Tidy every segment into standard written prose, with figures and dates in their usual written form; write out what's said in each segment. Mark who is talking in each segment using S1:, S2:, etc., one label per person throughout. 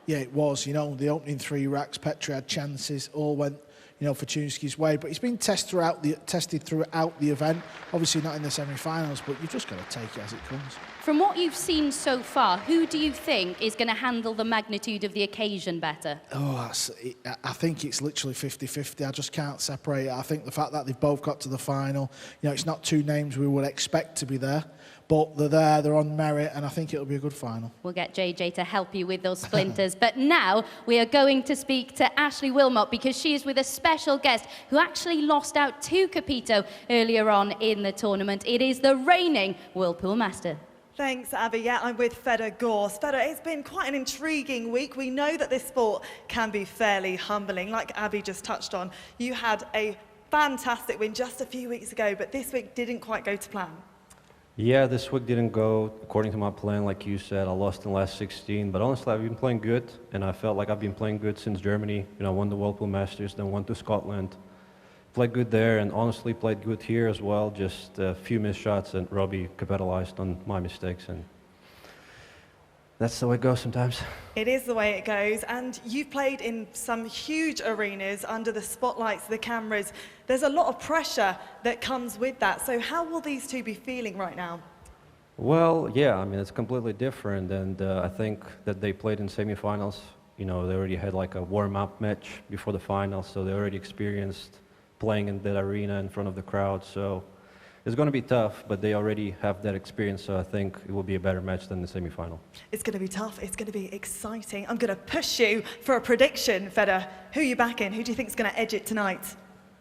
S1: Yeah, it was. You know, the opening 3 racks, Petri had chances, all went, you know, Fortunski's way. But he's been tested throughout the event. Obviously not in the semi-finals, but you've just got to take it as it comes.
S2: From what you've seen so far, who do you think is going to handle the magnitude of the occasion better?
S1: Oh, I think it's literally 50-50. I just can't separate it. I think the fact that they've both got to the final, you know, it's not 2 names we would expect to be there, but they're there, they're on merit, and I think it'll be a good final.
S2: We'll get JJ to help you with those splinters. But now we are going to speak to Ashley Wilmot, because she is with a special guest who actually lost out to Capito earlier on in the tournament. It is the reigning Whirlpool Master.
S3: Thanks, Abby. Yeah, I'm with Fedor Gorst. Fedor, it's been quite an intriguing week. We know that this sport can be fairly humbling. Like Abby just touched on, you had a fantastic win just a few weeks ago, but this week didn't quite go to plan.
S4: Yeah, this week didn't go according to my plan, like you said. I lost in the last 16, but honestly, I've been playing good, and I felt like I've been playing good since Germany. You know, won the Whirlpool Masters, then went to Scotland. Played good there, and honestly played good here as well. Just a few missed shots, and Robbie capitalized on my mistakes, and that's the way it goes sometimes.
S3: It is the way it goes, and you've played in some huge arenas under the spotlights, the cameras. There's a lot of pressure that comes with that. So how will these two be feeling right now?
S4: Well, yeah, I mean, it's completely different, and I think that they played in semifinals. You know, they already had like a warm-up match before the finals, so they already experienced playing in that arena in front of the crowd. So it's going to be tough, but they already have that experience, so I think it will be a better match than the semi-final.
S3: It's going to be tough. It's going to be exciting. I'm going to push you for a prediction, Fedor. Who are you backing? Who do you think is going to edge it tonight?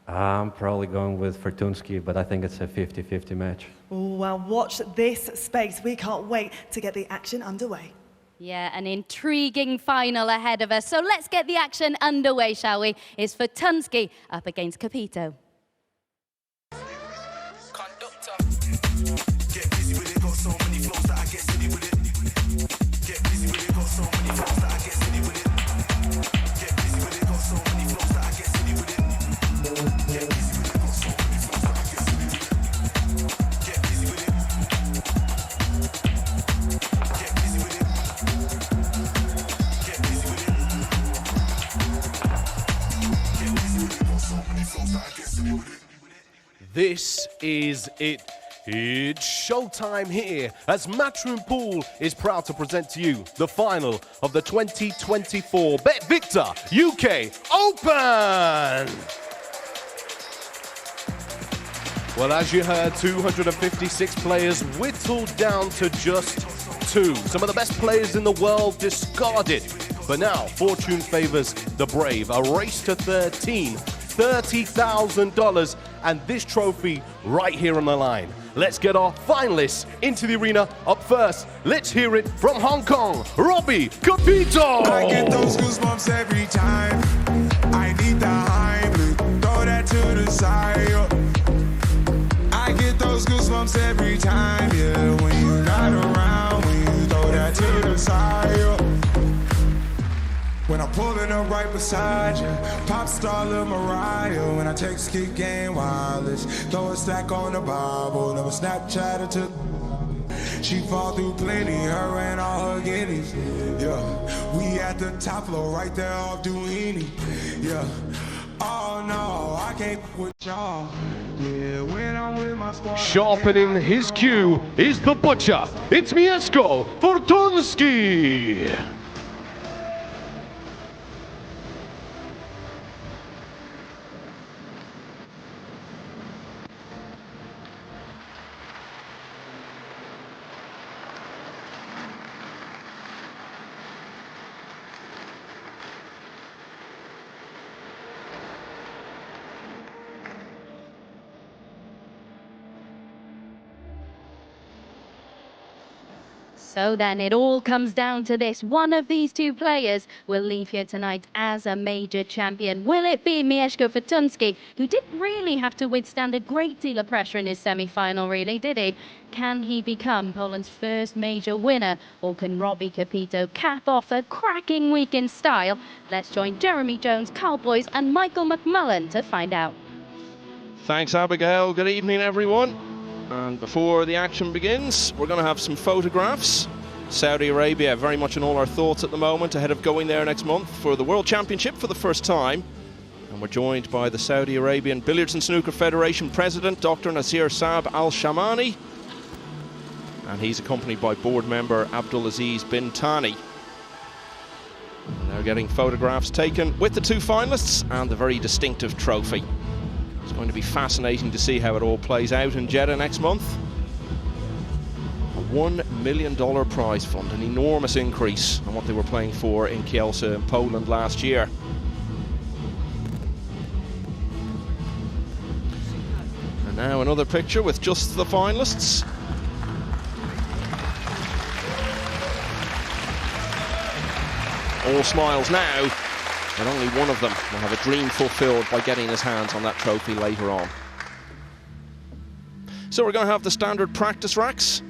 S4: I'm probably going with Fortunski, but I think it's a 50-50 match.
S3: Ooh, well, watch this space. We can't wait to get the action underway.
S2: Yeah, an intriguing final ahead of us. So let's get the action underway, shall we? It's Fortunski up against Capito.
S5: This is it. It's showtime here as Matchroom Pool is proud to present to you the final of the 2024 Bet Victor UK Open. Well, as you heard, 256 players whittled down to just 2. Some of the best players in the world discarded. But now, fortune favors the brave. A race to 13, $30,000, and this trophy right here on the line. Let's get our finalists into the arena. Up first, let's hear it from Hong Kong, Robbie Capito.
S6: I get those goosebumps every time. I need the Heimlich, throw that to the side. I get those goosebumps every time, yeah. When you're not around, when you throw that to the side. When I'm pulling up right beside you, pop star Lil Mariah. When I text kick game wireless, throw a stack on the Bible, never Snapchat or took. She fall through plenty, her and all her guineas. Yeah, we at the top floor, right there off Duini. Yeah, oh no, I can't with y'all. Yeah, when I'm with my squad.
S5: Sharpening his cue is the butcher. It's Mieszko Fortunski.
S2: So then it all comes down to this. One of these two players will leave here tonight as a major champion. Will it be Mieszko Fortunski, who didn't really have to withstand a great deal of pressure in his semi-final, really, did he? Can he become Poland's first major winner? Or can Robbie Capito cap off a cracking week in style? Let's join Jeremy Jones, Carl Boyce and Michael McMullen to find out.
S7: Thanks, Abigail. Good evening, everyone. And before the action begins, we're going to have some photographs Saudi Arabia, very much in all our thoughts at the moment, ahead of going there next month for the World Championship for the first time. And we're joined by the Saudi Arabian Billiards and Snooker Federation President, Dr. Nasir Saab Al-Shamani. And he's accompanied by board member Abdulaziz bin Thani. And they're getting photographs taken with the two finalists and the very distinctive trophy. It's going to be fascinating to see how it all plays out in Jeddah next month. A $1 million prize fund, an enormous increase on what they were playing for in Kielce in Poland last year. And now another picture with just the finalists. All smiles now, but only one of them will have a dream fulfilled by getting his hands on that trophy later on. So we're going to have the standard practice racks.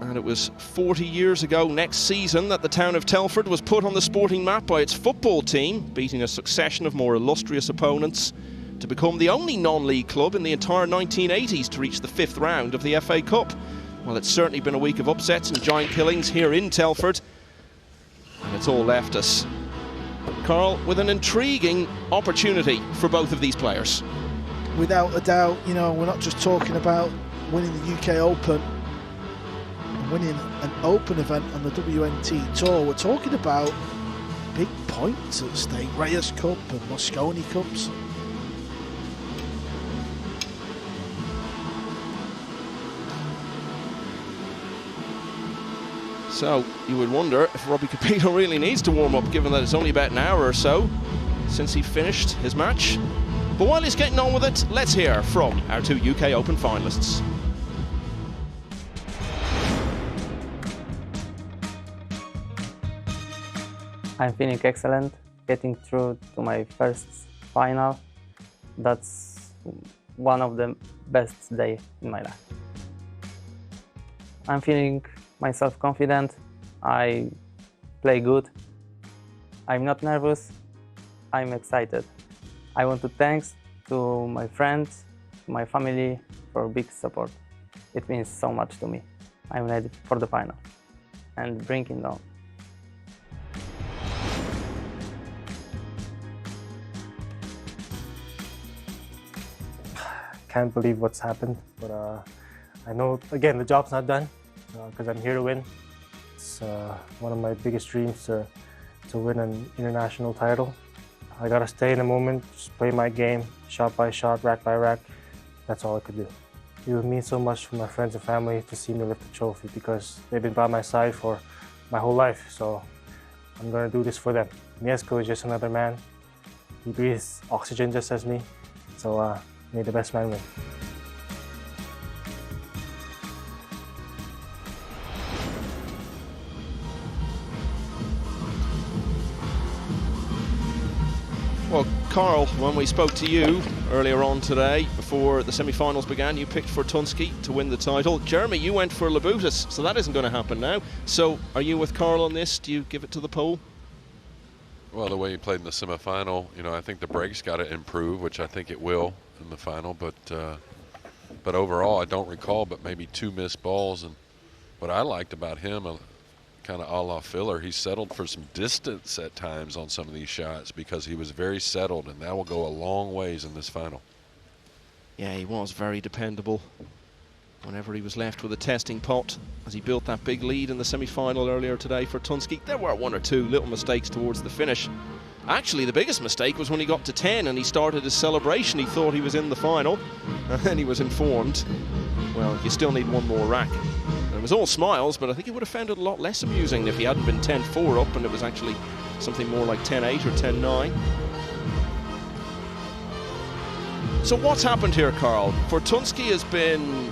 S7: And it was 40 years ago next season that the town of Telford was put on the sporting map by its football team, beating a succession of more illustrious opponents to become the only non-league club in the entire 1980s to reach the 5th round of the FA Cup. Well, it's certainly been a week of upsets and giant killings here in Telford, and it's all left us, Carl, with an intriguing opportunity for both of these players.
S1: Without a doubt, you know, we're not just talking about winning the UK Open and winning an Open event on the WNT Tour. We're talking about big points at stake, Reyes Cup and Mosconi Cups.
S7: So you would wonder if Robbie Capito really needs to warm up, given that it's only about an hour or so since he finished his match. But while he's getting on with it, let's hear from our two UK Open finalists.
S8: I'm feeling excellent, getting through to my first final. That's one of the best days in my life. I'm feeling myself confident, I play good, I'm not nervous, I'm excited. I want to thank to my friends, my family for big support. It means so much to me. I'm ready for the final and bring it on.
S9: Can't believe what's happened, but I know, again, the job's not done. Because I'm here to win. It's one of my biggest dreams to win an international title. I gotta stay in the moment, just play my game, shot by shot, rack by rack. That's all I could do. It would mean so much for my friends and family to see me lift the trophy because they've been by my side for my whole life. So I'm gonna do this for them. Mieszko is just another man. He breathes oxygen just as me. So may the best man win.
S7: Well, Carl, when we spoke to you earlier on today, before the semi-finals began, you picked Fortunski to win the title. Jeremy, you went for Labutis, so that isn't going to happen now. So are you with Carl on this? Do you give it to the pole?
S10: Well, the way he played in the semi-final, you know, I think the break's got to improve, which I think it will in the final. But overall, I don't recall but maybe 2 missed balls. And what I liked about him, kind of a la Filler, he settled for some distance at times on some of these shots because he was very settled, and that will go a long ways in this final.
S7: Yeah, he was very dependable whenever he was left with a testing pot, as he built that big lead in the semi-final earlier today for Fortunski. There were 1 or 2 little mistakes towards the finish. Actually, the biggest mistake was when he got to 10 and he started his celebration. He thought he was in the final, and then he was informed, well, you still need 1 more rack. It was all smiles, but I think he would have found it a lot less amusing if he hadn't been 10-4 up and it was actually something more like 10-8 or 10-9. So what's happened here, Carl? Fortunski has been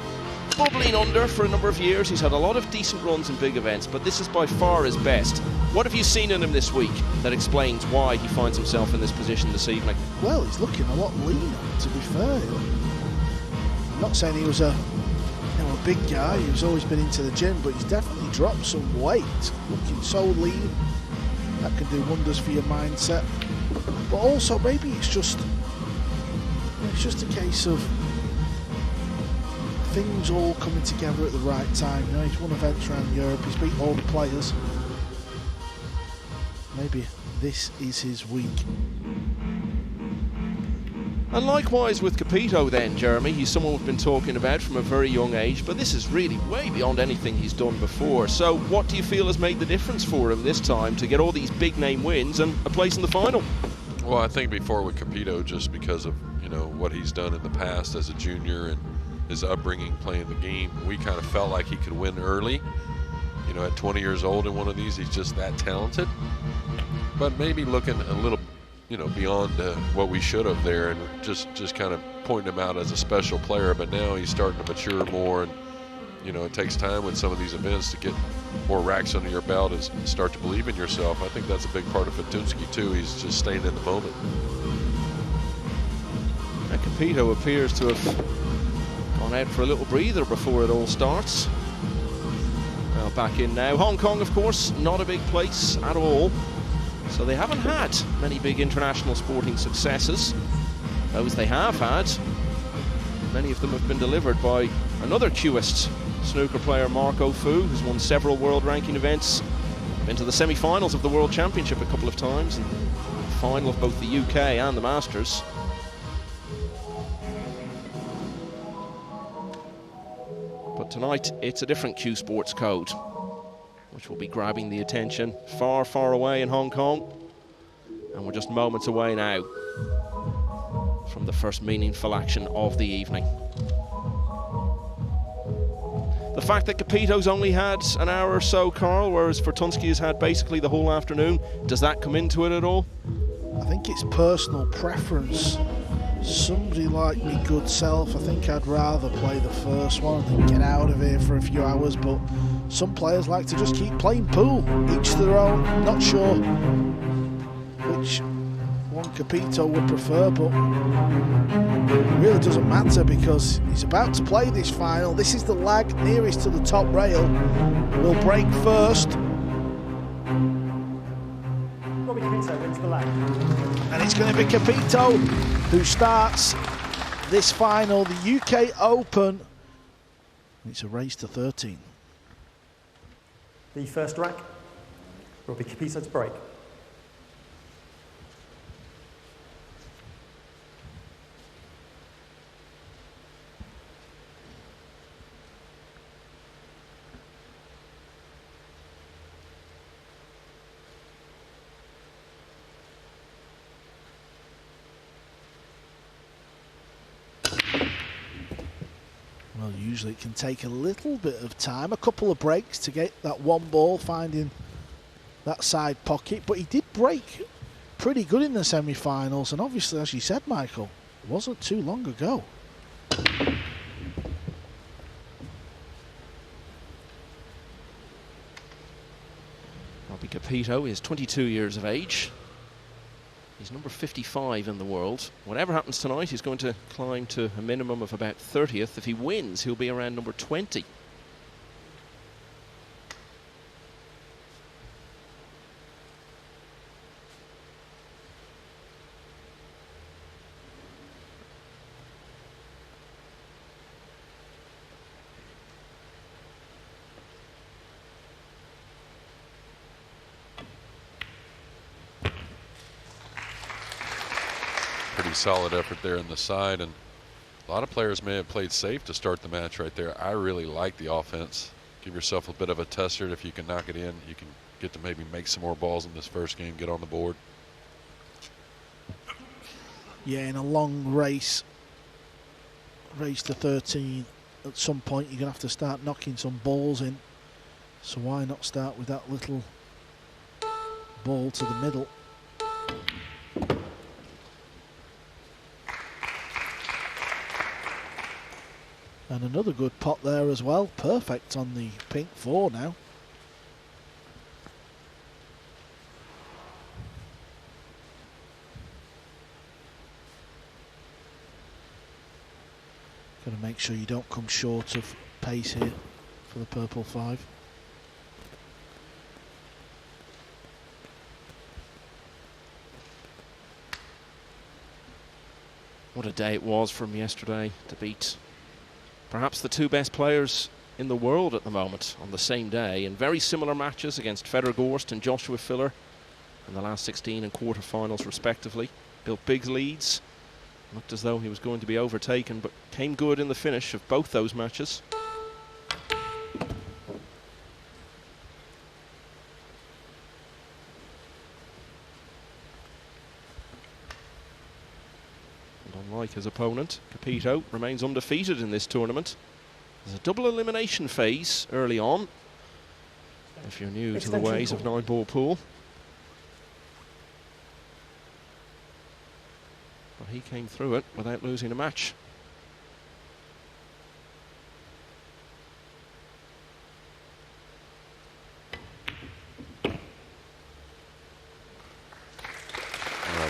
S7: bubbling under for a number of years. He's had a lot of decent runs in big events, but this is by far his best. What have you seen in him this week that explains why he finds himself in this position this evening?
S1: Well, he's looking a lot leaner, to be fair. I'm not saying he was a big guy, he's always been into the gym, but he's definitely dropped some weight. Looking so lean, that can do wonders for your mindset. But also maybe it's just a case of things all coming together at the right time. You know, he's won events around Europe, he's beat all the players. Maybe this is his week.
S7: And likewise with Capito then, Jeremy, he's someone we've been talking about from a very young age, but this is really way beyond anything he's done before. So what do you feel has made the difference for him this time to get all these big name wins and a place in the final?
S10: Well, I think before with Capito, just because of, you know, what he's done in the past as a junior and his upbringing playing the game, we kind of felt like he could win early. You know, at 20 years old in one of these, he's just that talented. But maybe looking a little, you know, beyond what we should have there, and just kind of pointing him out as a special player. But now he's starting to mature more, and you know, it takes time with some of these events to get more racks under your belt and start to believe in yourself. I think that's a big part of Fortunski too. He's just staying in the moment.
S7: And Capito appears to have gone out for a little breather before it all starts. Well, back in now. Hong Kong, of course, not a big place at all. So they haven't had many big international sporting successes. Those they have had, many of them have been delivered by another Qist snooker player, Marco Fu, who's won several world ranking events, been to the semi-finals of the World Championship a couple of times, and final of both the UK and the Masters. But tonight, it's a different Q Sports code, which will be grabbing the attention far, far away in Hong Kong. And we're just moments away now from the first meaningful action of the evening. The fact that Capito's only had an hour or so, Carl, whereas Fortunski has had basically the whole afternoon, does that come into it at all?
S1: I think it's personal preference. Somebody like me good self, I think I'd rather play the first one and get out of here for a few hours, but some players like to just keep playing pool, each their own. Not sure which one Capito would prefer, but it really doesn't matter because he's about to play this final. This is the lag nearest to the top rail. Will break first.
S9: Robbie Capito wins the lag.
S1: And it's going to be Capito who starts this final, the UK Open. It's a race to 13.
S9: The first rack, Robbie Capito to break.
S1: Well, usually it can take a little bit of time, a couple of breaks to get that one ball, finding that side pocket, but he did break pretty good in the semi-finals, and obviously, as you said, Michael, it wasn't too long ago.
S7: Robbie Capito is 22 years of age. He's number 55 in the world. Whatever happens tonight, he's going to climb to a minimum of about 30th. If he wins, he'll be around number 20.
S10: Solid effort there in the side, and a lot of players may have played safe to start the match right there. I really like the offense. Give yourself a bit of a tester. If you can knock it in, you can get to maybe make some more balls in this first game, get on the board.
S1: Yeah, in a long race to 13, at some point you're going to have to start knocking some balls in. So why not start with that little ball to the middle? And another good pot there as well. Perfect on the pink 4 now. Got to make sure you don't come short of pace here for the purple 5.
S7: What a day it was from yesterday to beat perhaps the two best players in the world at the moment on the same day, in very similar matches against Federer Gorst and Joshua Filler in the last 16 and quarterfinals respectively. Built big leads, looked as though he was going to be overtaken, but came good in the finish of both those matches. And unlike his opponent, Capito remains undefeated in this tournament. There's a double elimination phase early on, if you're new to the ways of 9-ball pool. But he came through it without losing a match.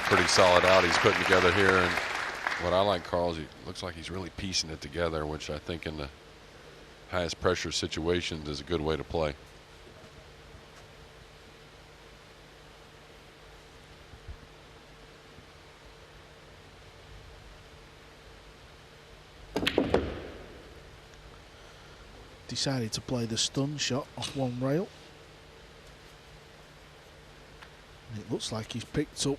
S10: Pretty solid out he's putting together here, and what I like, Carl, is he looks like he's really piecing it together, which I think in the highest pressure situations is a good way to play.
S1: Decided to play the stun shot off one rail. And it looks like he's picked up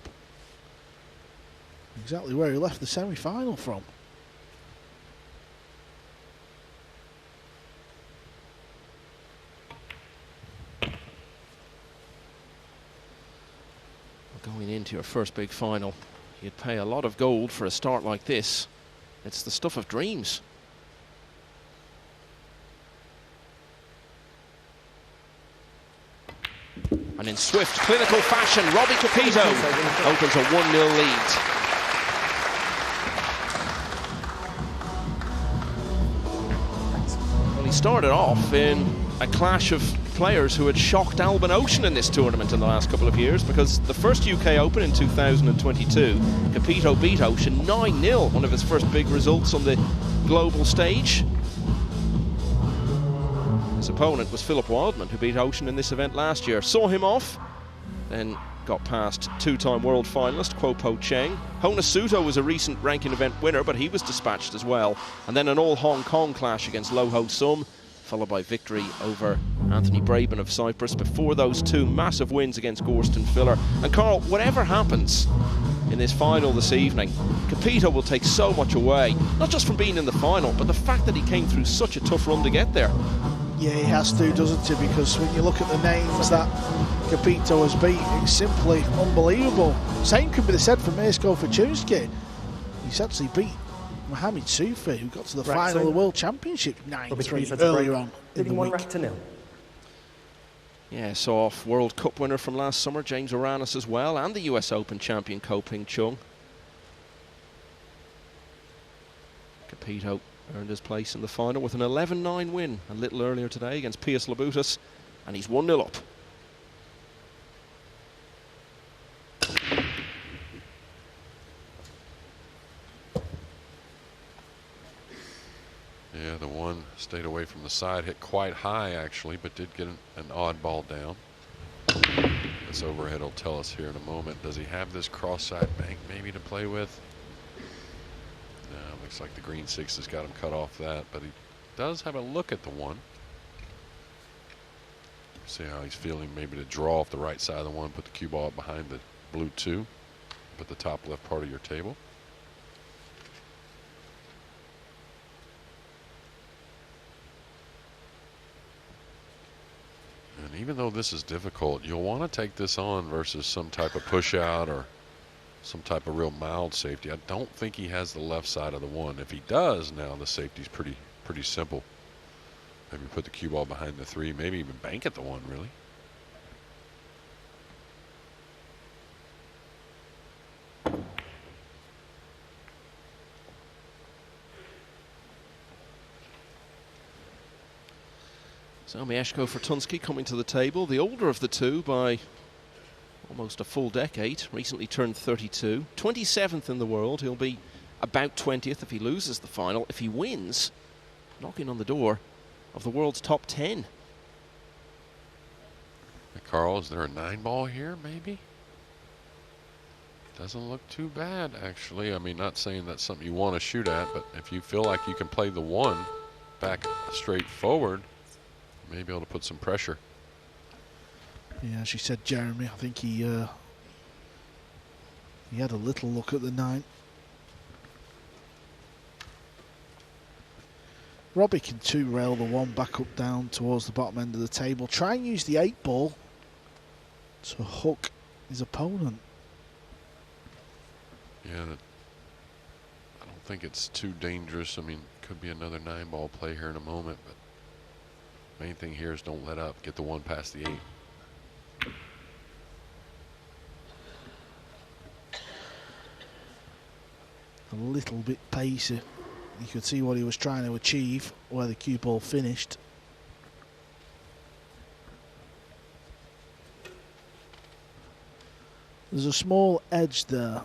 S1: exactly where he left the semi-final from.
S7: Going into your first big final, you'd pay a lot of gold for a start like this. It's the stuff of dreams. And in swift, clinical fashion, Robbie Capito opens a 1-0 lead. Well, he started off in a clash of players who had shocked Albin Ocean in this tournament in the last couple of years, because the first UK Open in 2022, Capito beat Ocean 9-0, one of his first big results on the global stage. His opponent was Philip Wildman, who beat Ocean in this event last year. Saw him off, then got past two-time world finalist Kwo Po Cheng. Honasuto was a recent ranking event winner, but he was dispatched as well. And then an all-Hong Kong clash against Lo Ho Sum, followed by victory over Anthony Braben of Cyprus before those two massive wins against Gorst and Filler. And Carl, whatever happens in this final this evening, Capito will take so much away, not just from being in the final, but the fact that he came through such a tough run to get there.
S1: Yeah, he has to, doesn't he? Because when you look at the names that Capito has beat, it's simply unbelievable. Same could be said for Mieszko Fortunski. He's actually beat Mohamed Soufi, who got to the final of the World Championship 9-3 earlier on in the week.
S7: Yeah, saw off World Cup winner from last summer, James Oranis as well, and the US Open champion, Ko Ping Chung. Capito earned his place in the final with an 11-9 win a little earlier today against Pius Labutus, and he's 1-0 up.
S10: Yeah, the one stayed away from the side, hit quite high actually, but did get an odd ball down. This overhead will tell us here in a moment. Does he have this cross-side bank maybe to play with? No, looks like the green 6 has got him cut off that, but he does have a look at the one. See how he's feeling, maybe to draw off the right side of the one, put the cue ball behind the blue 2, put the top left part of your table. And even though this is difficult, you'll want to take this on versus some type of push out or some type of real mild safety. I don't think he has the left side of the one. If he does, now the safety's pretty simple. Maybe put the cue ball behind the 3, maybe even bank at the 1, really.
S7: So Mieszko Fortunski coming to the table, the older of the two by almost a full decade, recently turned 32, 27th in the world. He'll be about 20th if he loses the final. If he wins, knocking on the door of the world's top 10.
S10: Hey, Carl, is there a 9-ball here, maybe? Doesn't look too bad, actually. I mean, not saying that's something you want to shoot at, but if you feel like you can play the 1, back straight forward, may be able to put some pressure.
S1: Yeah, as you said, Jeremy, I think he had a little look at the 9. Robbie can 2-rail the 1 back up down towards the bottom end of the table. Try and use the 8 ball to hook his opponent.
S10: Yeah, I don't think it's too dangerous. I mean, could be another 9-ball play here in a moment, but main thing here is don't let up. Get the 1 past the 8.
S1: A little bit pacey. You could see what he was trying to achieve, where the cue ball finished. There's a small edge there.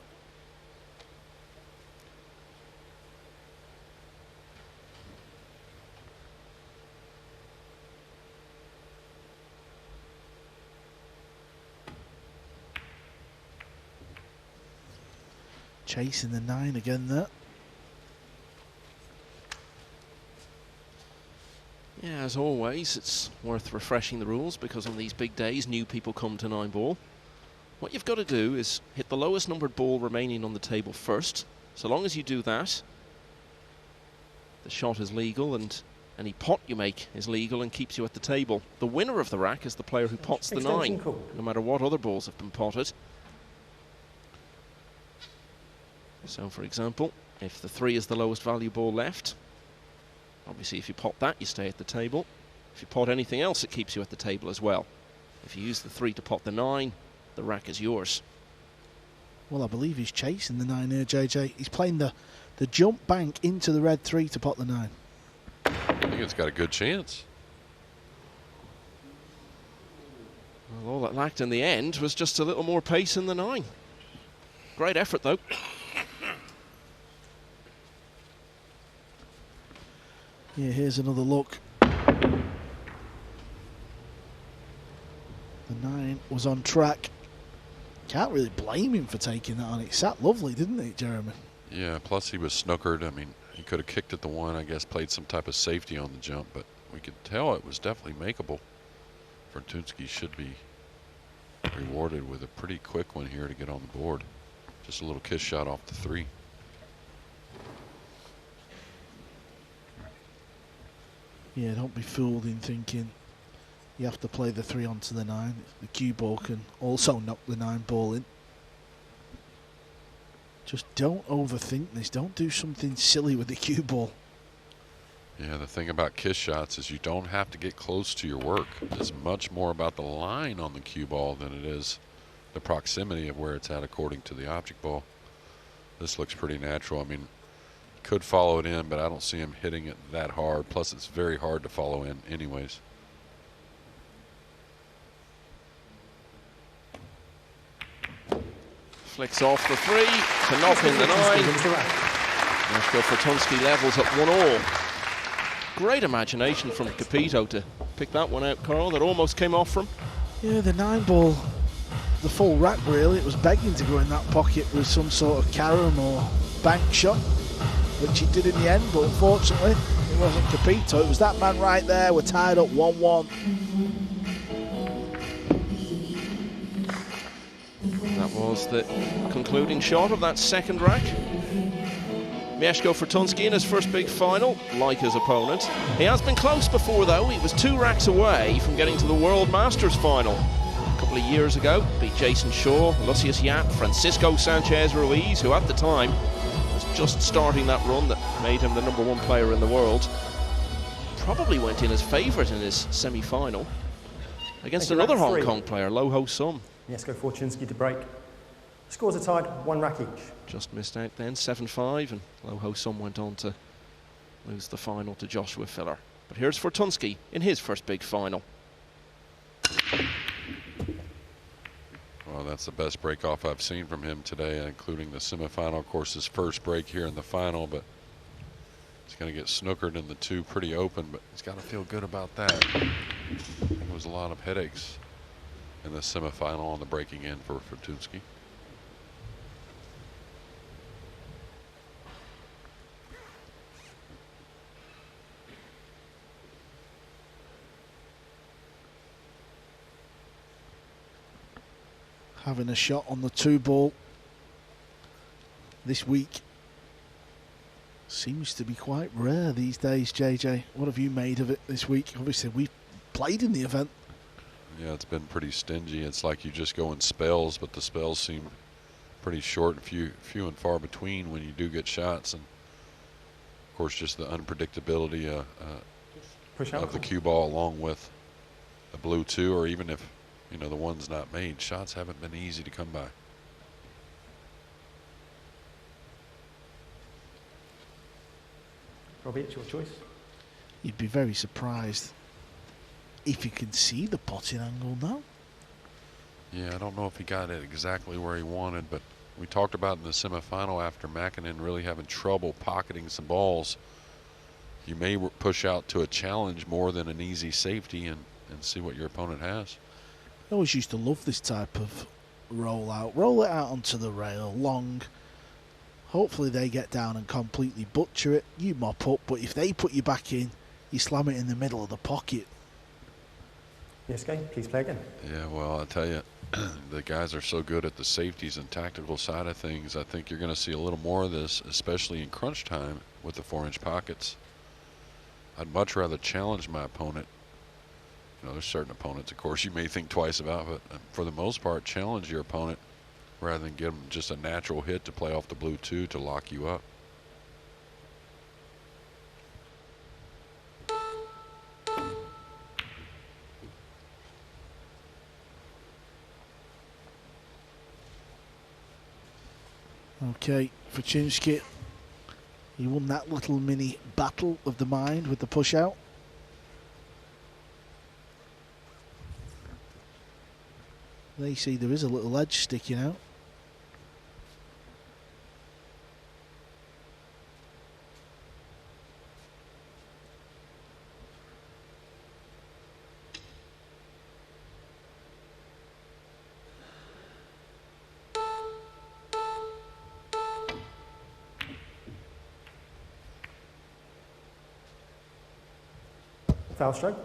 S1: Chasing the 9 again there.
S7: Yeah, as always, it's worth refreshing the rules because on these big days, new people come to 9-ball. What you've got to do is hit the lowest numbered ball remaining on the table first. So long as you do that, the shot is legal and any pot you make is legal and keeps you at the table. The winner of the rack is the player who pots the 9, no matter what other balls have been potted. So, for example, if the 3 is the lowest value ball left, obviously if you pot that, you stay at the table. If you pot anything else, it keeps you at the table as well. If you use the 3 to pot the 9, the rack is yours.
S1: Well, I believe he's chasing the 9 here, JJ. He's playing the jump bank into the red 3 to pot the 9.
S10: I think it's got a good chance.
S7: Well, all that lacked in the end was just a little more pace in the 9. Great effort, though.
S1: Yeah, here's another look. The 9 was on track. Can't really blame him for taking that on. It sat lovely, didn't it, Jeremy?
S10: Yeah, plus he was snookered. I mean, he could have kicked at the 1, I guess, played some type of safety on the jump, but we could tell it was definitely makeable. Fortunski should be rewarded with a pretty quick one here to get on the board. Just a little kiss shot off the 3.
S1: Yeah, don't be fooled in thinking you have to play the 3 onto the 9. The cue ball can also knock the 9 ball in. Just don't overthink this. Don't do something silly with the cue ball.
S10: Yeah, the thing about kiss shots is you don't have to get close to your work. It's much more about the line on the cue ball than it is the proximity of where it's at according to the object ball. This looks pretty natural. I mean, could follow it in, but I don't see him hitting it that hard. Plus, it's very hard to follow in anyways.
S7: Flicks off the 3 to knock in the 9. Mieszko Fortunski levels at 1-all. Great imagination from Capito to pick that one out, Carl. That almost came off from.
S1: Yeah, the 9 ball, the full rack really, it was begging to go in that pocket with some sort of carom or bank shot, which he did in the end, but unfortunately it wasn't Capito, it was that man right there. We're tied up 1-1.
S7: That was the concluding shot of that second rack. Mieszko Fortunski in his first big final, like his opponent. He has been close before though. He was 2 racks away from getting to the World Masters final. A couple of years ago, beat Jason Shaw, Lucius Yap, Francisco Sanchez Ruiz, who at the time was just starting that run that made him the #1 player in the world. Probably went in as favourite in his semi-final against another Hong Kong player, Lo Ho Sum.
S11: Mieszko Fortunski to break. Scores are tied, 1 rack each.
S7: Just missed out then, 7-5, and Lo Ho Sum went on to lose the final to Joshua Filler. But here's Fortunski in his first big final.
S10: Well, that's the best break off I've seen from him today, including the semifinal. Of course, his first break here in the final, but he's going to get snookered in the 2 pretty open, but he's got to feel good about that. There was a lot of headaches in the semifinal on the breaking in for Fortunski.
S1: having a shot on the 2-ball this week seems to be quite rare these days. JJ, what have you made of it this week? Obviously, we've played in the event.
S10: Yeah, it's been pretty stingy. It's like you just go in spells, but the spells seem pretty short and few and far between when you do get shots. And of course, just the unpredictability of the cue ball, along with a blue 2, or even if the one's not made, shots haven't been easy to come by.
S11: Robbie, it's your choice.
S1: You'd be very surprised if you can see the potting angle now.
S10: Yeah, I don't know if he got it exactly where he wanted, but we talked about in the semifinal, after Mäkinen really having trouble pocketing some balls, you may push out to a challenge more than an easy safety and see what your opponent has.
S1: I always used to love this type of rollout. Roll it out onto the rail, long. Hopefully they get down and completely butcher it. You mop up, but if they put you back in, you slam it in the middle of the pocket.
S11: Mieszko, please play again.
S10: Yeah, well, I'll tell you, the guys are so good at the safeties and tactical side of things. I think you're going to see a little more of this, especially in crunch time with the 4-inch pockets. I'd much rather challenge my opponent. There's certain opponents, of course, you may think twice about, but for the most part, challenge your opponent rather than give them just a natural hit to play off the blue 2 to lock you up.
S1: Okay, Fortunski, he won that little mini battle of the mind with the push out. They see there is a little edge sticking out.
S11: Foul stroke.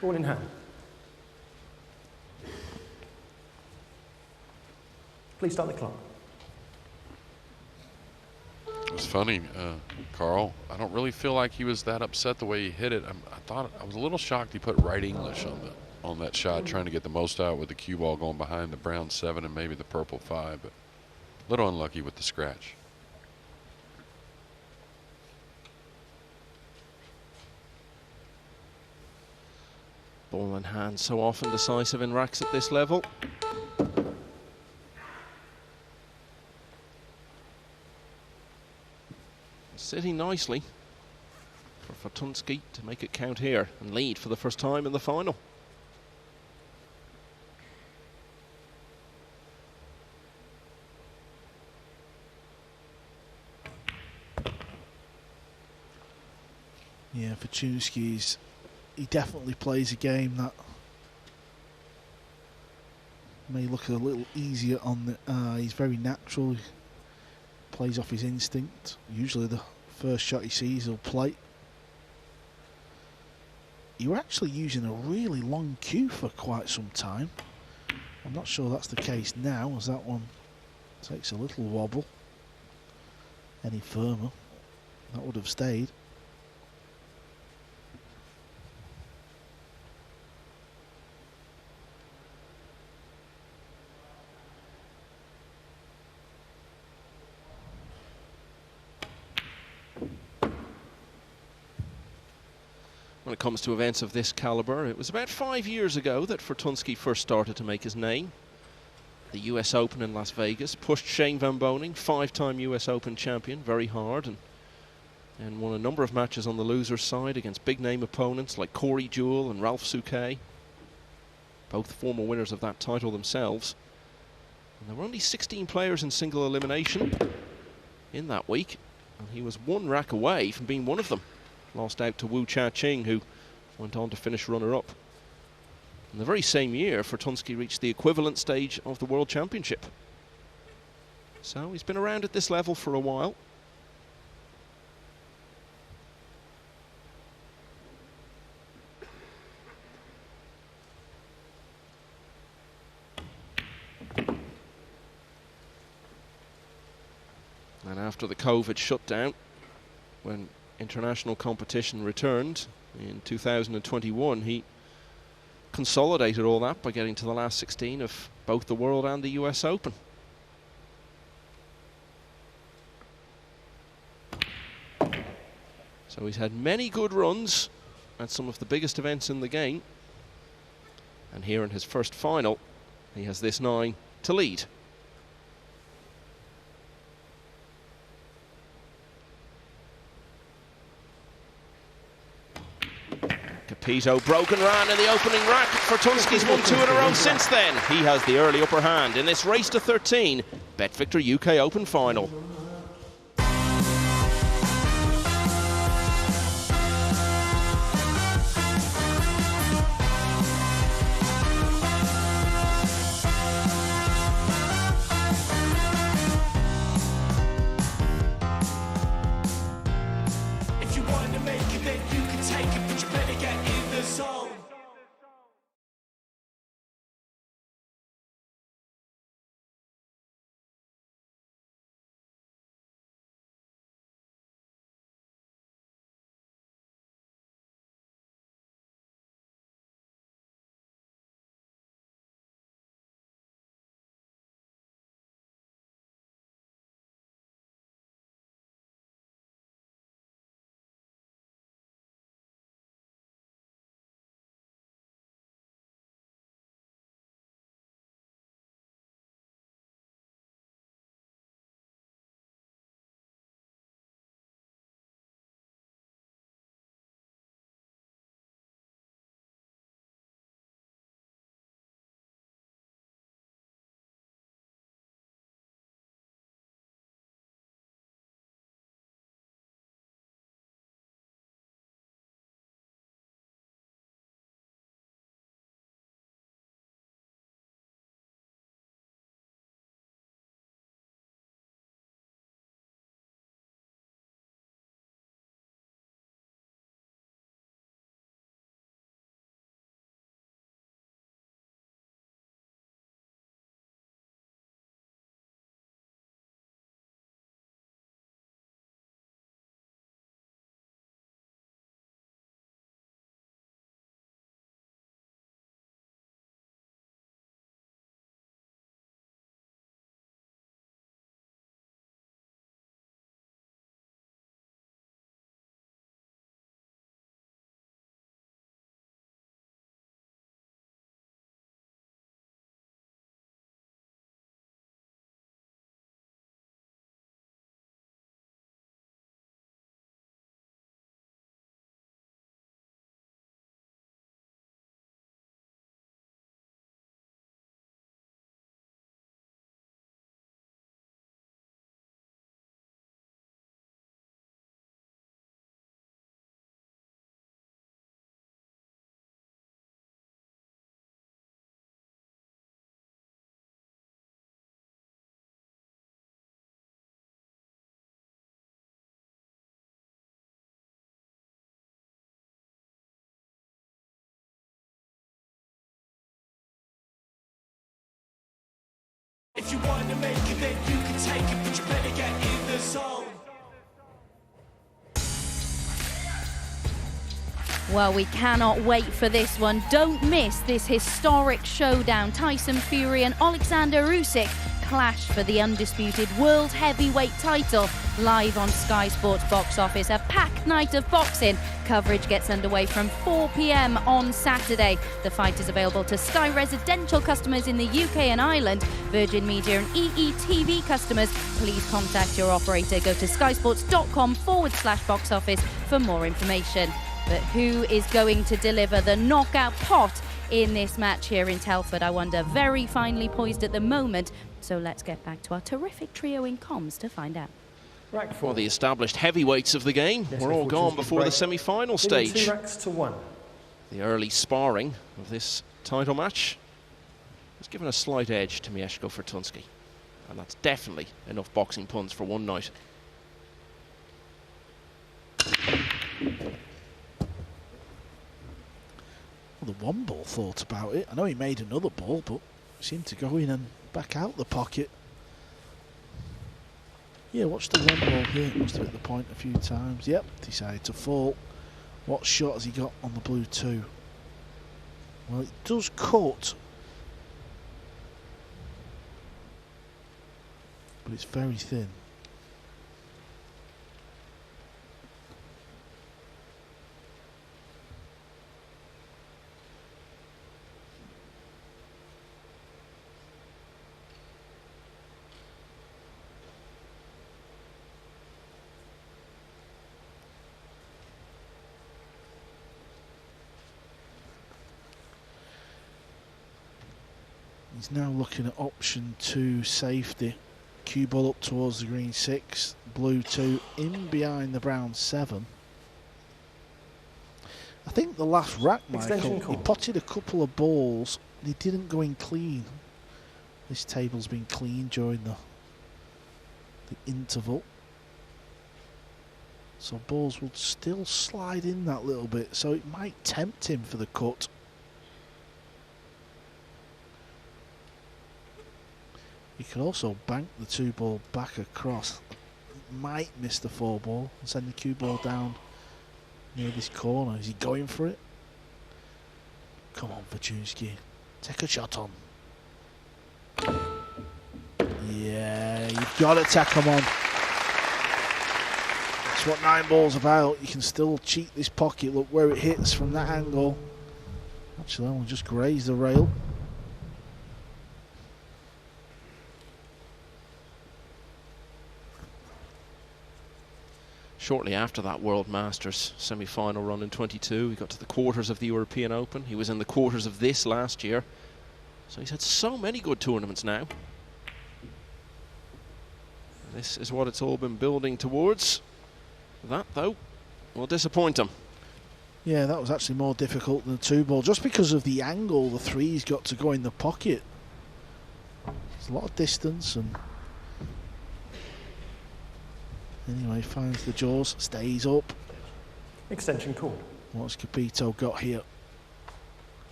S11: Ball in hand. Please start the clock.
S10: It was funny, Carl. I don't really feel like he was that upset the way he hit it. I was a little shocked he put right English on that shot, trying to get the most out with the cue ball going behind the brown 7 and maybe the purple 5, but a little unlucky with the scratch.
S7: Ball in hand, so often decisive in racks at this level. Sitting nicely for Fortunski to make it count here and lead for the first time in the final.
S1: Yeah, Fortunski's, he definitely plays a game that may look a little easier on the. He's very natural. He plays off his instinct. Usually, the first shot he sees, he'll play. You were actually using a really long cue for quite some time. I'm not sure that's the case now, as that one takes a little wobble. Any firmer, that would have stayed.
S7: When it comes to events of this caliber, it was about 5 years ago that Fortunski first started to make his name. The US Open in Las Vegas pushed Shane Van Boening, 5-time US Open champion, very hard, and won a number of matches on the loser's side against big name opponents like Corey Jewell and Ralph Souquet, both former winners of that title themselves. And there were only 16 players in single elimination in that week, and he was one rack away from being one of them. Lost out to Wu Cha-Ching, who went on to finish runner-up. In the very same year, Fortunski reached the equivalent stage of the World Championship. So he's been around at this level for a while. And after the COVID shutdown, when international competition returned in 2021, he consolidated all that by getting to the last 16 of both the World and the US Open. So he's had many good runs at some of the biggest events in the game. And here in his first final, he has this 9 to lead. Capito broken ran in the opening rack. Fortunski's won 2 in a row since then. He has the early upper hand in this race to 13 BetVictor UK Open final.
S6: If you want to make it, then you can take it, but you better get in the zone. If you want to make it, then you can take it, but you better get in the zone.
S2: Well, we cannot wait for this one. Don't miss this historic showdown. Tyson Fury and Alexander Usyk clash for the undisputed world heavyweight title live on Sky Sports Box Office. A packed night of boxing. Coverage gets underway from 4 p.m. on Saturday. The fight is available to Sky residential customers in the UK and Ireland. Virgin Media and EETV customers, please contact your operator. Go to skysports.com/box office for more information. But who is going to deliver the knockout pot in this match here in Telford, I wonder? Very finely poised at the moment. So let's get back to our terrific trio in comms to find out.
S7: For the established heavyweights of the game, we're all gone before the semi-final stage.
S11: 2 racks to 1.
S7: The early sparring of this title match has given a slight edge to Mieszko Fortunski. And that's definitely enough boxing puns for one night.
S1: The one ball thought about it. I know he made another ball, but seemed to go in and back out the pocket. Yeah, watch the one ball here. Must have hit the point a few times. Yep, decided to fall. What shot has he got on the blue 2? Well, it does cut, but it's very thin. He's now looking at option 2, safety. Cue ball up towards the green 6, blue 2, in behind the brown 7. I think the last rack, Michael, he potted a couple of balls, and he didn't go in clean. This table's been clean during the interval. So balls will still slide in that little bit, so it might tempt him for the cut. He could also bank the 2 ball back across. Might miss the 4 ball and send the cue ball down near this corner. Is he going for it? Come on, Fortunski. Take a shot on. Yeah, you've got to take him on. That's what 9 ball's about. You can still cheat this pocket. Look where it hits from that angle. Actually, I'll just graze the rail.
S7: Shortly after that World Masters semi-final run in 22, he got to the quarters of the European Open. He was in the quarters of this last year. So he's had so many good tournaments now. This is what it's all been building towards. That, though, will disappoint him.
S1: Yeah, that was actually more difficult than the 2 ball, just because of the angle the 3's got to go in the pocket. There's a lot of distance, and anyway, finds the jaws, stays up.
S11: Extension called.
S1: What's Capito got here?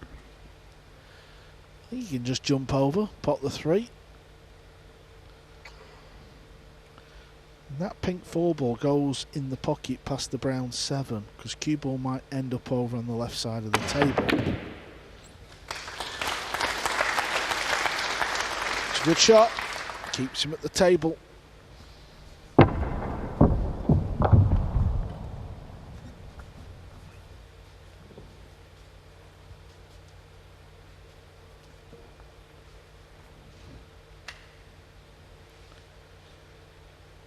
S1: I think he can just jump over, pot the 3. And that pink 4 ball goes in the pocket past the brown 7, because cue ball might end up over on the left side of the table. It's a good shot. Keeps him at the table.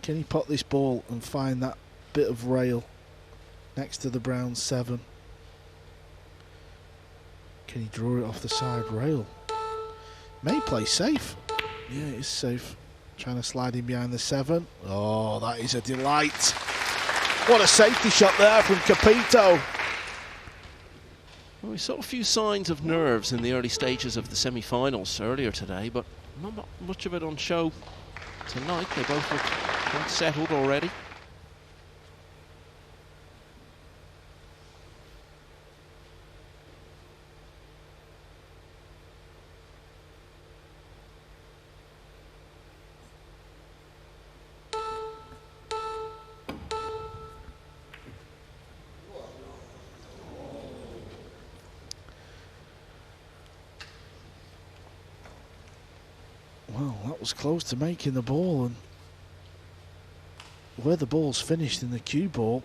S1: Can he pot this ball and find that bit of rail next to the brown 7? Can he draw it off the side rail? May play safe. Yeah, it is safe. Trying to slide in behind the 7. Oh, that is a delight. What a safety shot there from Capito.
S7: Well, we saw a few signs of nerves in the early stages of the semi-finals earlier today, but not much of it on show tonight. They both look quite settled already.
S1: Well, that was close to making the ball, and where the ball's finished in the cue ball,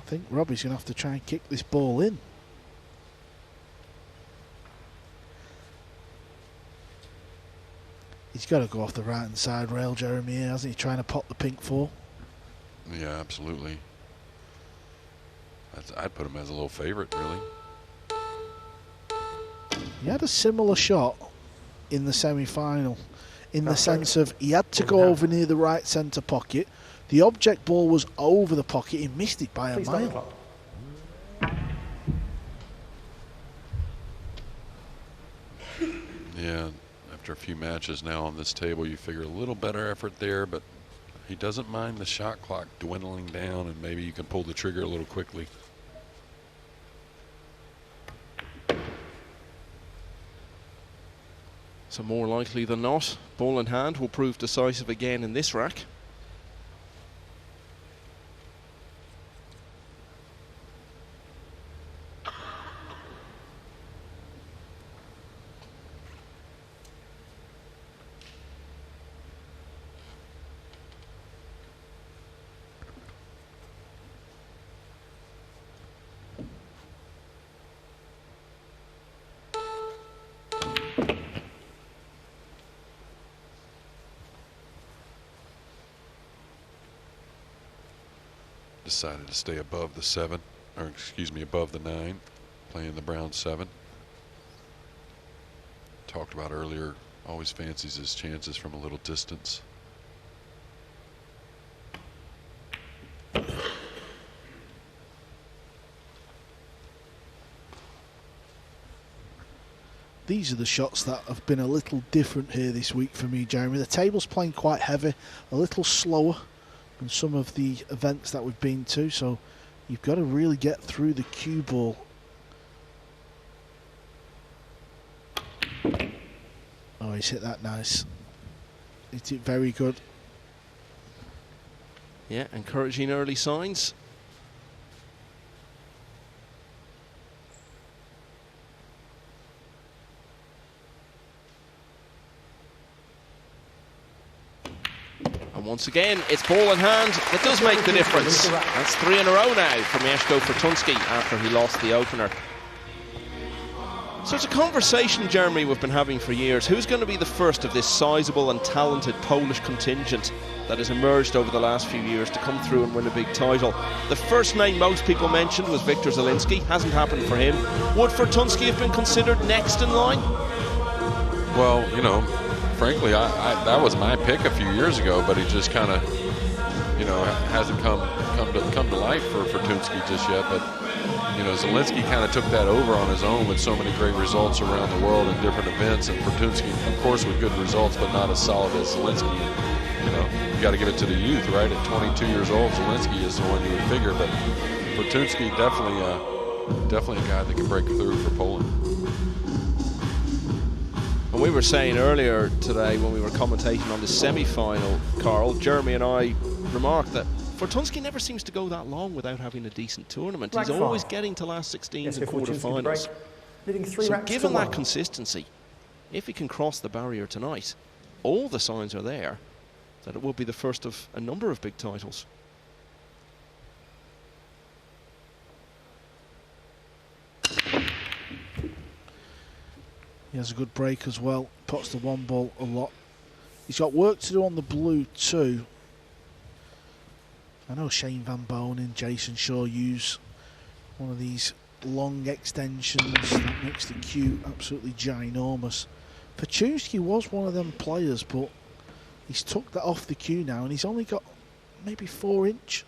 S1: I think Robbie's going to have to try and kick this ball in. He's got to go off the right-hand side rail, Jeremy, hasn't he, trying to pot the pink 4?
S10: Yeah, absolutely. I'd put him as a little favorite, really.
S1: He had a similar shot in the semi-final, in the sense of he had to go over near the right centre pocket. The object ball was over the pocket. He missed it by a mile.
S10: Yeah, after a few matches now on this table, you figure a little better effort there, but he doesn't mind the shot clock dwindling down, and maybe you can pull the trigger a little quickly.
S7: So more likely than not, ball in hand will prove decisive again in this rack.
S10: Decided to stay above the 7, or excuse me, above the 9, playing the brown 7. Talked about earlier, always fancies his chances from a little distance.
S1: These are the shots that have been a little different here this week for me, Jeremy. The table's playing quite heavy, a little slower than some of the events that we've been to, so you've got to really get through the cue ball. Oh, he's hit that nice. Hit it very good.
S7: Yeah, encouraging early signs. And once again, it's ball in hand that does make the difference. That's 3 in a row now for Mieszko Fortunski after he lost the opener. So it's a conversation, Jeremy, we've been having for years. Who's going to be the first of this sizable and talented Polish contingent that has emerged over the last few years to come through and win a big title? The first name most people mentioned was Wiktor Zielinski. Hasn't happened for him. Would Fortunski have been considered next in line?
S10: Well, you know, frankly, that was my pick a few years ago, but he just kind of, you know, hasn't come to life for Fortunski just yet. But you know, Zielinski kind of took that over on his own with so many great results around the world in different events, and Fortunski, of course, with good results, but not as solid as Zielinski. And, you know, you got to give it to the youth, right? At 22 years old, Zielinski is the one you would figure, but Fortunski definitely a guy that can break through for Poland.
S7: And we were saying earlier today when we were commentating on the semi-final, Carl, Jeremy and I remarked that Fortunski never seems to go that long without having a decent tournament. He's always getting to last 16s and quarterfinals. So given that consistency, if he can cross the barrier tonight, all the signs are there that it will be the first of a number of big titles.
S1: He has a good break as well, puts the one ball a lot. He's got work to do on the blue too. I know Shane Van Bonen and Jason Shaw use one of these long extensions that makes the cue absolutely ginormous. Fortunski was one of them players, but he's took that off the cue now and he's only got maybe 4 inch.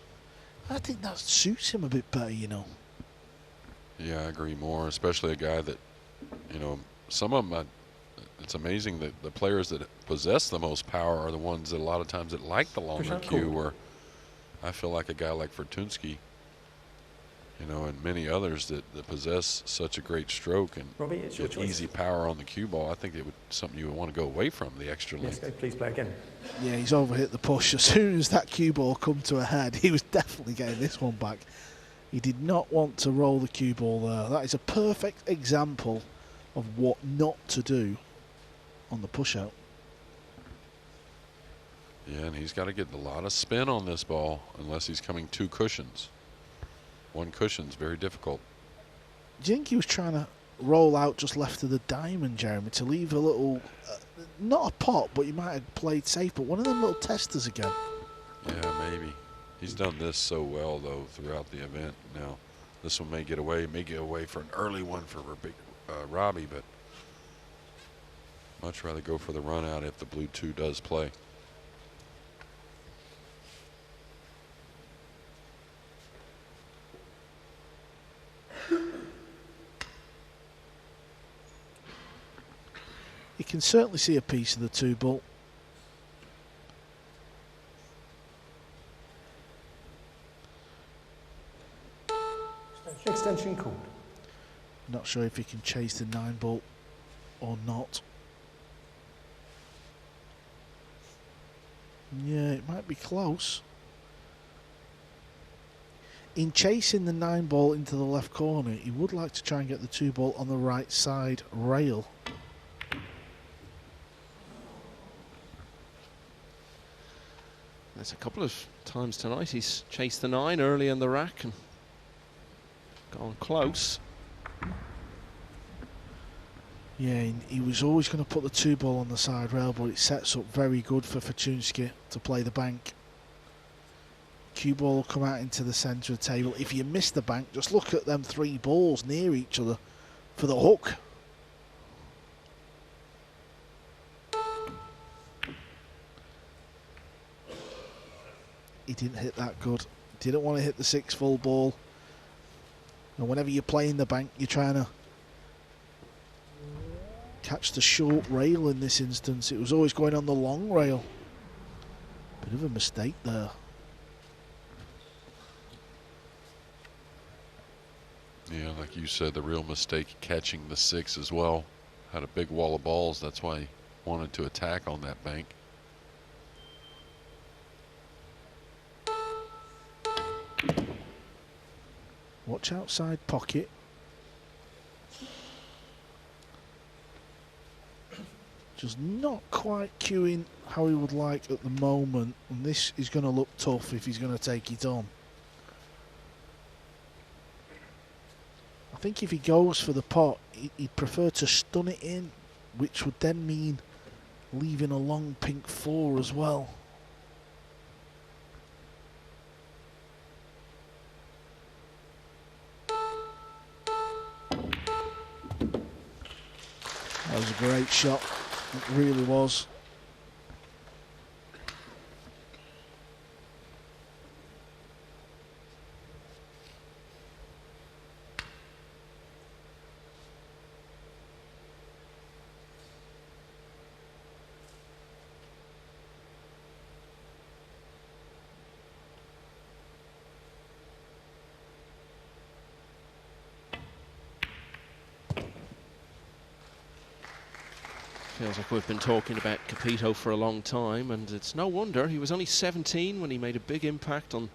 S1: I think that suits him a bit better, you know.
S10: Yeah, I agree more, especially a guy that, you know, some of them, it's amazing that the players that possess the most power are the ones that a lot of times that like the longer cue, where I feel like a guy like Fortunski, you know, and many others that possess such a great stroke and
S11: Robbie, it's your choice.
S10: Easy power on the cue ball, I think it would something you would want to go away from, the extra length.
S11: Yes, please play again.
S1: Yeah, he's overhit the push. As soon as that cue ball come to a head, he was definitely getting this one back. He did not want to roll the cue ball there. That is a perfect example of what not to do on the push out.
S10: Yeah, and he's got to get a lot of spin on this ball unless he's coming 2 cushions. 1 cushion's very difficult.
S1: Do you think he was trying to roll out just left of the diamond, Jeremy, to leave a little, not a pot, but you might have played safe, but one of them little testers again?
S10: Yeah, maybe. He's done this so well, though, throughout the event. Now, this one may get away for an early one for Robbie, but much rather go for the run out if the blue 2 does play.
S1: You can certainly see a piece of the 2 ball.
S11: Extension called.
S1: Not sure if he can chase the 9 ball or not. Yeah, it might be close. In chasing the 9 ball into the left corner, he would like to try and get the 2 ball on the right side rail.
S7: There's a couple of times tonight he's chased the 9 early in the rack and gone close.
S1: Yeah, he was always going to put the 2 ball on the side rail, but it sets up very good for Fortunski to play the bank. Cue ball will come out into the centre of the table. If you miss the bank, just look at them 3 balls near each other for the hook. He didn't hit that good. Didn't want to hit the 6 full ball. And whenever you're playing the bank, you're trying to catch the short rail in this instance. It was always going on the long rail. Bit of a mistake there.
S10: Yeah, like you said, the real mistake catching the 6 as well. Had a big wall of balls. That's why he wanted to attack on that bank.
S1: Watch outside pocket. Just not quite cueing how he would like at the moment. And this is going to look tough if he's going to take it on. I think if he goes for the pot, he'd prefer to stun it in, which would then mean leaving a long pink 4 as well. That was a great shot. It really was.
S7: Feels like we've been talking about Capito for a long time, and it's no wonder. He was only 17 when he made a big impact on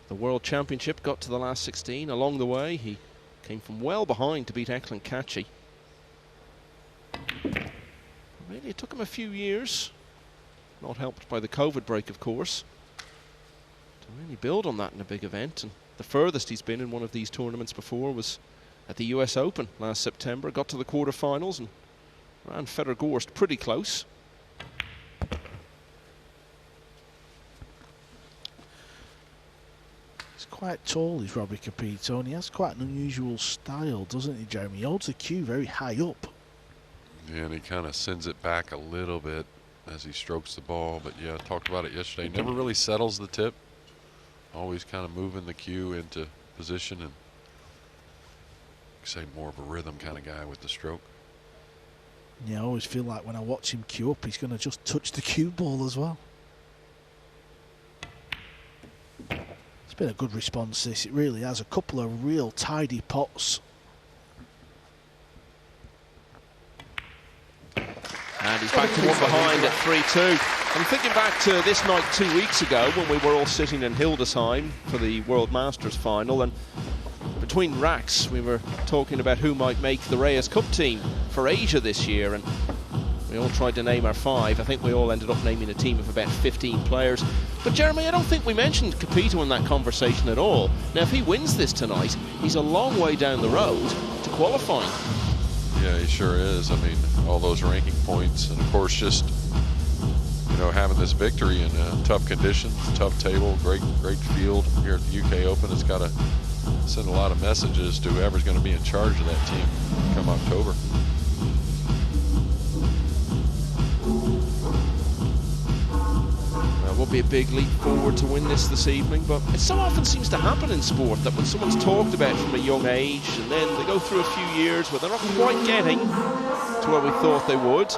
S7: the World Championship, got to the last 16. Along the way, he came from well behind to beat Eklund Kachi. Really, it took him a few years, not helped by the COVID break, of course, to really build on that in a big event. And the furthest he's been in one of these tournaments before was at the US Open last September. Got to the quarterfinals and ran Fedor Gorst pretty close.
S1: He's quite tall, he's Robbie Capito, and he has quite an unusual style, doesn't he, Jeremy? He holds the cue very high up.
S10: Yeah, and he kind of sends it back a little bit as he strokes the ball. But yeah, I talked about it yesterday. Never really settles the tip. Always kind of moving the cue into position, and say more of a rhythm kind of guy with the stroke.
S1: Yeah, I always feel like when I watch him cue up, he's going to just touch the cue ball as well. It's been a good response, this. It really has. A couple of real tidy pots.
S7: And he's back to one behind at 3-2. I'm thinking back to this night 2 weeks ago when we were all sitting in Hildesheim for the World Masters final, and between racks we were talking about who might make the Reyes Cup team for Asia this year, and we all tried to name our 5. I think we all ended up naming a team of about 15 players. But Jeremy, I don't think we mentioned Capito in that conversation at all. Now, if he wins this tonight, he's a long way down the road to qualifying.
S10: Yeah, he sure is. I mean, all those ranking points, and of course just, you know, having this victory in tough conditions, tough table, great field here at the UK Open. It's got to send a lot of messages to whoever's going to be in charge of that team come October.
S7: It will be a big leap forward to win this evening, but it so often seems to happen in sport that when someone's talked about from a young age and then they go through a few years where they're not quite getting to where we thought they would,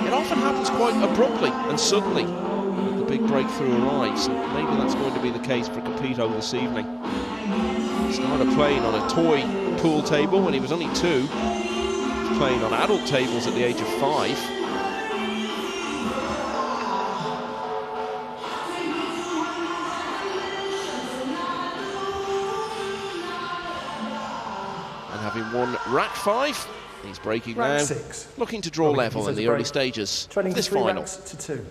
S7: it often happens quite abruptly and suddenly that the big breakthrough arrives, and maybe that's going to be the case for Capito this evening. He started playing on a toy pool table when he was only 2. He was playing on adult tables at the age of 5. And having won rack 5, he's breaking
S11: Rack
S7: now,
S11: 6.
S7: looking to draw
S11: Robbie
S7: level in
S11: Capito's
S7: the
S11: break.
S7: early stages
S11: Trending
S7: of
S11: to
S7: this
S11: 3
S7: final.
S11: racks to 2.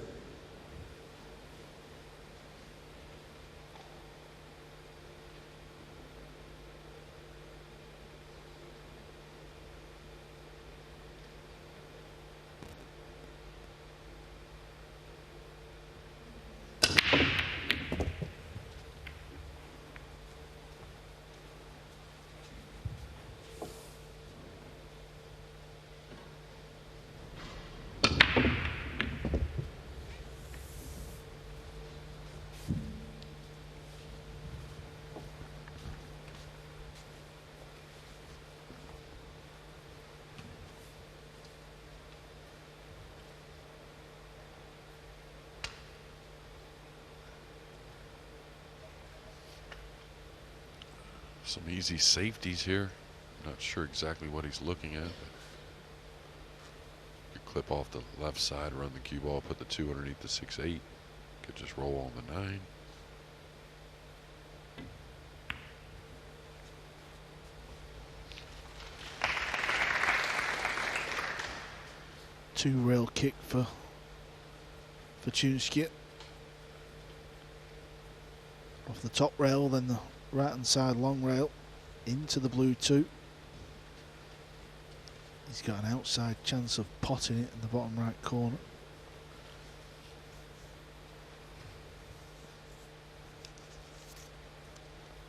S10: Some easy safeties here. Not sure exactly what he's looking at. But you clip off the left side, run the cue ball, put the 2 underneath the 6-8. Could just roll on the 9.
S1: Two rail kick for Fortunski. Off the top rail, then the right hand side long rail into the blue 2. He's got an outside chance of potting it in the bottom right corner.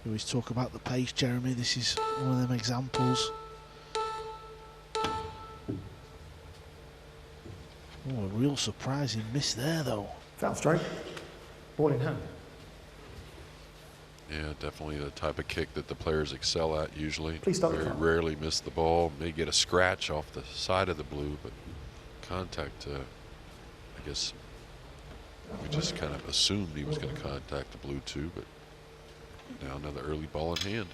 S1: We always talk about the pace, Jeremy. This is one of them examples. Oh, a real surprising miss there, though.
S11: Foul strike. Ball in hand.
S10: Yeah, definitely the type of kick that the players excel at usually.
S11: Please stop the
S10: Very
S11: foul.
S10: rarely miss the ball. May get a scratch off the side of the blue, but contact, I guess we just kind of assumed he was going to contact the blue 2, but now another early ball in hand.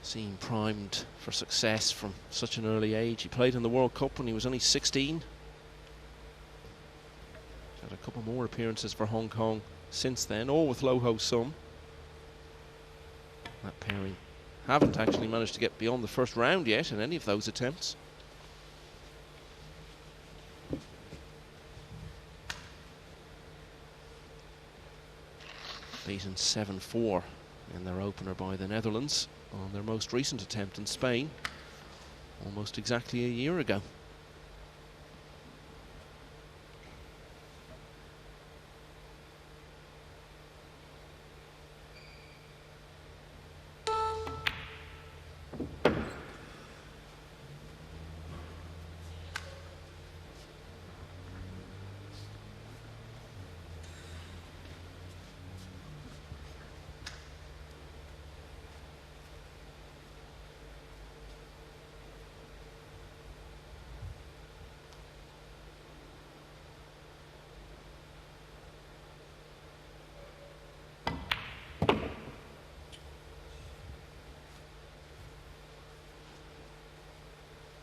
S7: Seemed primed for success from such an early age. He played in the World Cup when he was only 16. Had a couple more appearances for Hong Kong since then, all with Low Ho Sum. That pairing haven't actually managed to get beyond the first round yet in any of those attempts. Beaten 7-4 in their opener by the Netherlands on their most recent attempt in Spain, almost exactly a year ago.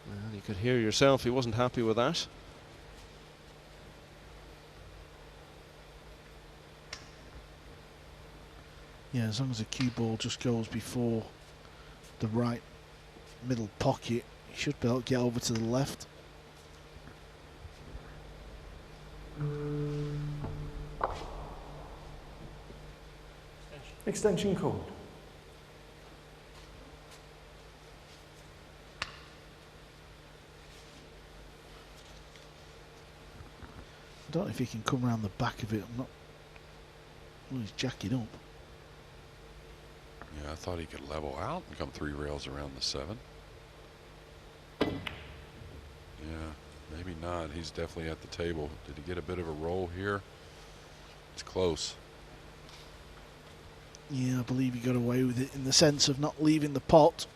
S7: Well, you could hear yourself, he wasn't happy with that.
S1: Yeah, as long as the cue ball just goes before the right middle pocket, you should be able to get over to the left.
S11: Extension called.
S1: I don't know if he can come around the back of it. I'm not. Well, he's jacking up.
S10: Yeah, I thought he could level out and come 3 rails around the 7. Yeah, maybe not. He's definitely at the table. Did he get a bit of a roll here? It's close.
S1: Yeah, I believe he got away with it in the sense of not leaving the pot.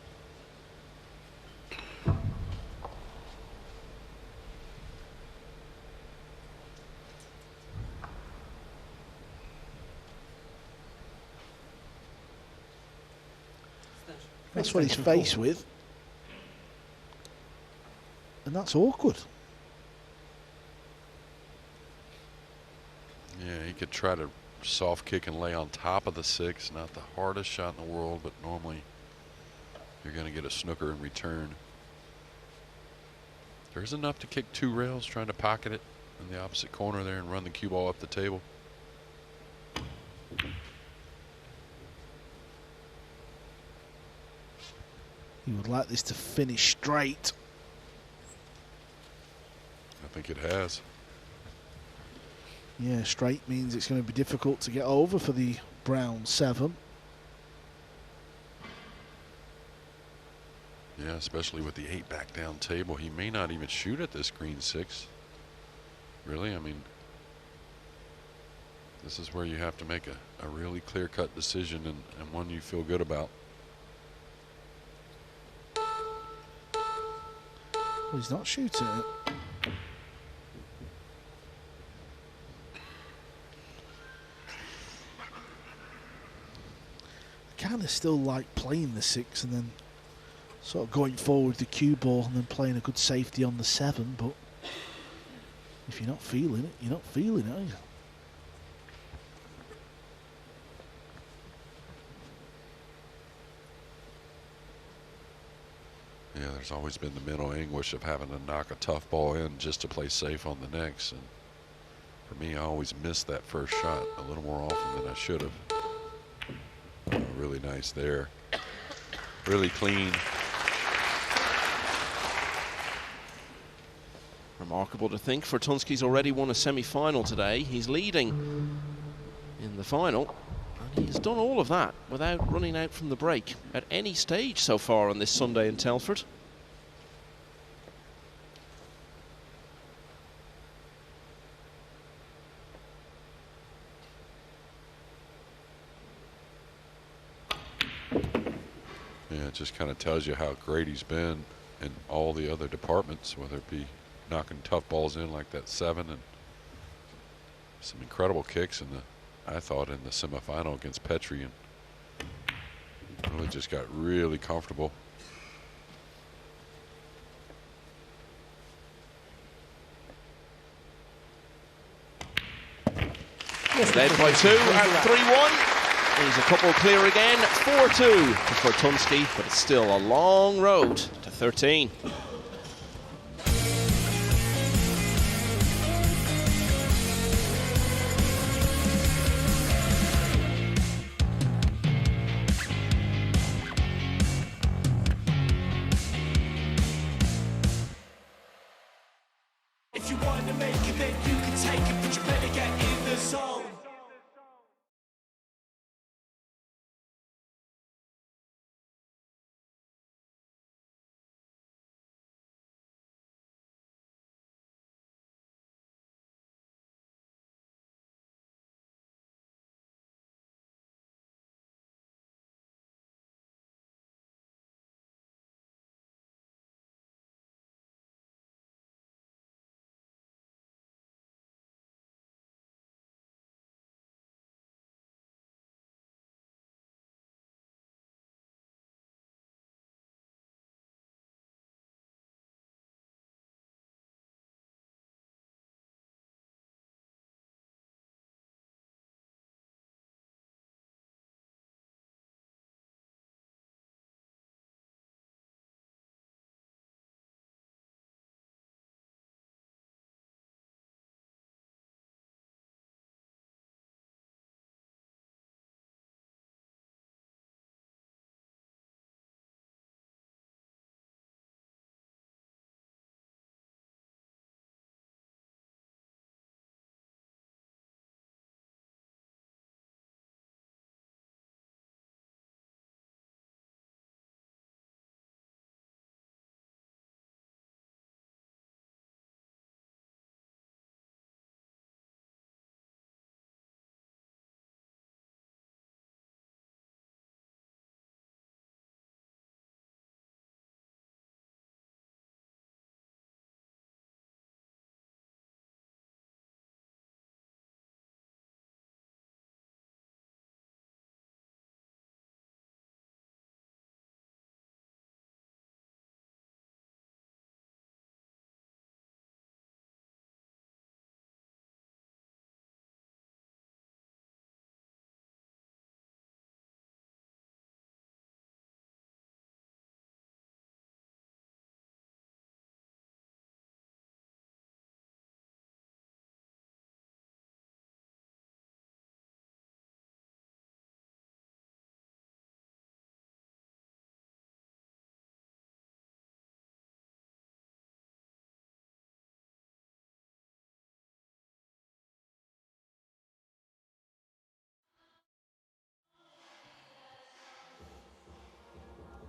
S1: That's what he's faced with. And that's awkward.
S10: Yeah, he could try to soft kick and lay on top of the 6. Not the hardest shot in the world, but normally you're going to get a snooker in return. There's enough to kick 2 rails, trying to pocket it in the opposite corner there and run the cue ball up the table.
S1: You would like this to finish straight.
S10: I think it has.
S1: Yeah, straight means it's going to be difficult to get over for the brown 7.
S10: Yeah, especially with the 8 back down table. He may not even shoot at this green 6. Really, I mean, this is where you have to make a really clear-cut decision and one you feel good about.
S1: Well, he's not shooting it. I kind of still like playing the 6 and then sort of going forward with the cue ball and then playing a good safety on the 7, but if you're not feeling it, you're not feeling it, are you?
S10: Yeah, there's always been the mental anguish of having to knock a tough ball in just to play safe on the next. And for me, I always missed that first shot a little more often than I should have. Oh, really nice there. Really clean.
S7: Remarkable to think Fortunski's already won a semi-final today. He's leading in the final. And he's done all of that without running out from the break at any stage so far on this Sunday in Telford.
S10: Yeah, it just kind of tells you how great he's been in all the other departments, whether it be knocking tough balls in like that 7 and some incredible kicks in the, I thought, in the semifinal against Petrie, and really just got really comfortable.
S7: Led by 2 at 3-1. He's a couple clear again, 4-2 for Fortunski, but it's still a long road to 13.
S6: If you want to make it, then you can take it, but you better get in the zone.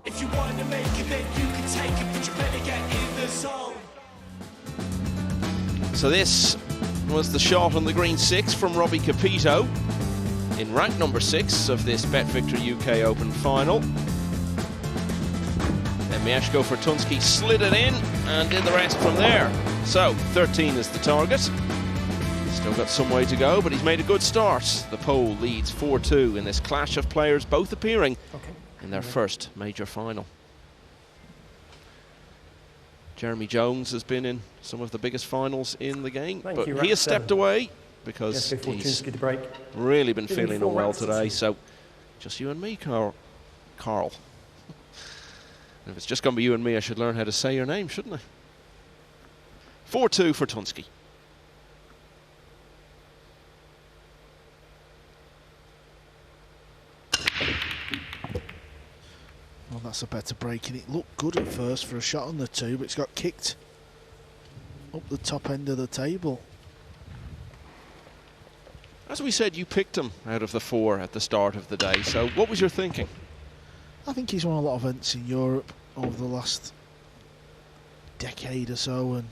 S6: If you want to make it, then you can take it, but you better get in the zone.
S7: So this was the shot on the green 6 from Robbie Capito in rank number 6 of this BetVictor UK Open final. And Mieszko Fortunski slid it in and did the rest from there. So 13 is the target. Still got some way to go, but he's made a good start. The pole leads 4-2 in this clash of players, both appearing in their first major final. Jeremy Jones has been in some of the biggest finals in the game, but he has stepped away because he's really been feeling unwell today. So just you and me, Carl. And if it's just going to be you and me, I should learn how to say your name, shouldn't I? 4-2 for Fortunski.
S1: Well, that's a better break, and it looked good at first for a shot on the 2, but it's got kicked up the top end of the table.
S7: As we said, you picked him out of the 4 at the start of the day, so what was your thinking?
S1: I think he's won a lot of events in Europe over the last decade or so, and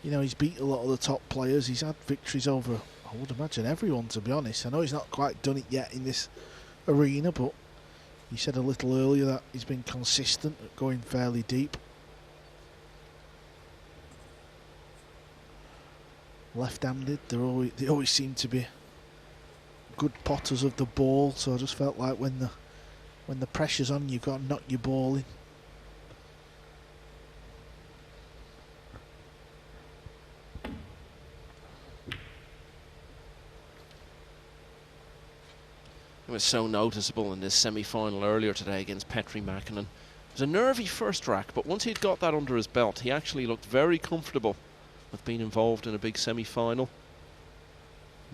S1: you know, he's beat a lot of the top players. He's had victories over, I would imagine, everyone, to be honest. I know he's not quite done it yet in this arena, but he said a little earlier that he's been consistent at going fairly deep. Left-handed, they always seem to be good potters of the ball, so I just felt like when the pressure's on, you've got to knock your ball in.
S7: It was so noticeable in this semi-final earlier today against Petri Mäkinen. It was a nervy first rack, but once he'd got that under his belt, he actually looked very comfortable with being involved in a big semi-final.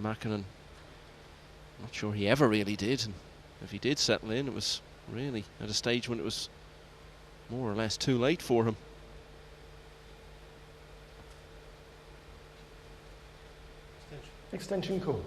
S7: Mäkinen, not sure he ever really did, and if he did settle in, it was really at a stage when it was more or less too late for him.
S11: Extension call.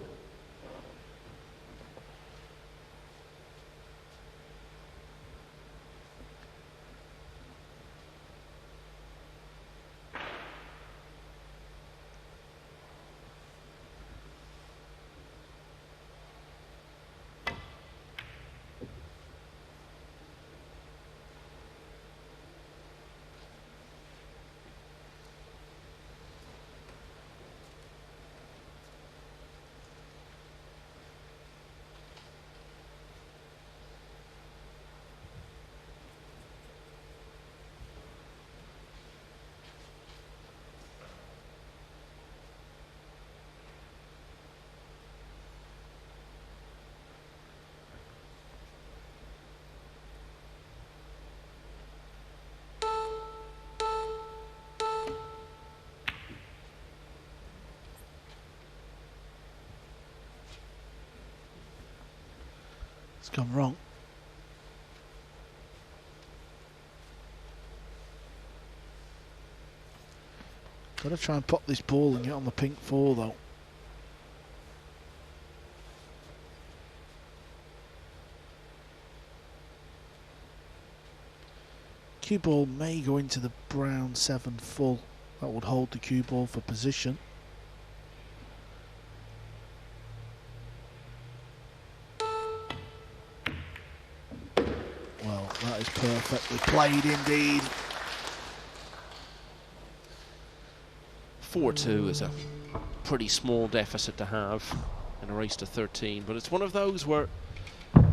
S1: It's gone wrong. Got to try and pop this ball and get on the pink 4 though. Cue ball may go into the brown 7 full. That would hold the cue ball for position. Well, that is perfectly played indeed.
S7: 4-2 is a pretty small deficit to have in a race to 13, but it's one of those where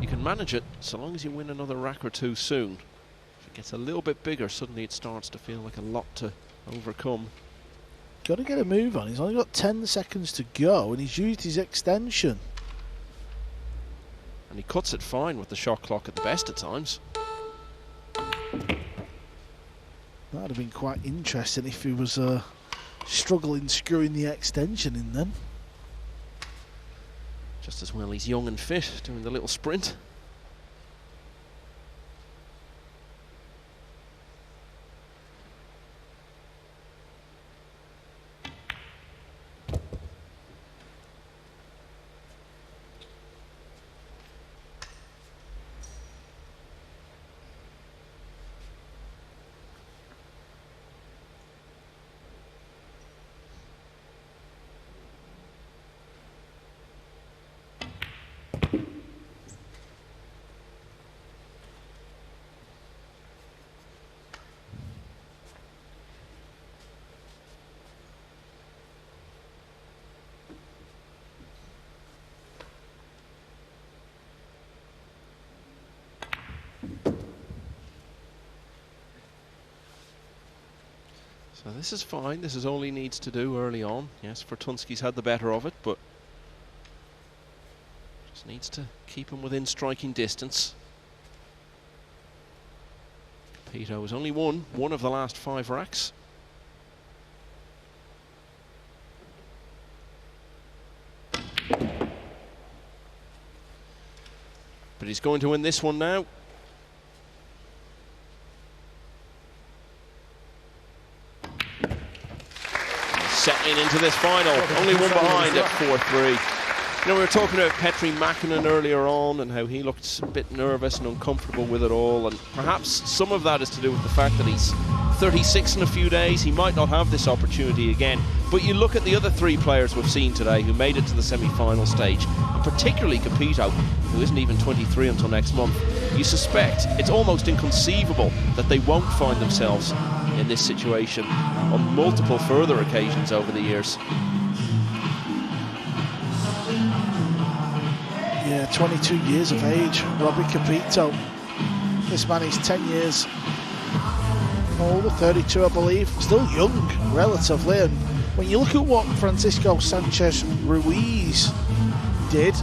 S7: you can manage it so long as you win another rack or 2 soon. If it gets a little bit bigger, suddenly it starts to feel like a lot to overcome.
S1: Got to get a move on. He's only got 10 seconds to go and he's used his extension.
S7: And he cuts it fine with the shot clock at the best at times.
S1: That would have been quite interesting if he was struggling screwing the extension in then.
S7: Just as well he's young and fit doing the little sprint. So this is fine. This is all he needs to do early on. Yes, Fortunski's had the better of it, but just needs to keep him within striking distance. Capito has only won one of the last 5 racks. But he's going to win this one now. Settling into this final, only one behind at 4-3. You know, we were talking about Petri Mäkinen earlier on and how he looked a bit nervous and uncomfortable with it all, and perhaps some of that is to do with the fact that he's 36 in a few days. He might not have this opportunity again. But you look at the other 3 players we've seen today who made it to the semi-final stage, and particularly Capito, who isn't even 23 until next month. You suspect it's almost inconceivable that they won't find themselves in this situation on multiple further occasions over the years.
S1: Yeah, 22 years of age, Robbie Capito. This man is 10 years older, 32 I believe, still young relatively, and when you look at what Francisco Sanchez Ruiz did,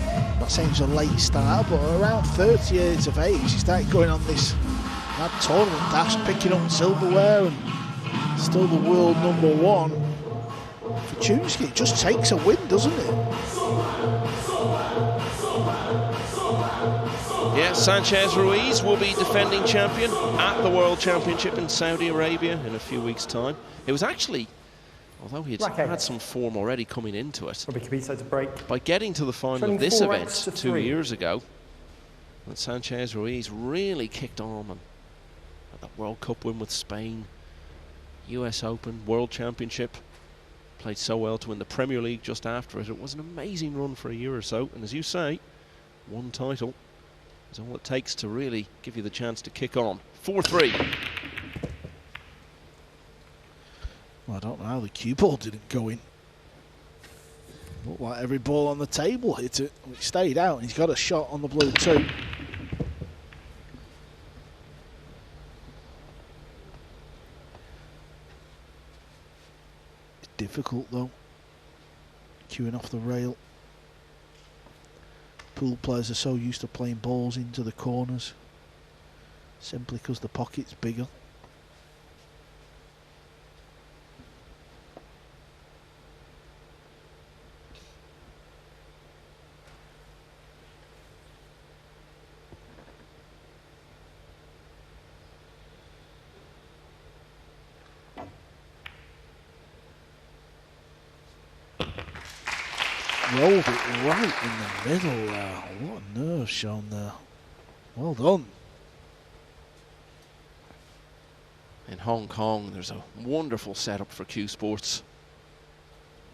S1: I'm not saying he's a late starter, but around 30 years of age he started going on this mad tournament dash, picking up silverware, and still the world #1. Fortunski, it just takes a win, doesn't it?
S7: Yeah, Sanchez Ruiz will be defending champion at the World Championship in Saudi Arabia in a few weeks' time. It was actually, although he had some form already coming into it,
S11: Robbie Capito to break.
S7: by getting to the final of this event 2 years ago, that Sanchez Ruiz really kicked on, and had that World Cup win with Spain, US Open, World Championship, played so well to win the Premier League just after it. It was an amazing run for a year or so, and as you say, one title is all it takes to really give you the chance to kick on. 4-3.
S1: Well, I don't know how the cue ball didn't go in. Looked like every ball on the table hit it. It stayed out, and he's got a shot on the blue too. It's difficult though, cueing off the rail. Pool players are so used to playing balls into the corners simply because the pocket's bigger. Rolled it right in the middle there. What a nerve shown there. Well done.
S7: In Hong Kong, there's a wonderful setup for Q Sports.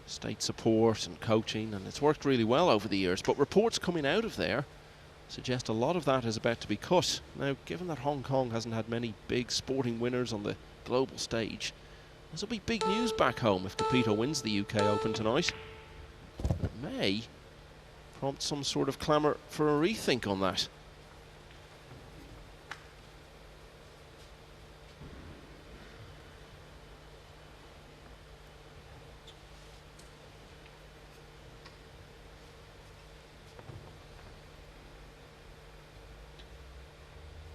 S7: State support and coaching, and it's worked really well over the years. But reports coming out of there suggest a lot of that is about to be cut. Now, given that Hong Kong hasn't had many big sporting winners on the global stage, this will be big news back home if Capito wins the UK Open tonight. It may prompt some sort of clamour for a rethink on that.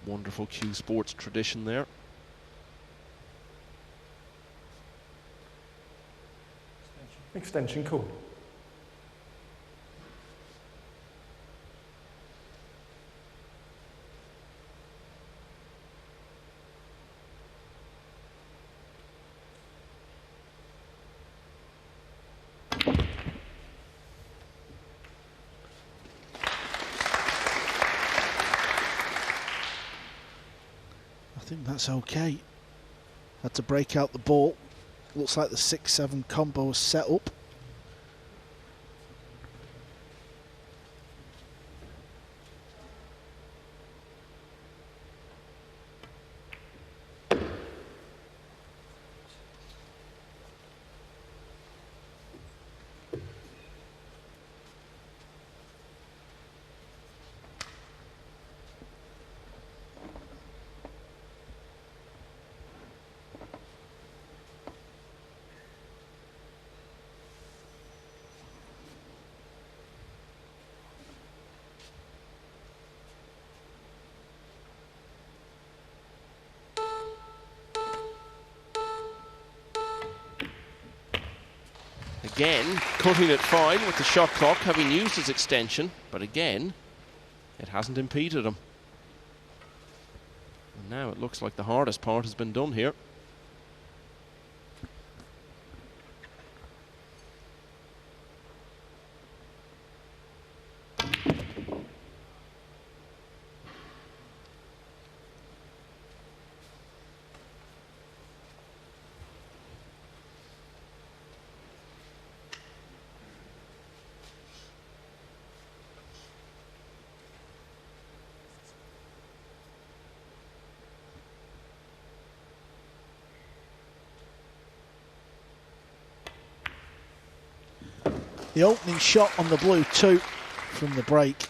S7: Wonderful Q Sports tradition there.
S11: Extension, cool.
S1: I think that's okay. Had to break out the ball. Looks like the 6-7 combo was set up.
S7: Again, cutting it fine with the shot clock, having used his extension, but again, it hasn't impeded him. And now it looks like the hardest part has been done here.
S1: The opening shot on the blue 2 from the break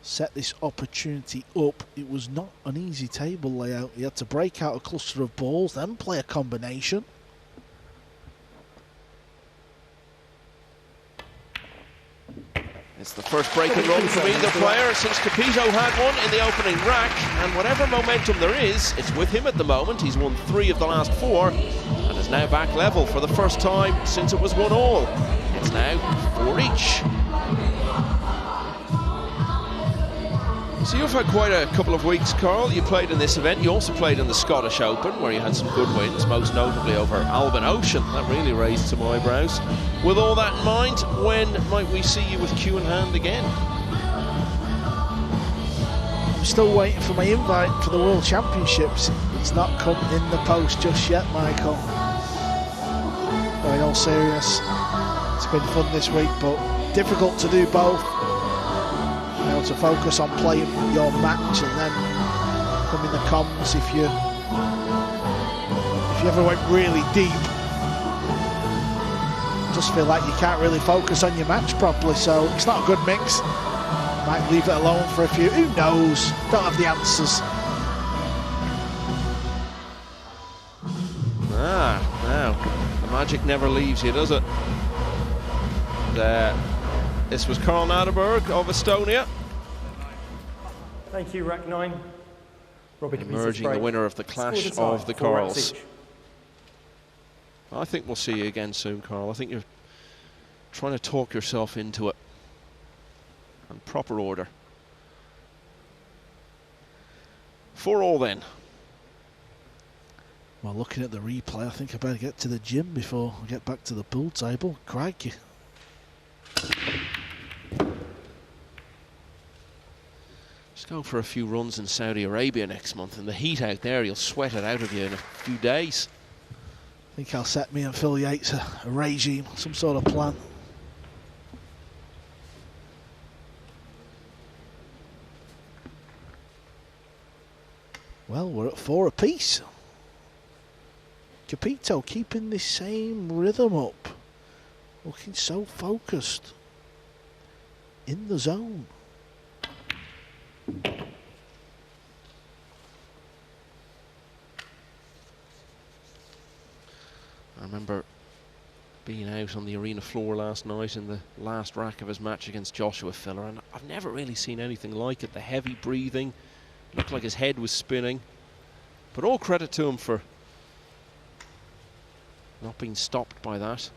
S1: set this opportunity up. It was not an easy table layout. He had to break out a cluster of balls, then play a combination.
S7: It's the first break and run from either player since Capito had one in the opening rack, and whatever momentum there is, it's with him at the moment. He's won 3 of the last 4 and is now back level for the first time since it was 1-all. It's now 4 each. So you've had quite a couple of weeks, Carl. You played in this event. You also played in the Scottish Open, where you had some good wins, most notably over Alban Ocean. That really raised some eyebrows. With all that in mind, when might we see you with cue in hand again?
S1: I'm still waiting for my invite for the World Championships. It's not come in the post just yet, Michael. In all seriousness, it's been fun this week, but difficult to do both. You know, to focus on playing your match and then come in the comms if you ever went really deep. Just feel like you can't really focus on your match properly, so it's not a good mix. Might leave it alone for a few. Who knows? Don't have the answers.
S7: Now the magic never leaves you, does it? This was Carl Naderberg of Estonia.
S11: Thank you, rack 9. Robbie Capito
S7: Emerging the winner of the Clash of the Corals. I think we'll see you again soon, Carl. I think you're trying to talk yourself into it. In proper order. 4-all then.
S1: Well, looking at the replay, I think I better get to the gym before I get back to the pool table. Crikey.
S7: Just go for a few runs in Saudi Arabia next month. In the heat out there, you'll sweat it out of you in a few days.
S1: I think I'll set me and Phil Yates a regime, some sort of plan. Well, we're at 4 apiece. Capito keeping the same rhythm up. Looking so focused. In the zone.
S7: I remember being out on the arena floor last night in the last rack of his match against Joshua Filler, and I've never really seen anything like it. The heavy breathing, looked like his head was spinning, but all credit to him for not being stopped by that.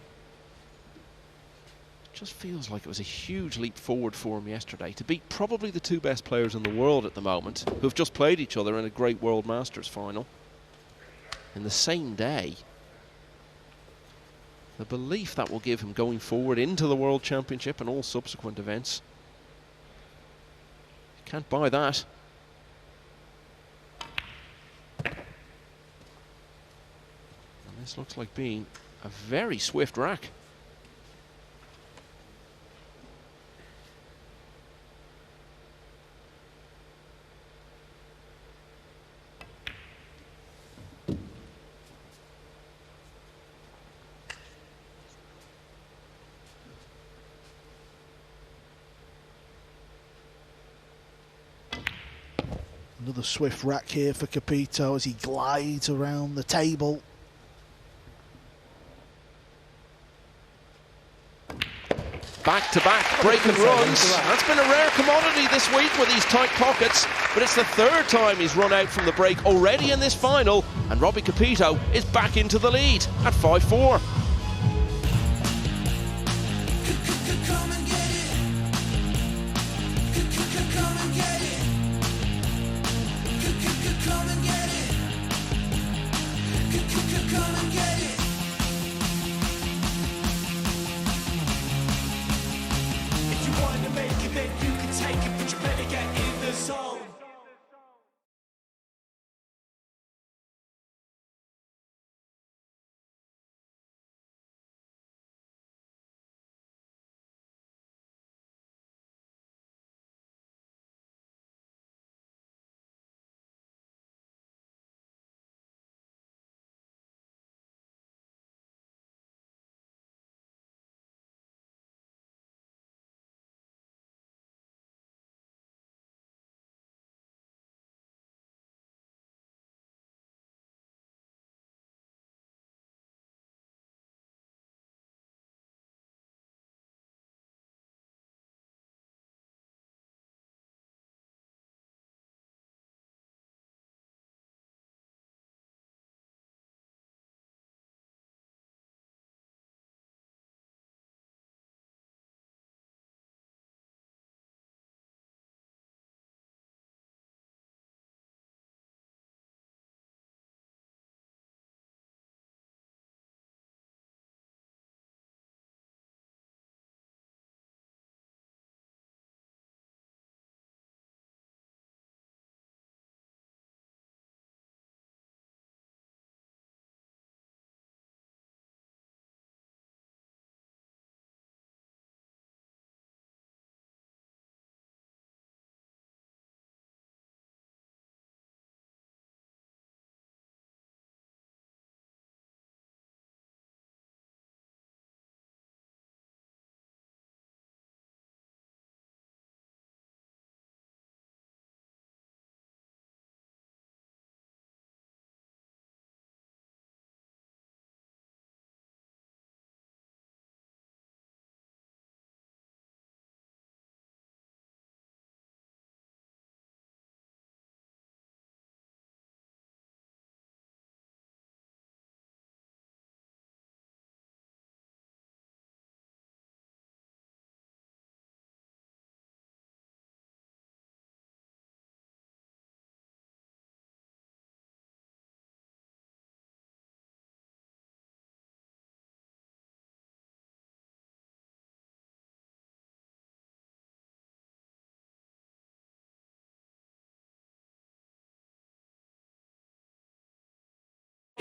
S7: It just feels like it was a huge leap forward for him yesterday to beat probably the 2 best players in the world at the moment, who've just played each other in a great World Masters final in the same day. The belief that will give him going forward into the World Championship and all subsequent events. You can't buy that. And this looks like being a very swift rack.
S1: Another swift rack here for Capito as he glides around the table.
S7: Back-to-back break and runs. That's been a rare commodity this week with these tight pockets, but it's the 3rd time he's run out from the break already in this final, and Robbie Capito is back into the lead at 5-4.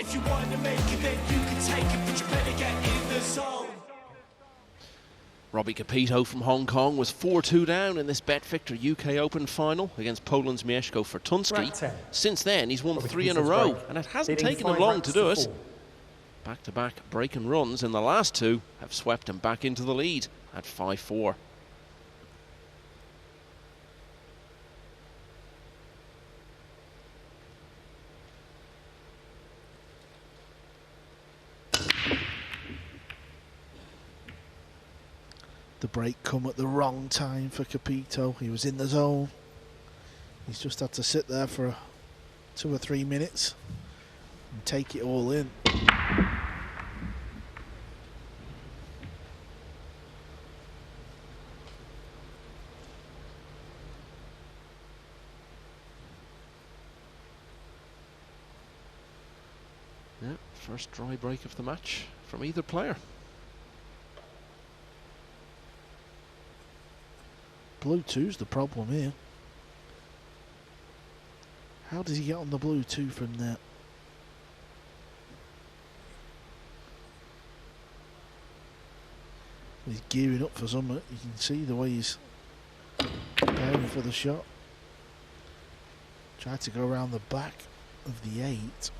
S6: If you want to make it, then you can take it, but you better get in the zone.
S7: Robbie Capito from Hong Kong was 4-2 down in this Bet-Victor UK Open final against Poland's Mieszko Fortunski. Since then, he's won
S11: Robbie
S7: 3 in a
S11: Capito's
S7: row,
S11: break.
S7: and it hasn't
S11: Leading
S7: taken him
S11: 5
S7: long
S11: racks
S7: to do it.
S11: 4.
S7: Back-to-back breaking runs in the last 2 have swept him back into the lead at 5-4.
S1: The break come at the wrong time for Capito. He was in the zone. He's just had to sit there for 2 or 3 minutes and take it all in.
S7: Yeah, first dry break of the match from either player.
S1: Blue 2's the problem here. How does he get on the blue 2 from there? He's gearing up for something. You can see the way he's preparing for the shot. Tried to go around the back of the 8.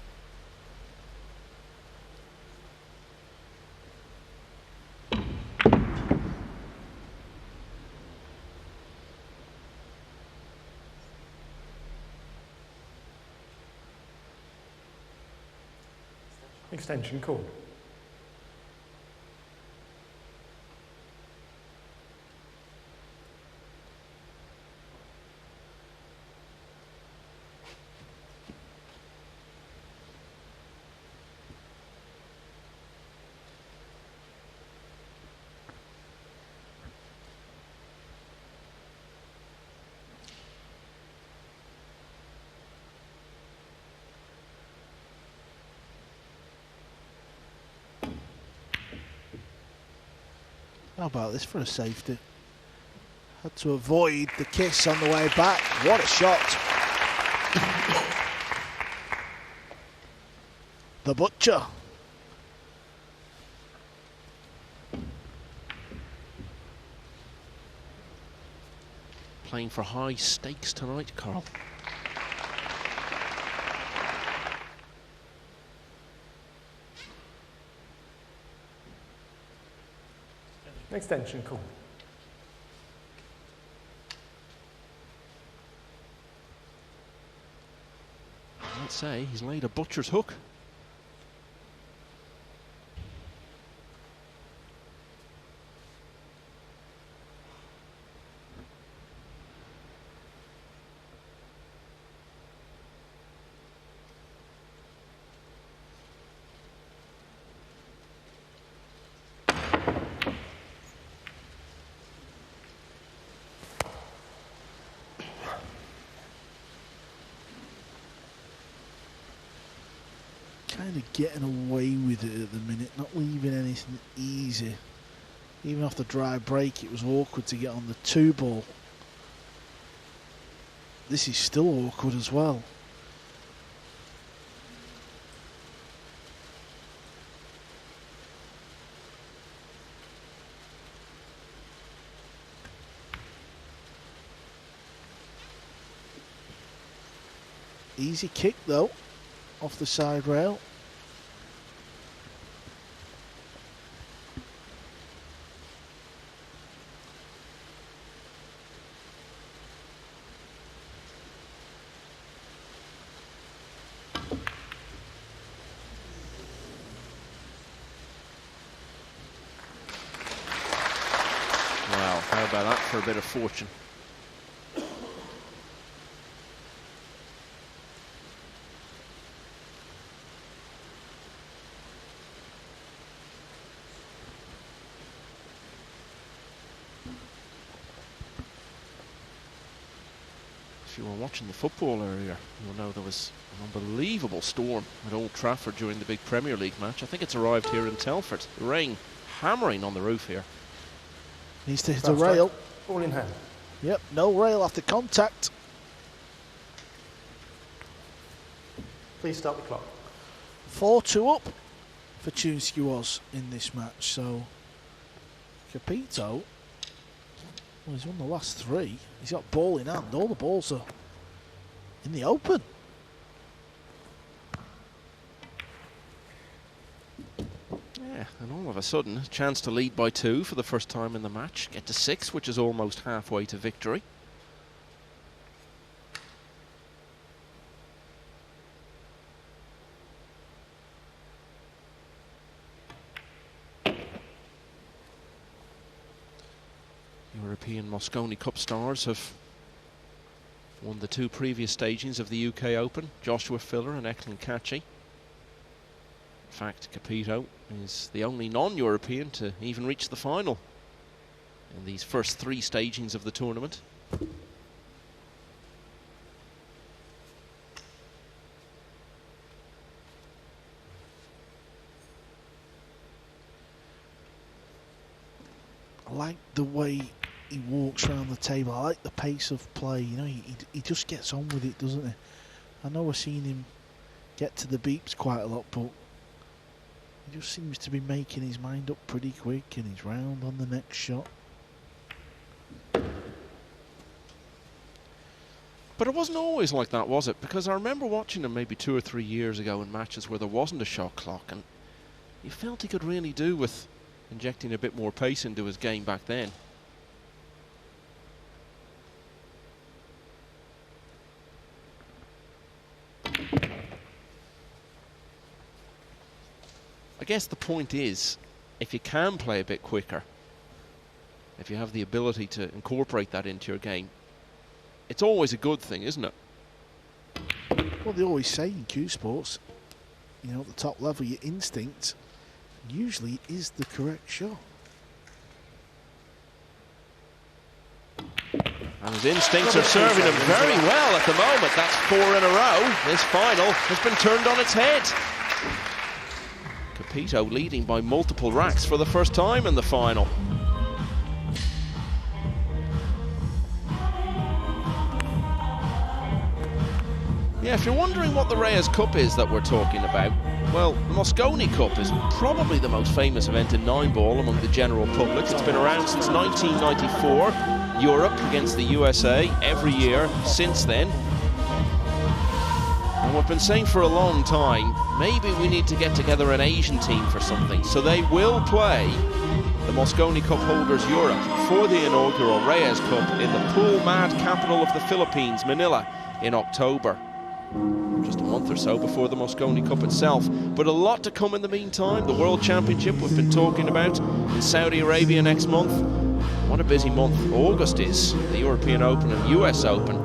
S11: Extension called.
S1: How about this for a safety? Had to avoid the kiss on the way back. What a shot. The Butcher.
S7: Playing for high stakes tonight, Carl.
S11: Extension call.
S7: I'd say he's laid a butcher's hook.
S1: Kind of getting away with it at the minute, not leaving anything easy. Even off the dry break, it was awkward to get on the 2 ball. This is still awkward as well. Easy kick though, off the side rail.
S7: Wow, how about that for a bit of fortune? If you were watching the football earlier, you'll know there was an unbelievable storm at Old Trafford during the big Premier League match. I think it's arrived here in Telford. The rain hammering on the roof here.
S1: Needs to hit a rail.
S11: All in hand.
S1: Yep, no rail after contact.
S11: Please start the clock.
S1: 4-2 up, Fortunski was in this match. So Capito, well, he's won the last 3. He's got ball in hand. All the balls are in the open.
S7: Yeah, and all of a sudden, a chance to lead by 2 for the first time in the match. Get to 6, which is almost halfway to victory. European Mosconi Cup stars have won the 2 previous stagings of the UK Open, Joshua Filler and Eklund Kachi. In fact, Capito is the only non-European to even reach the final in these first 3 stagings of the tournament.
S1: I like the way he walks around the table. I like the pace of play. You know, he just gets on with it, doesn't he? I know we've seen him get to the beeps quite a lot, but he just seems to be making his mind up pretty quick, and he's round on the next shot.
S7: But it wasn't always like that, was it? Because I remember watching him maybe 2 or 3 years ago in matches where there wasn't a shot clock, and you felt he could really do with injecting a bit more pace into his game back then. I guess the point is, if you can play a bit quicker, if you have the ability to incorporate that into your game, it's always a good thing, isn't it?
S1: Well, they always say in Q Sports, you know, at the top level, your instinct usually is the correct shot.
S7: And his instincts are serving him very well at the moment. That's 4 in a row. This final has been turned on its head. Capito leading by multiple racks for the first time in the final. Yeah, if you're wondering what the Reyes Cup is that we're talking about, well, the Mosconi Cup is probably the most famous event in 9-ball among the general public. It's been around since 1994. Europe against the USA every year since then. And we've been saying for a long time, maybe we need to get together an Asian team for something. So they will play the Mosconi Cup holders Europe for the inaugural Reyes Cup in the pool mad capital of the Philippines, Manila, in October. Just a month or so before the Mosconi Cup itself. But a lot to come in the meantime. The World Championship we've been talking about in Saudi Arabia next month. What a busy month August is. The European Open and US Open,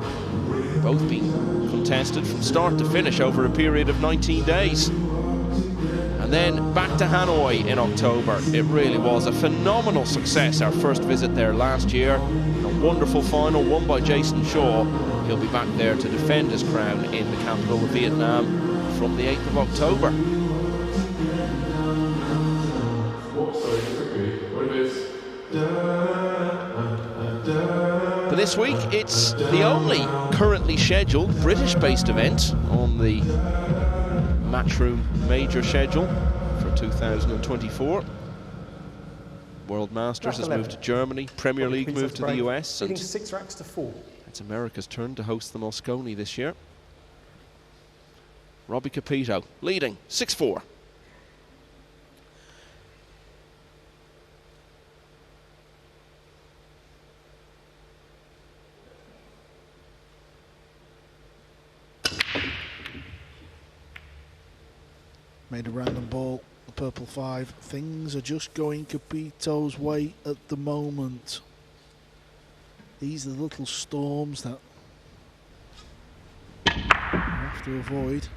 S7: both being contested from start to finish over a period of 19 days. And then back to Hanoi in October. It really was a phenomenal success, our first visit there last year. A wonderful final won by Jason Shaw. He'll be back there to defend his crown in the capital of Vietnam from the 8th of October. But this week, it's the only currently scheduled British-based event on the Matchroom Major schedule for 2024. World Masters has moved to Germany, Premier League moved to the US, and
S11: 6 racks to 4.
S7: it's America's turn to host the Mosconi this year. Robbie Capito leading 6-4.
S1: Made a random ball, the purple 5. Things are just going Capito's way at the moment. These are the little storms that you have to avoid.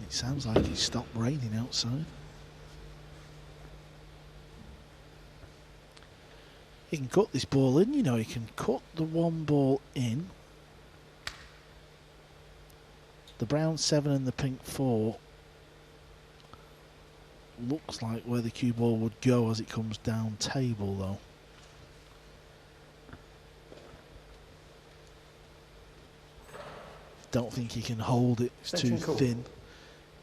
S1: It sounds like it's stopped raining outside. You can cut this ball in, you know, you can cut the 1 ball in. The brown 7 and the pink 4 looks like where the cue ball would go as it comes down table, though. Don't think he can hold it, it's too thin.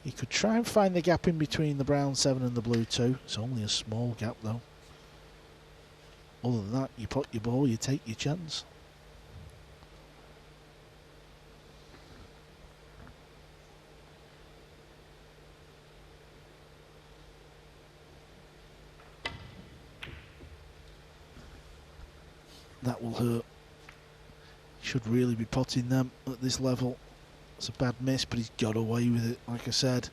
S1: You could try and find the gap in between the brown 7 and the blue 2. It's only a small gap though. Other than that, you put your ball, you take your chance. That will hurt. Should really be potting them at this level. It's a bad miss, but he's got away with it. Like I said,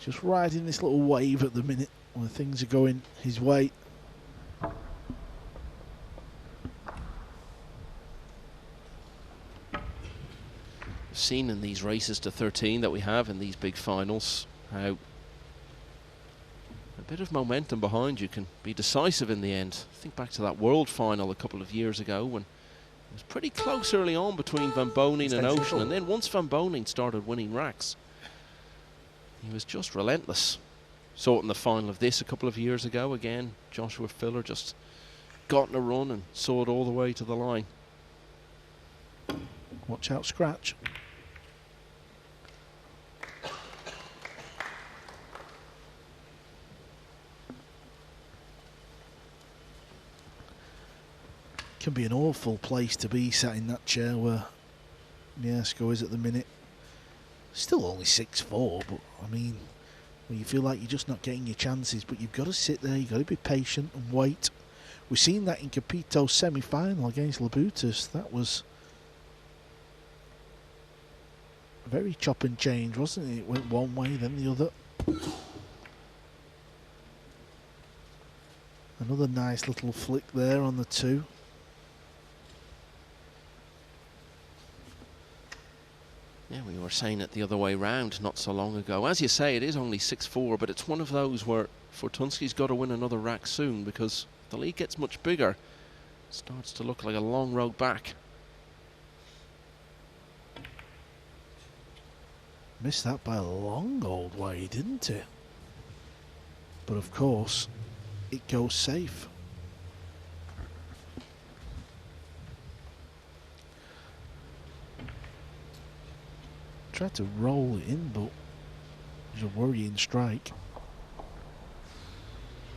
S1: just riding this little wave at the minute when things are going his way.
S7: Seen in these races to 13 that we have in these big finals how a bit of momentum behind you can be decisive in the end. Think back to that world final a couple of years ago when it was pretty close early on between Van Boning and Ocean, and then once Van Boning started winning racks, he was just relentless. Saw it in the final of this a couple of years ago. Again, Joshua Filler just got in a run and saw it all the way to the line.
S1: Watch out, scratch. Can be an awful place to be, sat in that chair where Mieszko is at the minute. Still only 6'4", but I mean, when you feel like you're just not getting your chances, but you've got to sit there, you've got to be patient and wait. We've seen that in Capito's semi-final against Labutus. That was a very chop and change, wasn't it? It went one way, then the other. Another nice little flick there on the 2.
S7: Yeah, we were saying it the other way round not so long ago. As you say, it is only 6'4", but it's one of those where Fortunski's got to win another rack soon, because if the lead gets much bigger, it starts to look like a long road back.
S1: Missed that by a long old way, didn't it? But of course, it goes safe. Tried to roll it in, but it was a worrying strike.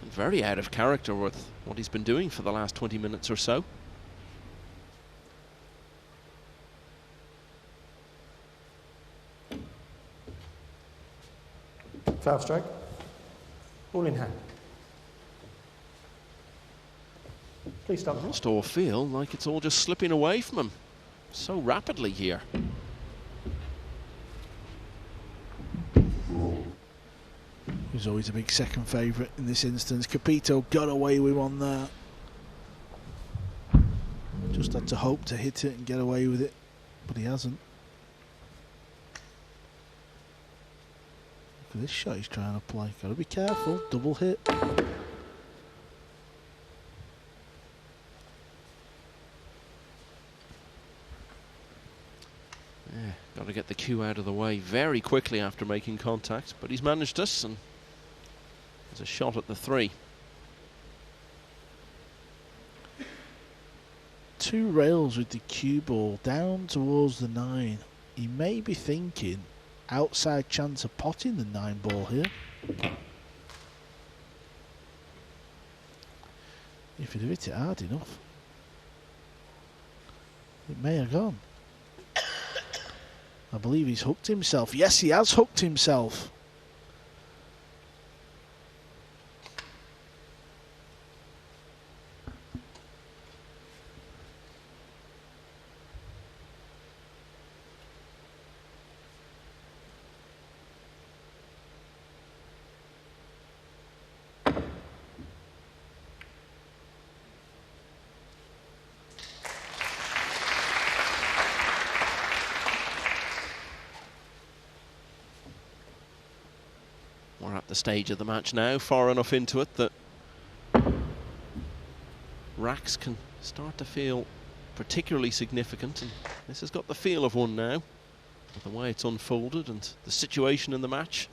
S7: Very out of character with what he's been doing for the last 20 minutes or so.
S11: Foul strike. Ball in hand. Please stop.
S7: Must all feel like it's all just slipping away from him so rapidly here.
S1: He was always a big second favourite in this instance. Capito got away with one there. Just had to hope to hit it and get away with it, but he hasn't. Look at this shot he's trying to play. Got to be careful. Double hit.
S7: Yeah, got to get the cue out of the way very quickly after making contact, but he's managed this, and there's a shot at the 3.
S1: 2 rails with the cue ball down towards the 9. He may be thinking outside chance of potting the 9 ball here. If he'd hit it hard enough, it may have gone. I believe he's hooked himself. Yes, he has hooked himself.
S7: We're at the stage of the match now, far enough into it that racks can start to feel particularly significant, and this has got the feel of one now, with the way it's unfolded and the situation in the match.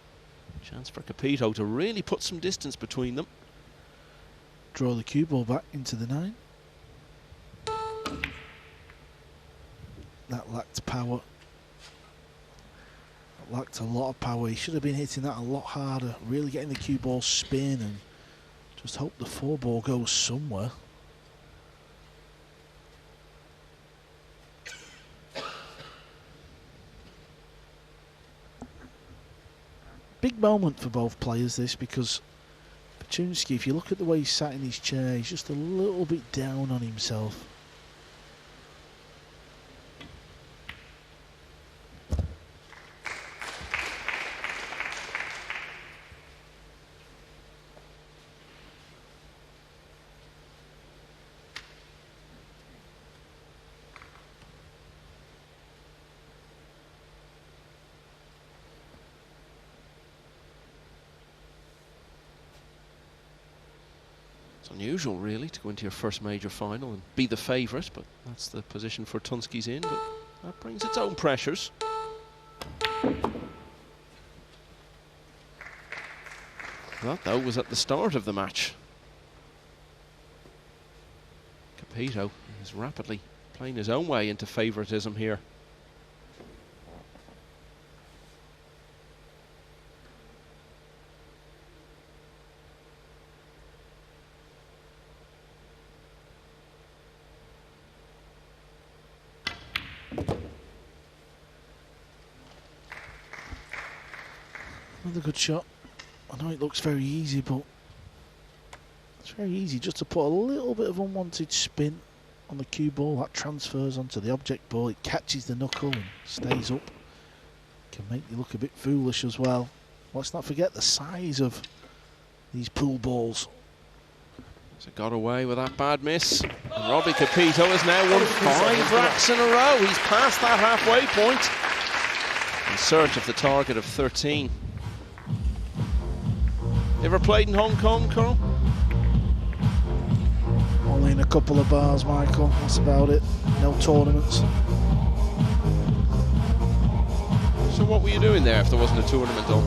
S7: Chance for Capito to really put some distance between them.
S1: Draw the cue ball back into the 9. That lacked power. lacked a lot of power. He should have been hitting that a lot harder, really getting the cue ball spin, and just hope the 4-ball goes somewhere. Big moment for both players, this, because Fortunski, if you look at the way he's sat in his chair, he's just a little bit down on himself.
S7: Unusual, really, to go into your first major final and be the favourite, but that's the position Fortunski's in. But that brings its own pressures. That, though, was at the start of the match. Capito is rapidly playing his own way into favouritism here.
S1: Another good shot. I know it looks very easy, but it's very easy just to put a little bit of unwanted spin on the cue ball. That transfers onto the object ball. It catches the knuckle and stays up. Can make you look a bit foolish as well. Let's not forget the size of these pool balls.
S7: So got away with that bad miss. And Robbie Capito has now won 5 racks in a row. He's past that halfway point in search of the target of 13. Ever played in Hong Kong, Carl?
S1: Only in a couple of bars, Michael. That's about it. No tournaments.
S7: So what were you doing there if there wasn't a tournament on?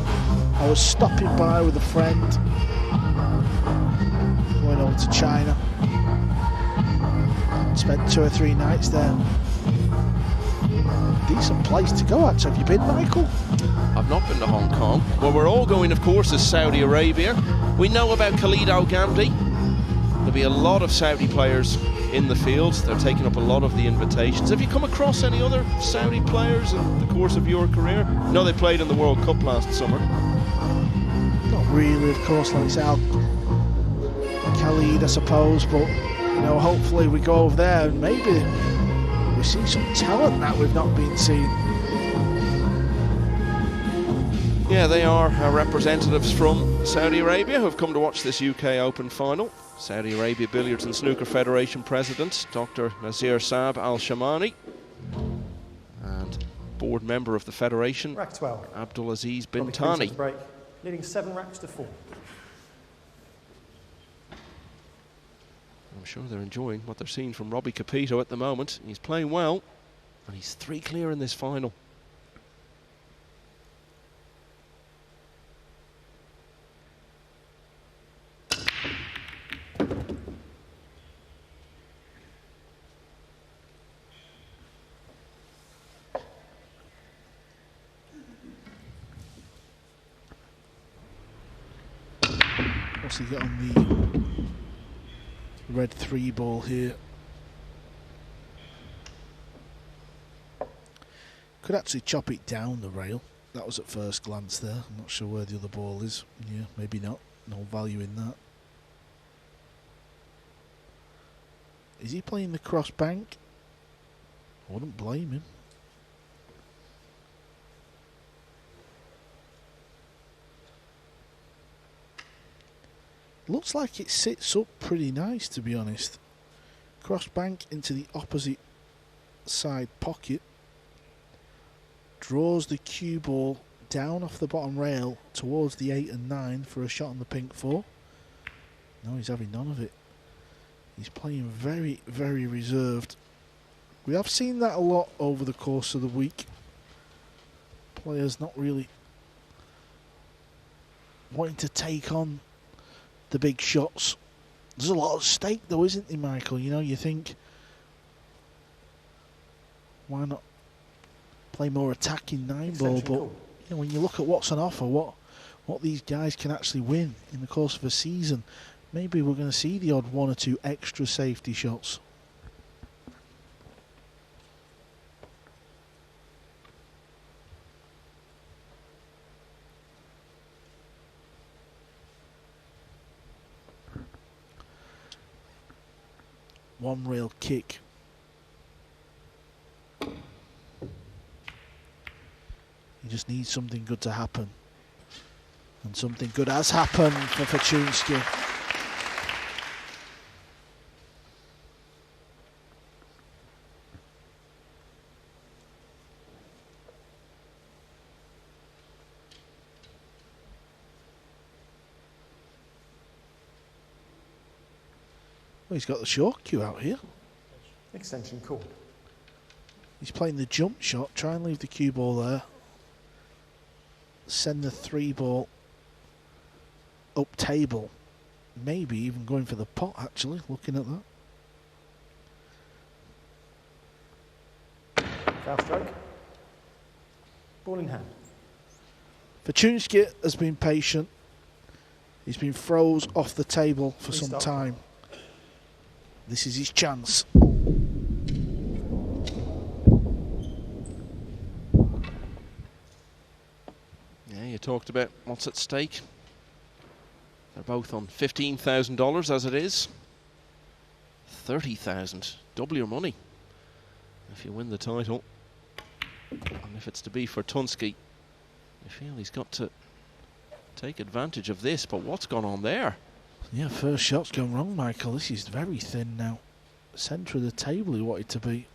S1: I was stopping by with a friend, going over to China. Spent 2 or 3 nights there. Decent place to go, actually. Have you been, Michael?
S7: I've not been to Hong Kong. Where we're all going, of course, is Saudi Arabia. We know about Khalid Al-Ghamdi. There'll be a lot of Saudi players in the fields. They're taking up a lot of the invitations. Have you come across any other Saudi players in the course of your career? No, they played in the World Cup last summer.
S1: Not really, of course, like Al Khalid, I suppose, but you know, hopefully we go over there and maybe we see some talent that we've not been seeing.
S7: Yeah, they are representatives from Saudi Arabia who have come to watch this UK Open final. Saudi Arabia Billiards and Snooker Federation President Dr. Nazir Saab Al-Shamani and board member of the Federation
S11: Rack 12.
S7: Abdulaziz bin
S11: Robbie
S7: Thani.
S11: Capito's break, leading 7 racks to 4.
S7: I'm sure they're enjoying what they're seeing from Robbie Capito at the moment. He's playing well and he's 3 clear in this final.
S1: What's he got on the red 3 ball here? Could actually chop it down the rail. That was at first glance there. I'm not sure where the other ball is. Yeah, maybe not. No value in that. Is he playing the cross bank? I wouldn't blame him. Looks like it sits up pretty nice, to be honest. Cross bank into the opposite side pocket. Draws the cue ball down off the bottom rail towards the 8 and 9 for a shot on the pink 4. No, he's having none of it. He's playing very, very reserved. We have seen that a lot over the course of the week. Players not really wanting to take on the big shots. There's a lot at stake though, isn't there, Michael? You know, you think, why not play more attacking 9 ball, but know, when you look at what's on offer, what these guys can actually win in the course of a season, maybe we're going to see the odd 1 or 2 extra safety shots. One real kick. You just need something good to happen. And something good has happened for Fortunski. Well, he's got the short cue out here.
S11: Extension called.
S1: He's playing the jump shot, try and leave the cue ball there. Send the 3 ball up table. Maybe even going for the pot, actually, looking at that.
S11: Foul stroke. Ball in hand.
S1: Fortunski has been patient. He's been froze off the table for some time. This is his chance.
S7: Yeah, you talked about what's at stake. They're both on $15,000 as it is. 30,000, double your money if you win the title. And if it's to be for Fortunski, I feel he's got to take advantage of this, but what's gone on there?
S1: Yeah, first shot's gone wrong, Michael. This is very thin now. Centre of the table he wanted to be.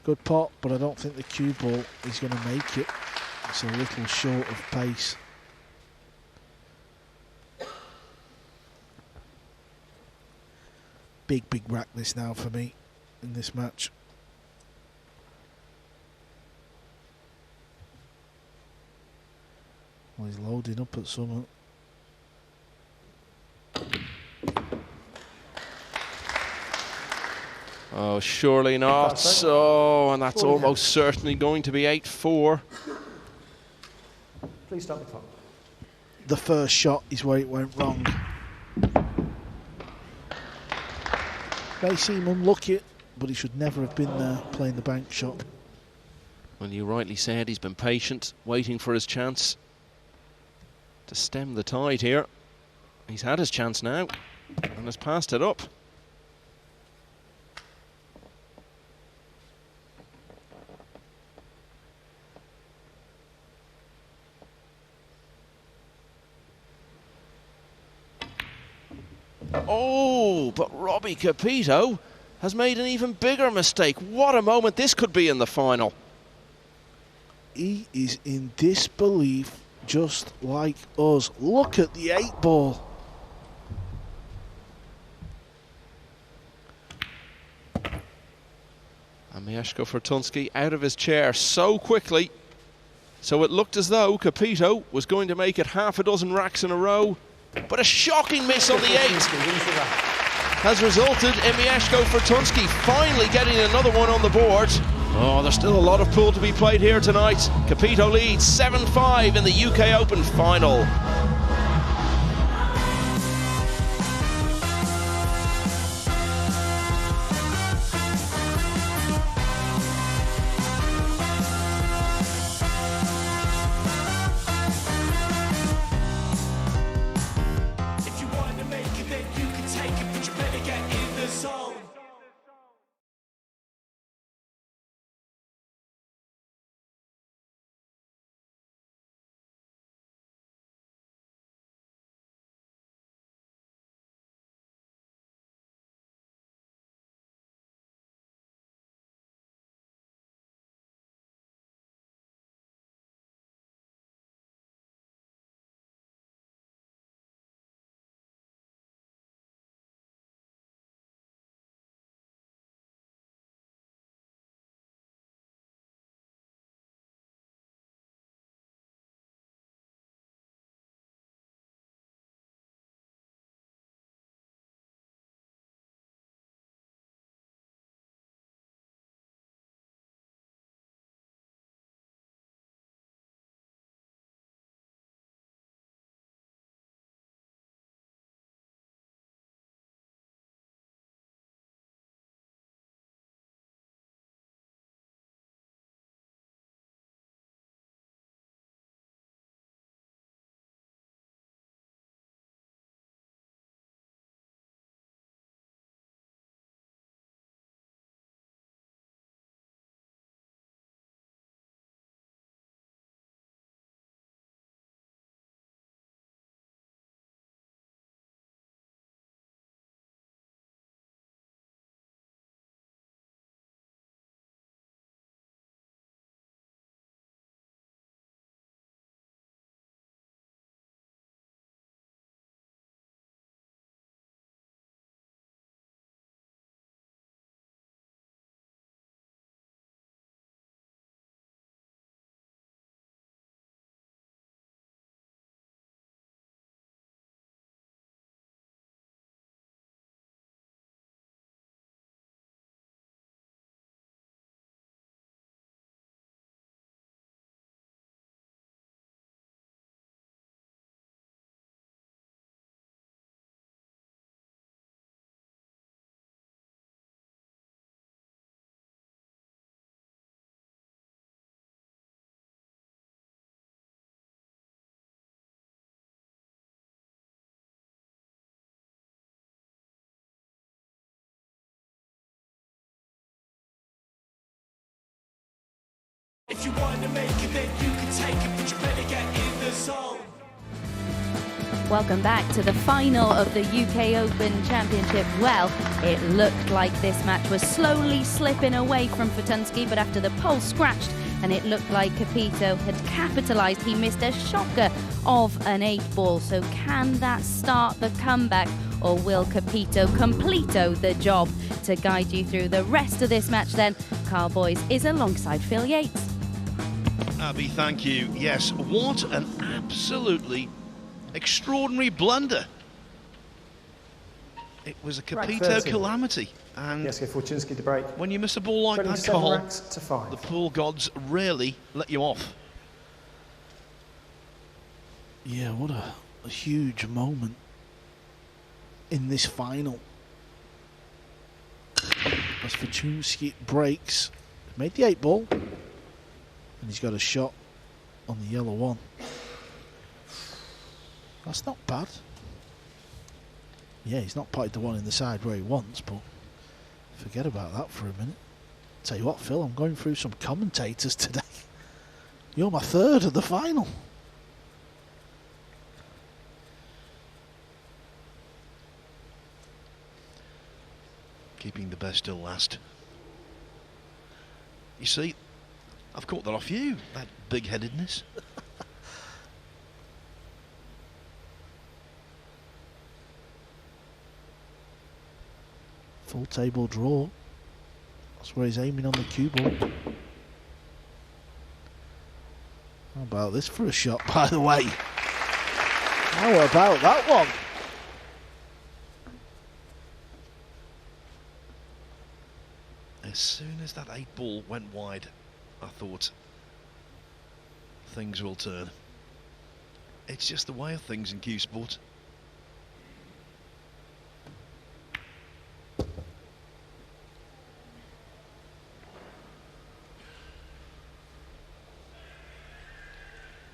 S1: Good pot, but I don't think the cue ball is going to make it. It's a little short of pace. Big rack this now for me in this match. Well, he's loading up at some.
S7: Oh, surely not. So, and that's almost certainly going to be 8-4.
S11: Please stop the clock.
S1: The first shot is where it went wrong. May seem unlucky, but he should never have been there playing the bank shot.
S7: Well, you rightly said he's been patient, waiting for his chance to stem the tide here. He's had his chance now and has passed it up. Oh, but Robbie Capito has made an even bigger mistake. What a moment this could be in the final.
S1: He is in disbelief, just like us. Look at the 8 ball.
S7: And Mieszko Fortunski out of his chair so quickly. So it looked as though Capito was going to make it half a dozen racks in a row. But a shocking miss on the 8 has resulted in Mieszko Fortunski finally getting another one on the board. Oh, there's still a lot of pool to be played here tonight. Capito leads 7-5 in the UK Open final.
S12: If you want to make it, then you can take it, but you better get in the zone.
S2: Welcome back to the final of the UK Open Championship. Well, it looked like this match was slowly slipping away from Fortunski, but after the pole scratched and it looked like Capito had capitalised, he missed a shocker of an 8-ball. So can that start the comeback, or will Capito completo the job? To guide you through the rest of this match then, Carl Boys is alongside Phil Yates.
S13: Abby, thank you. Yes, what an absolutely extraordinary blunder. It was a Capito calamity. And
S11: Mieszko Fortunski to break.
S13: when you miss a ball like that, Carl, the pool gods rarely let you off.
S1: Yeah, what a huge moment in this final. As Fortunski breaks, made the 8-ball, and he's got a shot on the yellow one. That's not bad. Yeah, he's not potted the one in the side where he wants, but forget about that for a minute. Tell you what, Phil, I'm going through some commentators today. You're my third of the final.
S13: Keeping the best till last. You see, I've caught that off you, that big-headedness.
S1: Full table draw. That's where he's aiming on the cue ball. How about this for a shot, by the way? How about that one?
S13: As soon as that 8-ball went wide, I thought, things will turn. It's just the way of things in cue sport.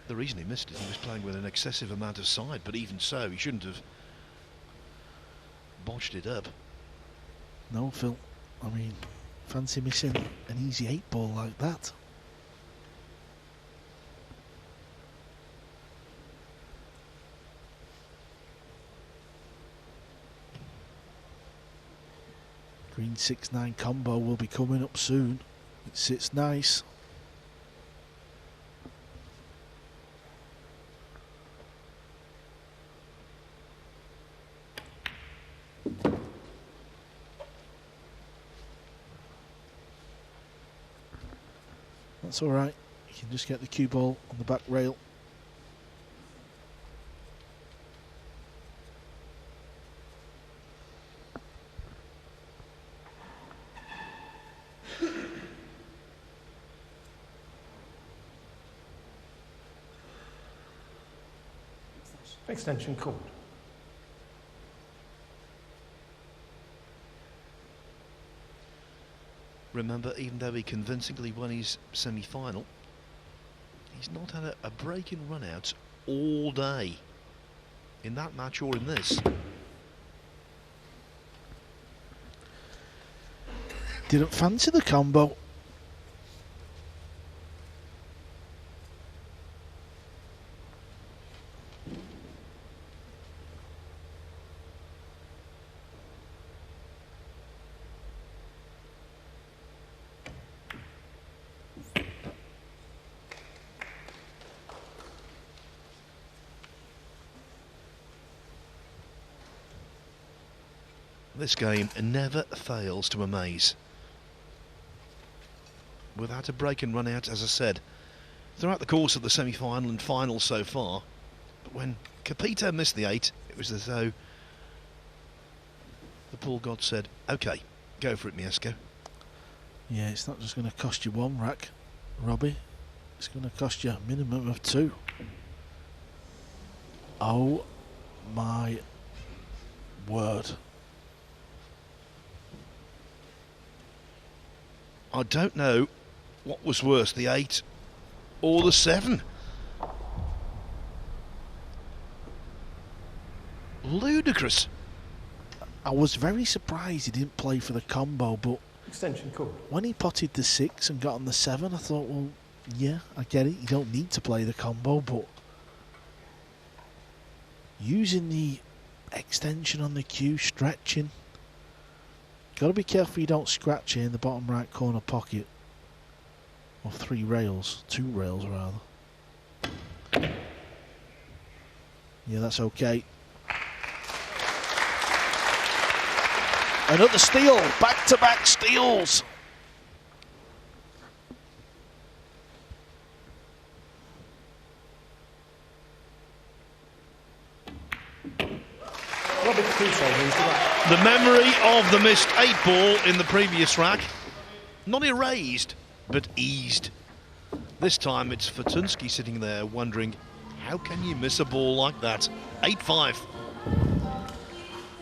S13: The reason he missed it, he was playing with an excessive amount of side, but even so, he shouldn't have botched it up.
S1: No, Phil. I mean, fancy missing an easy 8-ball like that. Green 6-9 combo will be coming up soon. It sits nice. That's all right. You can just get the cue ball on the back rail.
S11: Extension called.
S13: Remember, even though he convincingly won his semi-final, he's not had a break in run-outs all day in that match or in this.
S1: Didn't fancy the combo.
S13: This game never fails to amaze. Without a break and run out, as I said, throughout the course of the semi-final and final so far. But when Capito missed the 8, it was as though the pool god said, OK, go for it, Mieszko.
S1: Yeah, it's not just going to cost you one rack, Robbie. It's going to cost you a minimum of 2. Oh my word.
S13: I don't know what was worse, the 8 or the 7. Ludicrous.
S1: I was very surprised he didn't play for the combo, but
S11: Extension called.
S1: when he potted the 6 and got on the 7, I thought, well, Yeah, I get it. You don't need to play the combo, but using the extension on the cue, stretching. Got to be careful you don't scratch here in the bottom right corner pocket. Or 3 rails. 2 rails, rather. Yeah, that's okay. Another steal. Back-to-back steals.
S11: Robbie Capito leads the rack.
S13: The memory of the missed 8 ball in the previous rack, not erased, but eased. This time it's Fortunski sitting there wondering, how can you miss a ball like that? 8-5.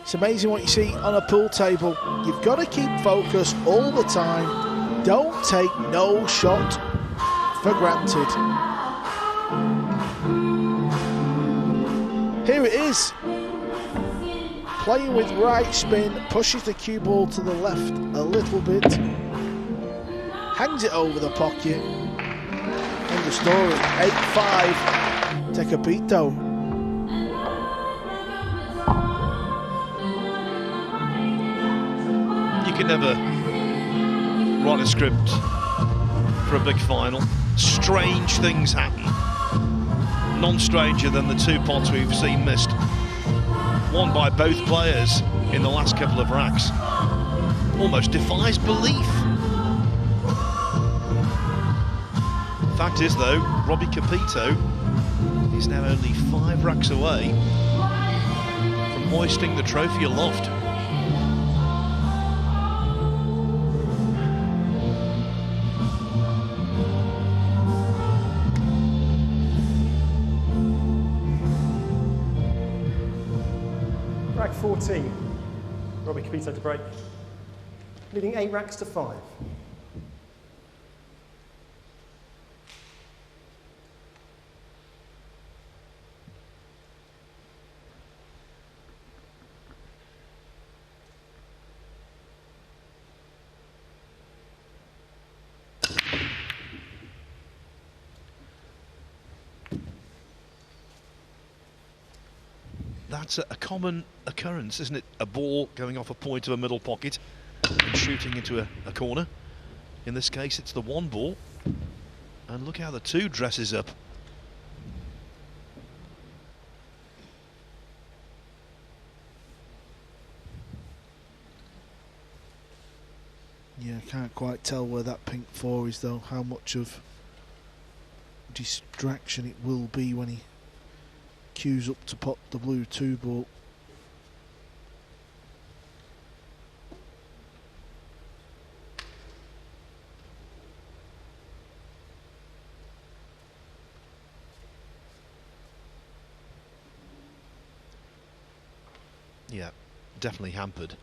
S1: It's amazing what you see on a pool table. You've got to keep focus all the time. Don't take no shot for granted. Here it is. Playing with right spin, pushes the cue ball to the left a little bit. Hangs it over the pocket. And the story, 8-5 to Capito.
S13: You can never write a script for a big final. Strange things happen. None stranger than the 2 pots we've seen missed. Won by both players in the last couple of racks. Almost defies belief. Fact is though, Robbie Capito is now only 5 racks away from hoisting the trophy aloft.
S11: Rack 14. Robbie Capito to break. Leading 8 racks to 5.
S13: That's a common occurrence, isn't it? A ball going off a point of a middle pocket and shooting into a corner. In this case, it's the 1 ball. And look how the 2 dresses up.
S1: Yeah, I can't quite tell where that pink 4 is though, how much of distraction it will be when he cues up to pot the blue 2 ball.
S13: Yeah, definitely hampered.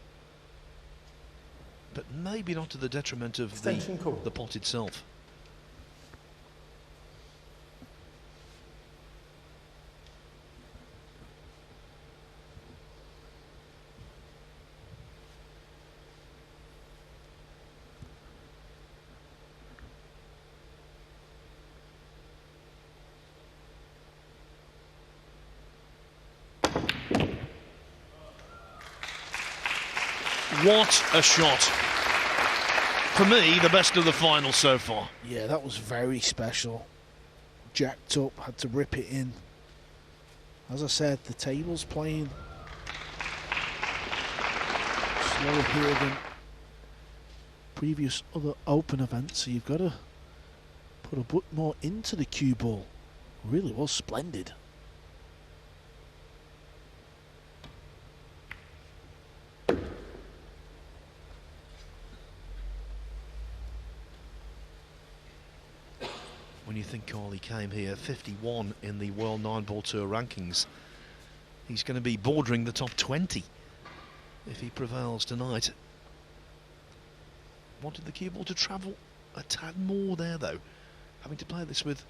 S13: But maybe not to the detriment of the pot itself. What a shot. For me, the best of the final so far.
S1: Yeah, that was very special. Jacked up, had to rip it in. As I said, the table's playing slower here than previous other open events, so you've got to put a bit more into the cue ball. Really was splendid.
S13: When you think Carly came here 51 in the World 9-Ball Tour rankings, he's going to be bordering the top 20 if he prevails tonight. Wanted the cue ball to travel a tad more there though, having to play this with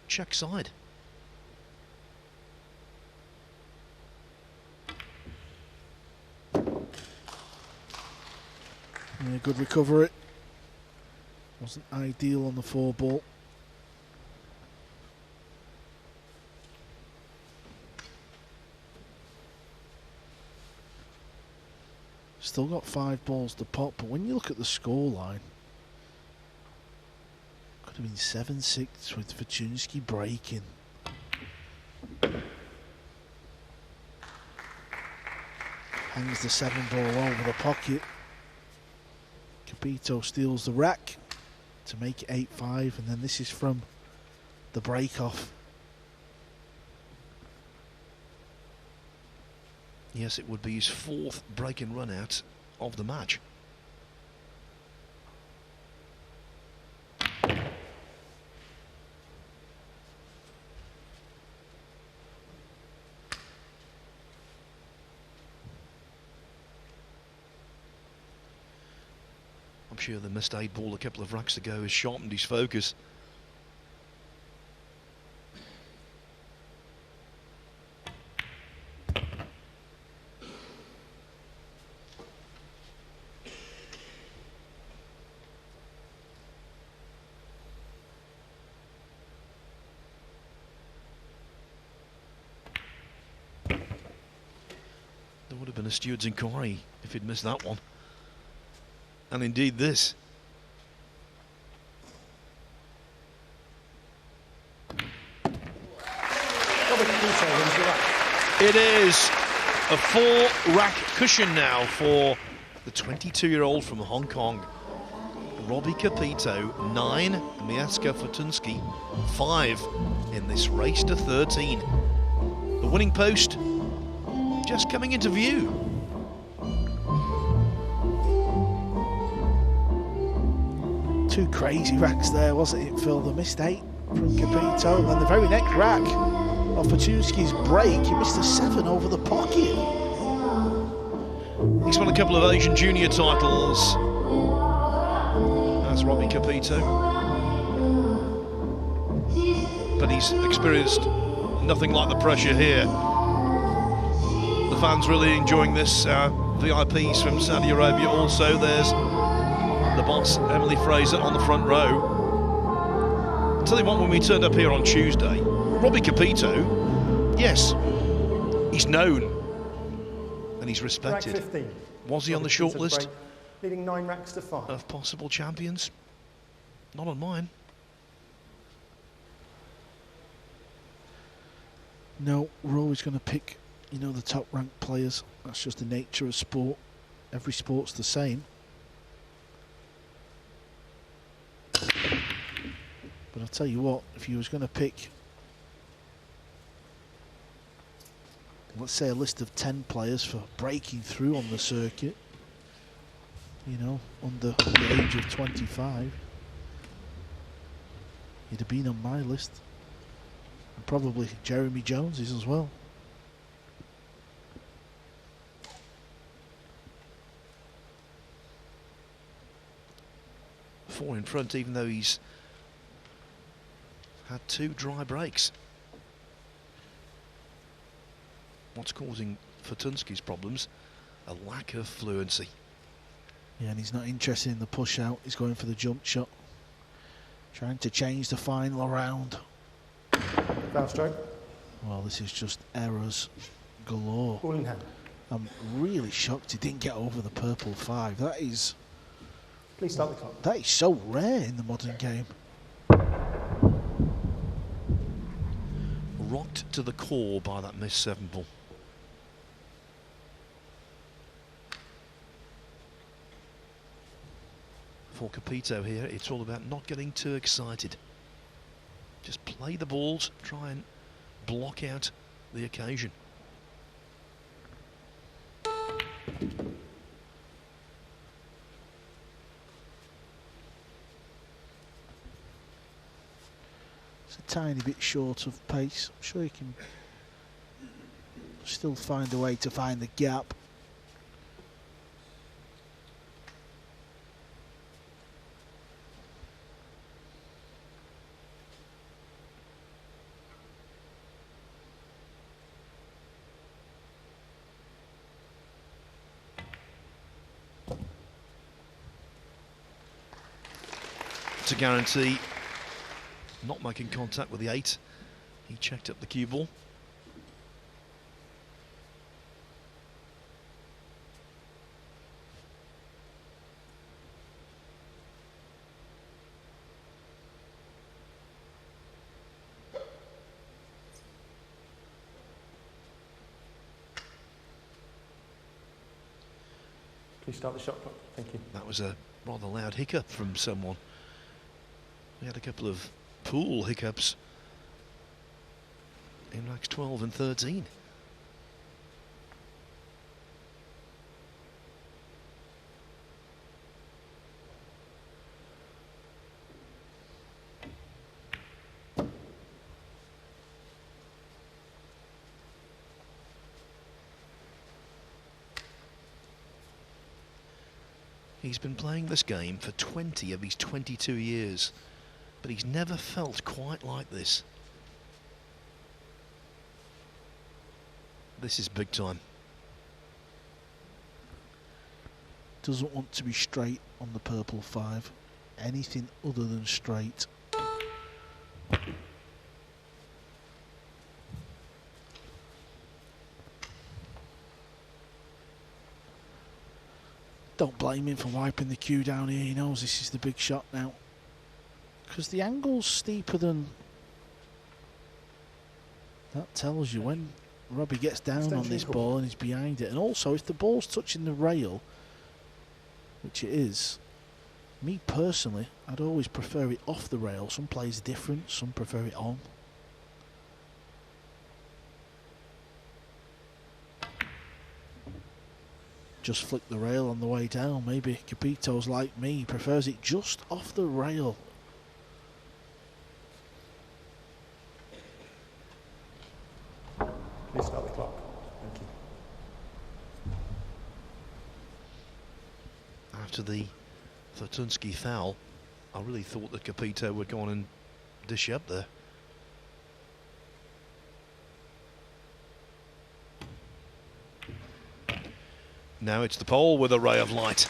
S13: check side.
S1: Yeah, good recovery. Wasn't ideal on the 4-ball. Still got 5 balls to pot, but when you look at the scoreline, could have been 7-6 with Fortunski breaking. Hangs the 7-ball over the pocket. Capito steals the rack to make it 8-5, and then this is from the break-off.
S13: Yes, it would be his 4th break-in run-out of the match. I'm sure the missed 8-ball a couple of racks ago has sharpened his focus. There would have been a steward's inquiry if he'd missed that one. And indeed this. It is a 4-rack cushion now for the 22-year-old from Hong Kong. Robbie Capito, 9, Mieszko Fortunski, 5 in this race to 13. The winning post just coming into view.
S1: Two crazy racks there, wasn't it, Phil? The missed 8 from Capito, and then the very next rack of Fortunski's break, he missed a 7 over the pocket.
S13: He's won a couple of Asian junior titles. That's Robbie Capito. But he's experienced nothing like the pressure here. The fans really enjoying this. VIPs from Saudi Arabia also. There's the boss, Emily Fraser, on the front row. I'll tell you what, when we turned up here on Tuesday, Robbie Capito, yes, he's known and he's respected.
S11: Rack 15.
S13: Was he on the short list
S11: leading 9 racks to 5
S13: of possible champions? Not on mine.
S1: No, we're always going to pick, you know, the top ranked players. That's just the nature of sport. Every sport's the same. But I'll tell you what, if you was going to pick, let's say, a list of 10 players for breaking through on the circuit, you know, under the age of 25, he'd have been on my list. And probably Jeremy Jones's as well.
S13: Four in front, even though he's had 2 dry breaks. What's causing Fortunski's problems? A lack of fluency.
S1: Yeah, and he's not interested in the push out. He's going for the jump shot. Trying to change the final around.
S11: Foul stroke.
S1: Well, this is just errors galore.
S11: Ball in hand.
S1: I'm really shocked he didn't get over the purple 5. That is...
S11: Please start the clock.
S1: That is so rare in the modern game.
S13: Rocked to the core by that missed 7-ball. For Capito here, it's all about not getting too excited. Just play the balls, try and block out the occasion.
S1: It's a tiny bit short of pace. I'm sure he can still find a way to find the gap.
S13: to guarantee not making contact with the 8. He checked up the cue ball.
S11: Please start the shot clock. Thank you.
S13: That was a rather loud hiccup from someone. We had a couple of pool hiccups in racks 12 and 13. He's been playing this game for 20 of his 22 years, but he's never felt quite like this. This is big time.
S1: Doesn't want to be straight on the purple 5. Anything other than straight. Don't blame him for wiping the cue down here. He knows this is the big shot now. Because the angle's steeper than... That tells you when Robbie gets down on this ball and he's behind it. And also, if the ball's touching the rail, which it is, me personally, I'd always prefer it off the rail. Some players different, some prefer it on. Just flick the rail on the way down. Maybe Capito's like me, he prefers it just off the rail.
S11: Please start the clock. Thank you.
S13: After the Fortunski foul, I really thought that Capito would go on and dish up there. Now it's the pole with a ray of light.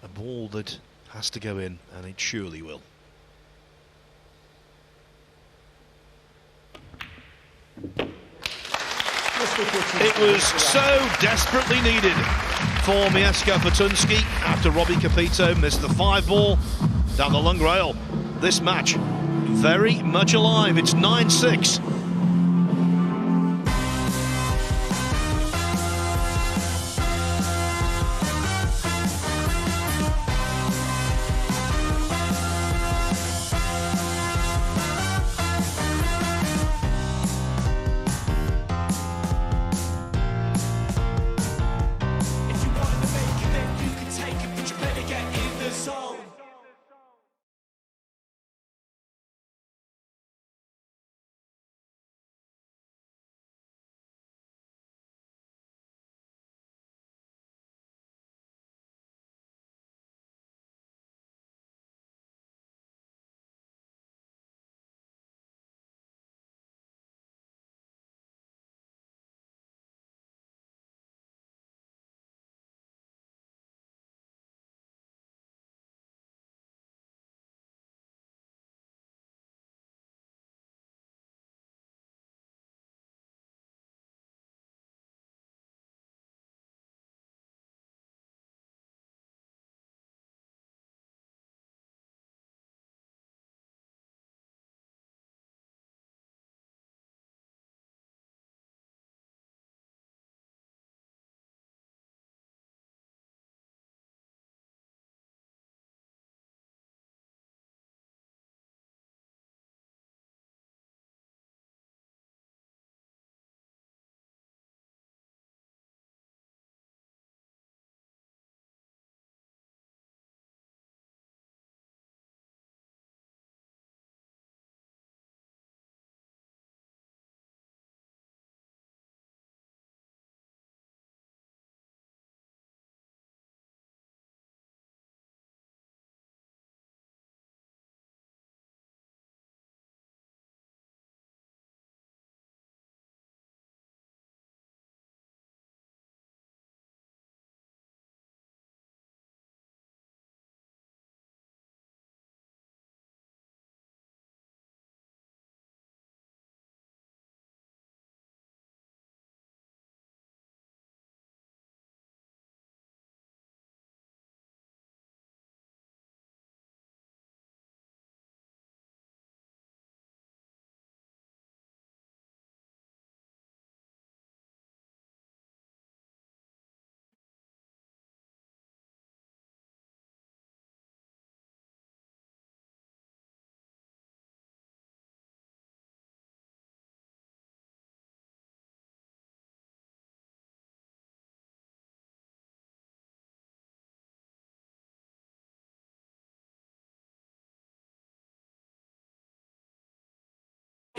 S13: A ball that has to go in, and it surely will. It was so desperately needed for Mieszko Fortunski after Robbie Capito missed the 5 ball down the long rail. This match very much alive. It's 9-6.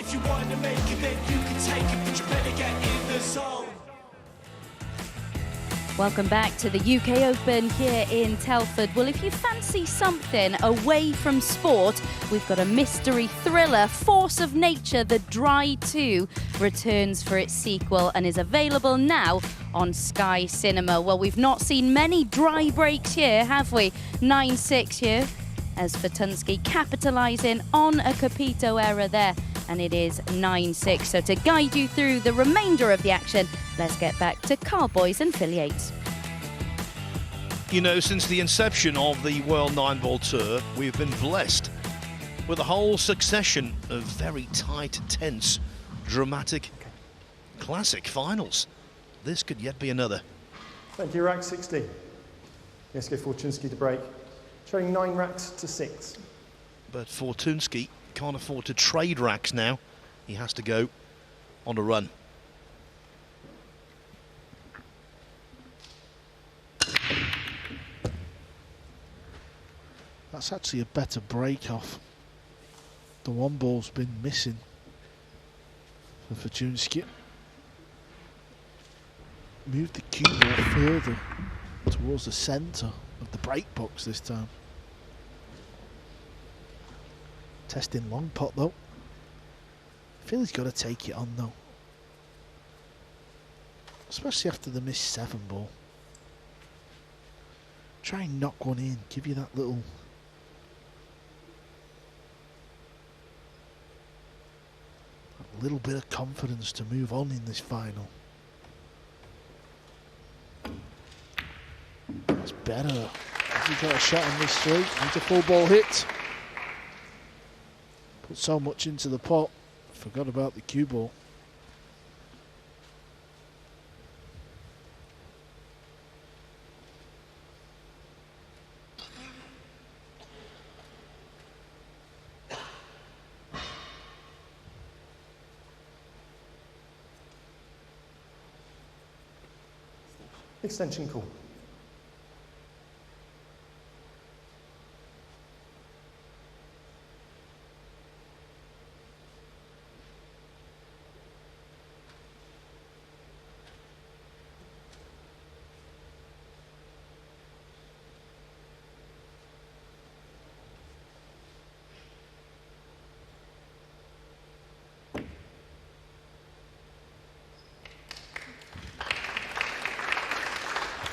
S12: If you want to make it, then you can take it, but you better get in the zone.
S2: Welcome back to the UK Open here in Telford. Well, if you fancy something away from sport, we've got a mystery thriller, Force of Nature, The Dry 2, returns for its sequel and is available now on Sky Cinema. Well, we've not seen many dry breaks here, have we? 9-6 here, as Fortunski capitalising on a Capito error there. And it is 9-6. So to guide you through the remainder of the action, let's get back to Carl Boys and Philly 8.
S13: You know, since the inception of the World 9-Ball Tour, we've been blessed with a whole succession of very tight, tense, dramatic, classic finals. This could yet be another.
S11: Thank you, rack 16. Mieszko Fortunski to break, showing 9 racks to 6.
S13: But Fortunski can't afford to trade racks now. He has to go on a run.
S1: That's actually a better break off. The one ball's been missing for Fortunski. Moved the cue ball further towards the centre of the break box this time. Testing long pot though. I feel he's got to take it on though. Especially after the missed 7 ball. Try and knock one in, give you that little bit of confidence to move on in this final. That's better. Has he got a shot on this 3? Needs a full ball hit. Put so much into the pot, forgot about the cue ball.
S11: Extension call.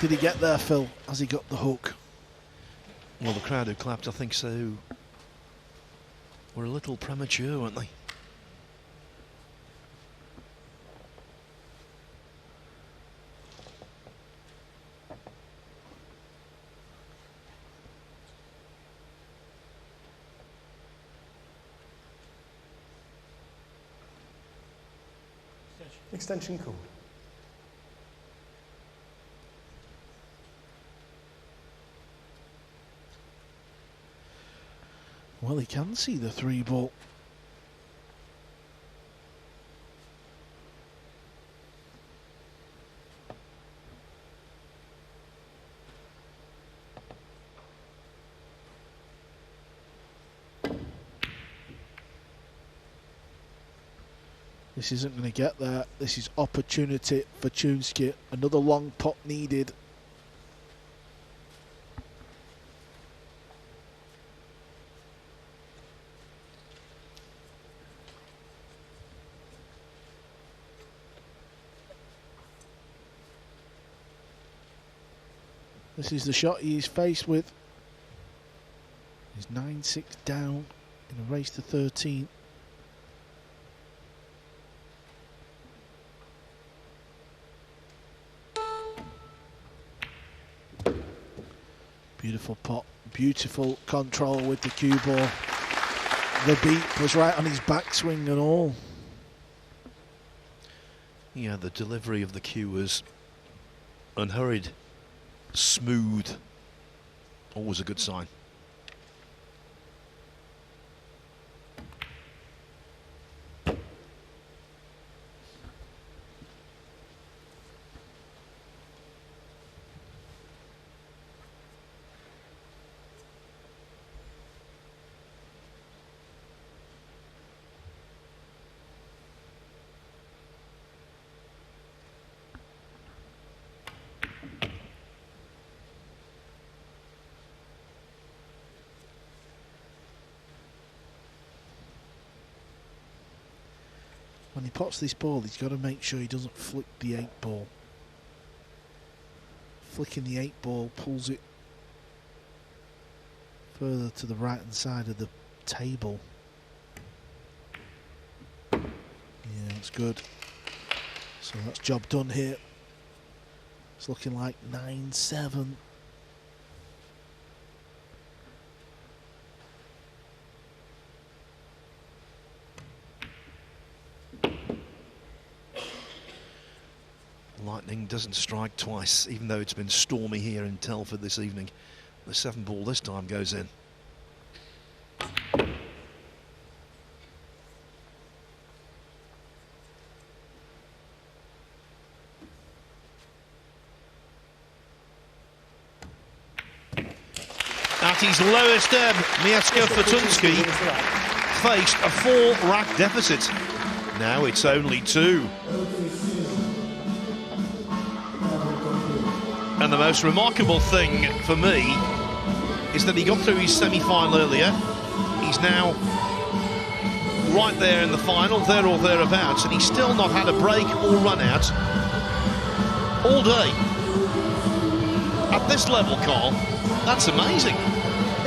S1: Did he get there, Phil? Has he got the hook?
S13: Well, the crowd who clapped, I think so, were a little premature, weren't they?
S11: Extension call.
S1: Well, he can see the 3 ball. This isn't going to get there. This is opportunity for Fortunski. Another long pot needed. This is the shot he is faced with. He's 9-6 down in a race to 13. Beautiful pot, beautiful control with the cue ball. The beat was right on his backswing and all.
S13: Yeah, the delivery of the cue was unhurried, smooth, always a good sign.
S1: when he pots this ball, he's got to make sure he doesn't flick the 8 ball. Flicking the 8 ball pulls it further to the right hand side of the table. Yeah, that's good. So that's job done here. It's looking like 9-7.
S13: Lightning doesn't strike twice, even though it's been stormy here in Telford this evening. The 7 ball this time goes in. At his lowest ebb, Mieszko Fortunski faced a 4-rack deficit. Now it's only 2. And the most remarkable thing for me is that he got through his semi-final earlier. He's now right there in the final, there or thereabouts, and he's still not had a break or run out all day. At this level, Carl, that's amazing.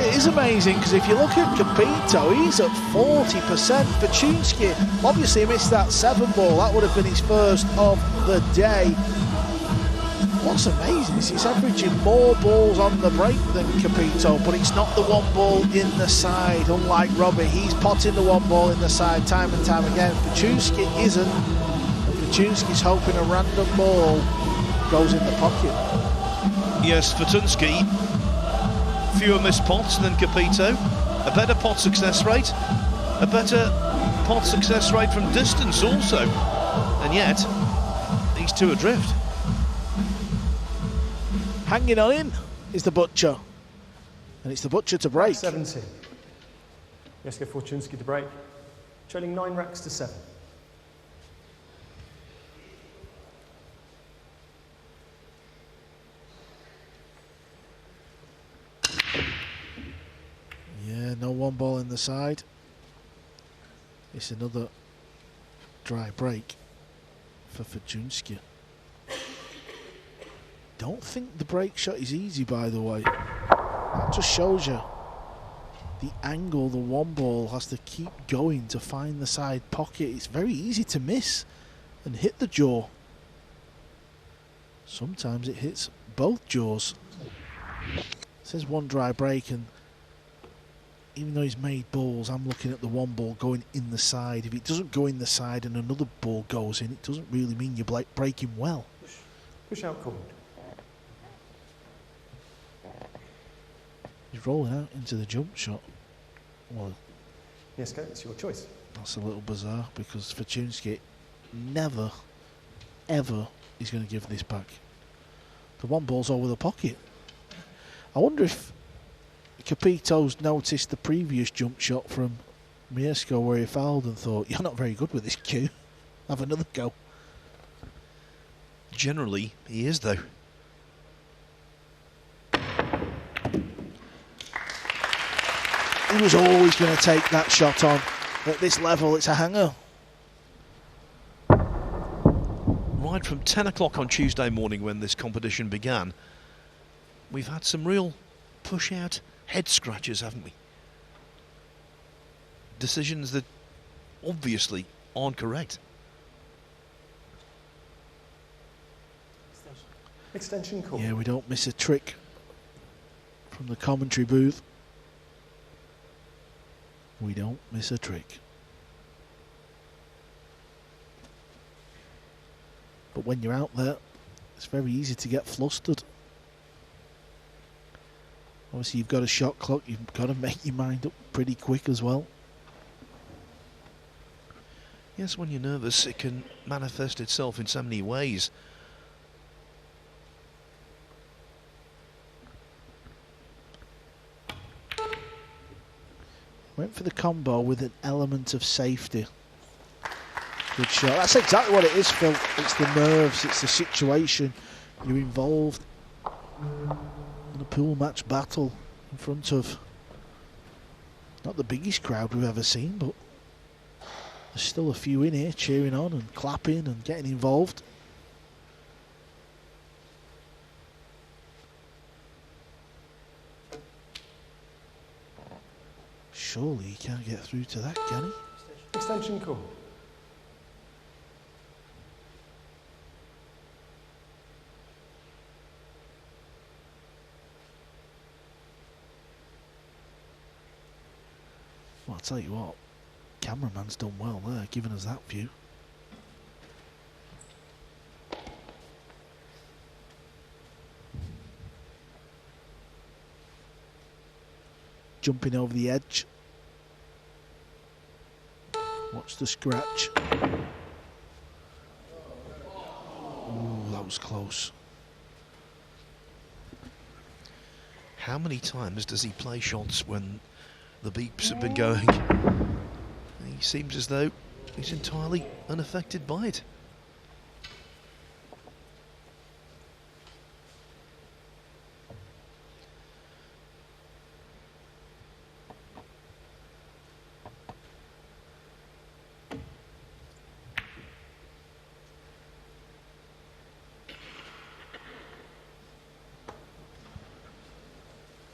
S1: It is amazing, because if you look at Capito, he's at 40%. Fortunski obviously missed that 7 ball. That would have been his first of the day. What's amazing is he's averaging more balls on the break than Capito, but it's not the 1 ball in the side. Unlike Robbie, he's potting the 1 ball in the side time and time again. Fortunski isn't. Fortunski's hoping a random ball goes in the pocket.
S13: Yes, Fortunski, fewer missed pots than Capito, a better pot success rate, a better pot success rate from distance also, and yet these 2 adrift.
S1: Hanging on in is the Butcher, and it's the Butcher to break.
S11: 17. Mieszko Fortunski to break, trailing 9 racks to 7.
S1: Yeah, no 1 ball in the side. It's another dry break for Fortunski. Don't think the break shot is easy, by the way. That just shows you the angle the 1 ball has to keep going to find the side pocket. It's very easy to miss and hit the jaw. Sometimes it hits both jaws. It says 1 dry break, and even though he's made balls, I'm looking at the 1 ball going in the side. If it doesn't go in the side and another ball goes in, it doesn't really mean you're breaking well.
S11: Push out called.
S1: He's rolling out into the jump shot. Well,
S11: Mieszko, it's your choice.
S1: That's a little bizarre, because Fortunski never, ever is going to give this back. The 1 ball's over the pocket. I wonder if Capito's noticed the previous jump shot from Mieszko where he fouled and thought, you're not very good with this cue. Have another go.
S13: Generally, he is, though.
S1: He was always going to take that shot on. At this level, it's a hanger.
S13: Right from 10 o'clock on Tuesday morning, when this competition began, we've had some real push-out head scratchers, haven't we? Decisions that obviously aren't correct.
S11: Extension call.
S1: Yeah, we don't miss a trick from the commentary booth. We don't miss a trick. But when you're out there, it's very easy to get flustered. Obviously, you've got a shot clock. You've got to make your mind up pretty quick as well.
S13: Yes, when you're nervous, it can manifest itself in so many ways.
S1: Went for the combo with an element of safety. Good shot. That's exactly what it is, Phil. It's the nerves, it's the situation. You're involved in a pool match battle in front of not the biggest crowd we've ever seen, but There's still a few in here cheering on and clapping and getting involved. Surely he can't get through to that, can he?
S11: Extension call.
S1: Well, I'll tell you what, cameraman's done well there, giving us that view. Jumping over the edge. Watch the scratch. Ooh, that was close.
S13: How many times does he play shots when the beeps have been going? He seems as though he's entirely unaffected by it.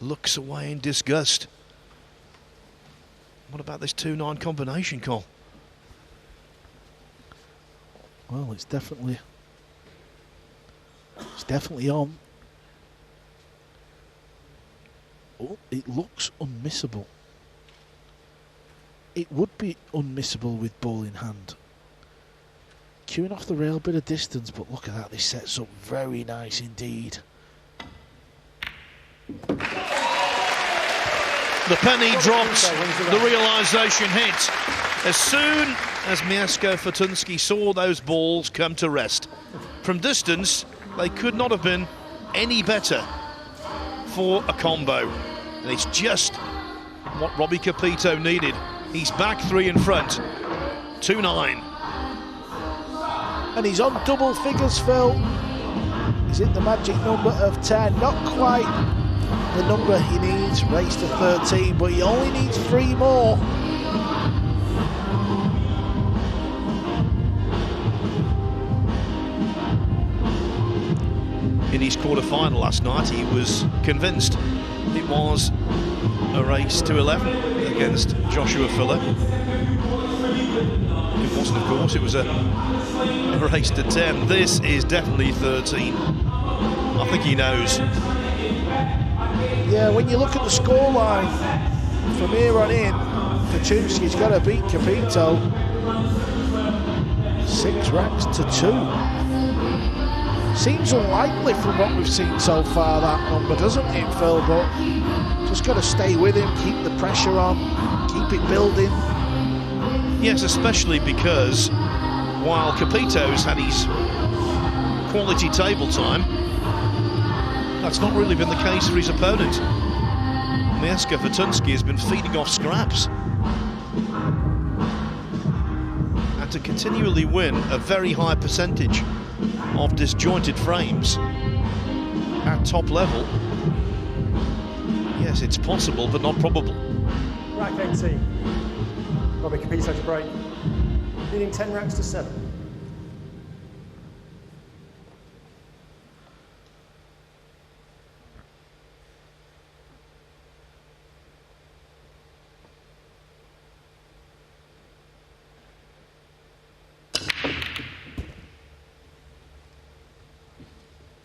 S13: Looks away in disgust. What about this 2-9 combination call?
S1: Well, it's definitely on. Oh, it looks unmissable. It would be unmissable with ball in hand. Queuing off the rail, bit of distance, but look at that, this sets up very nice indeed.
S13: The penny dropped, the realisation hit. As soon as Mieszko Fortunski saw those balls come to rest. From distance, they could not have been any better for a combo. And it's just what Robbie Capito needed. He's back 3 in front, 2-9.
S1: And he's on double figures, Phil. He's hit the magic number of 10, not quite the number he needs, race to 13, but he only needs 3 more.
S13: In his quarter-final last night, he was convinced it was a race to 11 against Joshua Fuller. It wasn't, of course, it was a race to 10. This is definitely 13. I think he knows.
S1: Yeah, when you look at the scoreline from here on in, Fortunski's got to beat Capito 6 racks to 2. Seems unlikely from what we've seen so far, that number, doesn't it, Phil? But just got to stay with him, keep the pressure on, keep it building.
S13: Yes, especially because while Capito's had his quality table time, that's not really been the case for his opponent. Mieszko Fortunski has been feeding off scraps. And to continually win a very high percentage of disjointed frames at top level, yes, it's possible, but not probable.
S11: Rack 18. Robbie Capito to break. Leading 10 racks to 7.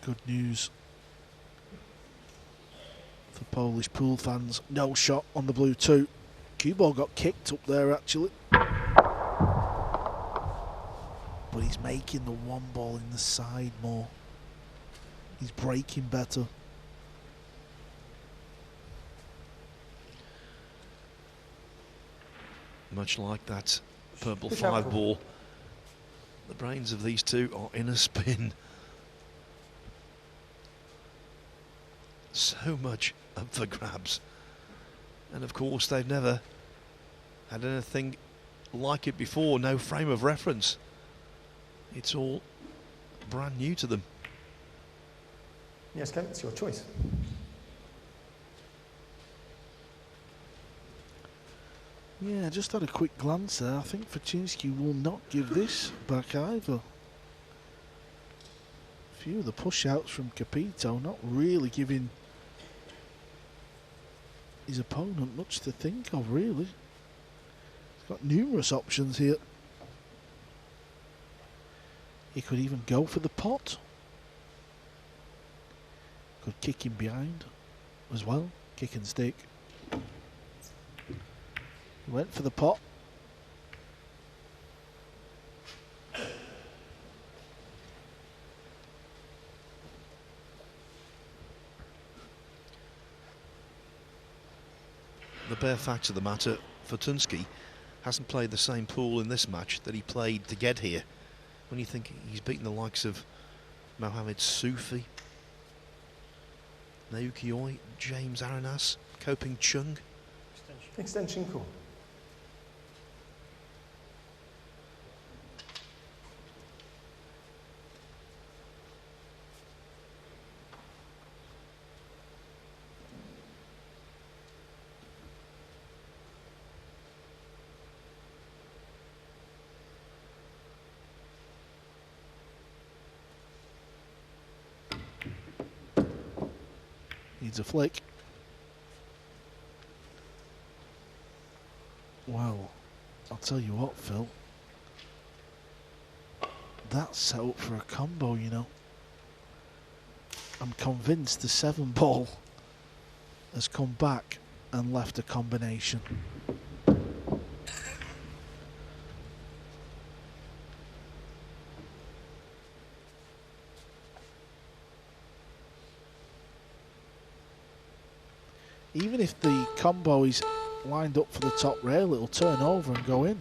S1: Good news for Polish pool fans. No shot on the blue 2. Cue ball got kicked up there actually. But he's making the 1 ball in the side more. He's breaking better.
S13: Much like that purple 5 ball, the brains of these two are in a spin. So much up for grabs. And of course they've never had anything like it before, no frame of reference. It's all brand new to them.
S11: Yes, Kevin, it's your choice.
S1: Yeah, I just had a quick glance there. I think Fortunski will not give this back either. A few of the push-outs from Capito not really giving his opponent much to think of, really. He's got numerous options here. He could even go for the pot. Could kick him behind as well. Kick and stick. He went for the pot.
S13: The bare fact of the matter, Fortunski hasn't played the same pool in this match that he played to get here. When you think he's beaten the likes of Mohamed Soufi, Naokioi, James Aranas, Koping Chung.
S11: Extension call.
S1: Needs a flick. Well, I'll tell you what, Phil. That's set up for a combo, you know. I'm convinced the 7-ball has come back and left a combination. Even if the combo is lined up for the top rail, it'll turn over and go in.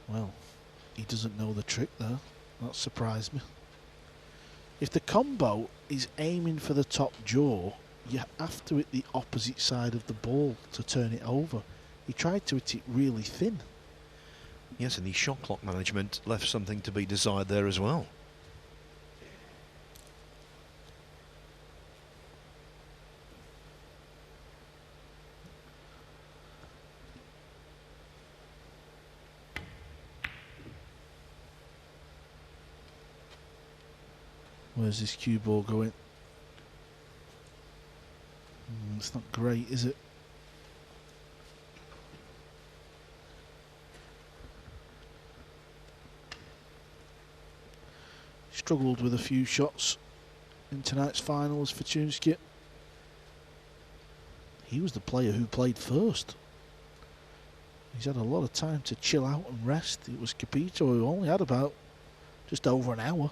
S1: Well, he doesn't know the trick there. That surprised me. If the combo is aiming for the top jaw, you have to hit the opposite side of the ball to turn it over. He tried to hit it really thin.
S13: Yes, and the shot clock management left something to be desired there as well.
S1: Where's this cue ball going? It's not great, is it? Struggled with a few shots in tonight's final as Fortunski. He was the player who played first. He's had a lot of time to chill out and rest. It was Capito who only had about just over an hour.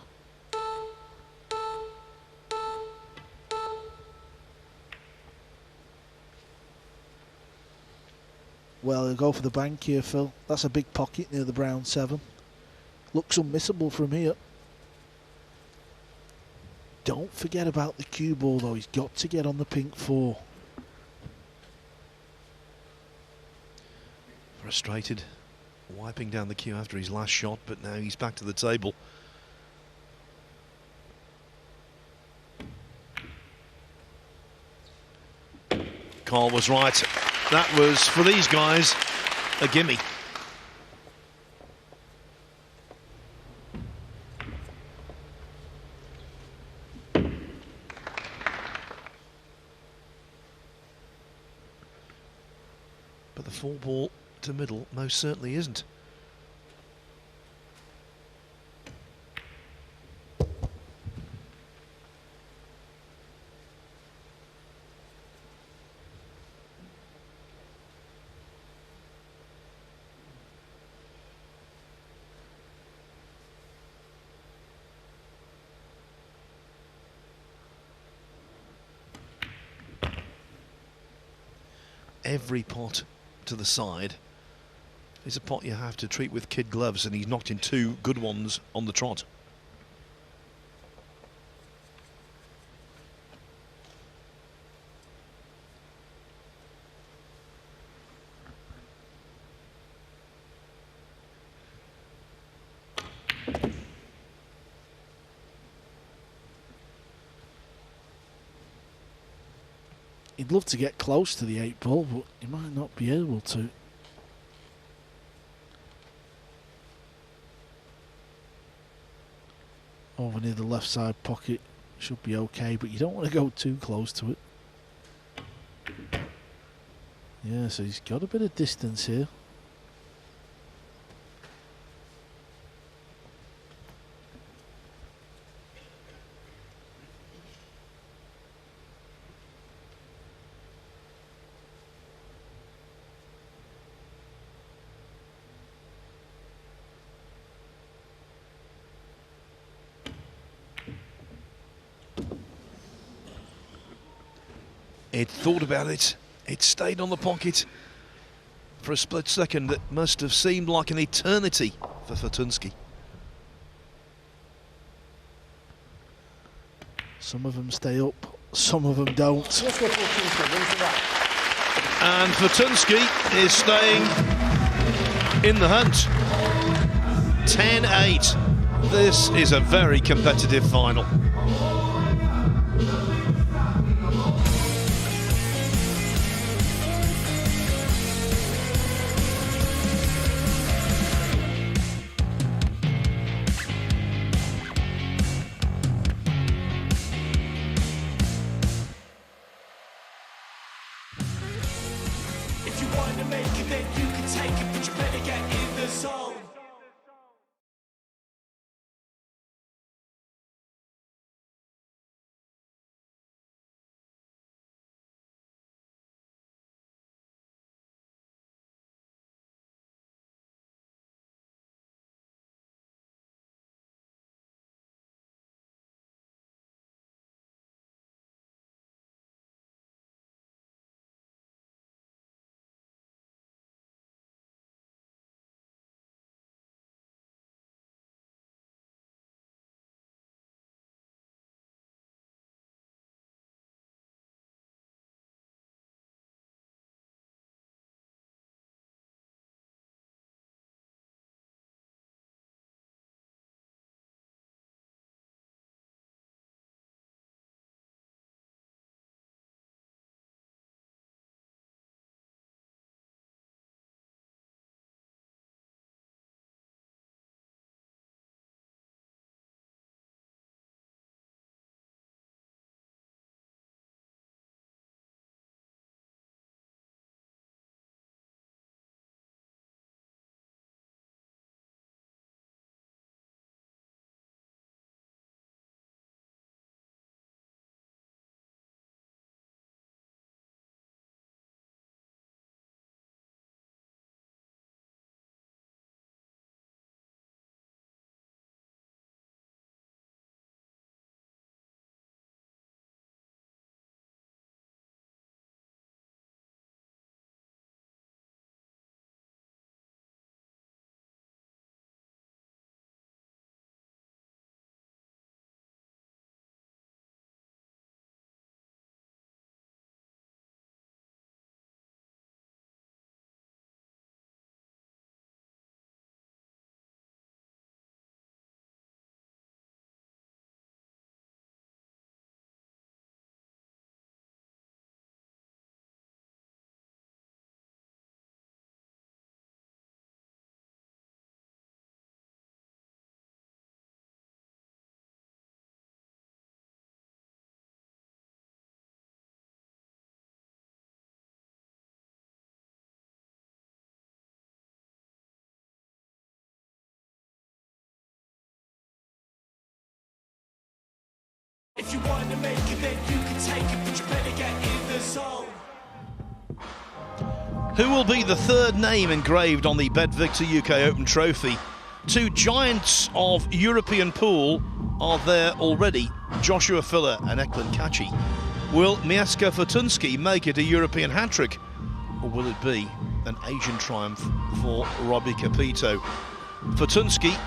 S1: Well, he'll go for the bank here, Phil. That's a big pocket near the brown 7. Looks unmissable from here. Don't forget about the cue ball, though. He's got to get on the pink 4.
S13: Frustrated, wiping down the cue after his last shot, but now he's back to the table. Carl was right. That was, for these guys, a gimme. But the 4-ball to middle most certainly isn't. Every pot to the side is a pot you have to treat with kid gloves, and he's knocked in 2 good ones on the trot.
S1: He'd love to get close to the 8 ball, but he might not be able to. Over near the left side pocket should be okay, but you don't want to go too close to it. Yeah, so he's got a bit of distance here.
S13: He'd thought about it. It stayed on the pocket for a split second that must have seemed like an eternity for Fortunski.
S1: Some of them stay up, some of them don't.
S13: And Fortunski is staying in the hunt. 10-8. This is a very competitive final.
S12: If you want to make it, then you can take it, but you better get in the zone. If you want to make it, then you can take it, but you better get in the zone.
S13: Who will be the third name engraved on the Bedvictor UK Open trophy? Two giants of European pool are there already, Joshua Filler and Eklund Kachi. Will Mieszko Fortunski make it a European hat-trick, or will it be an Asian triumph for Robbie Capito? Fortunski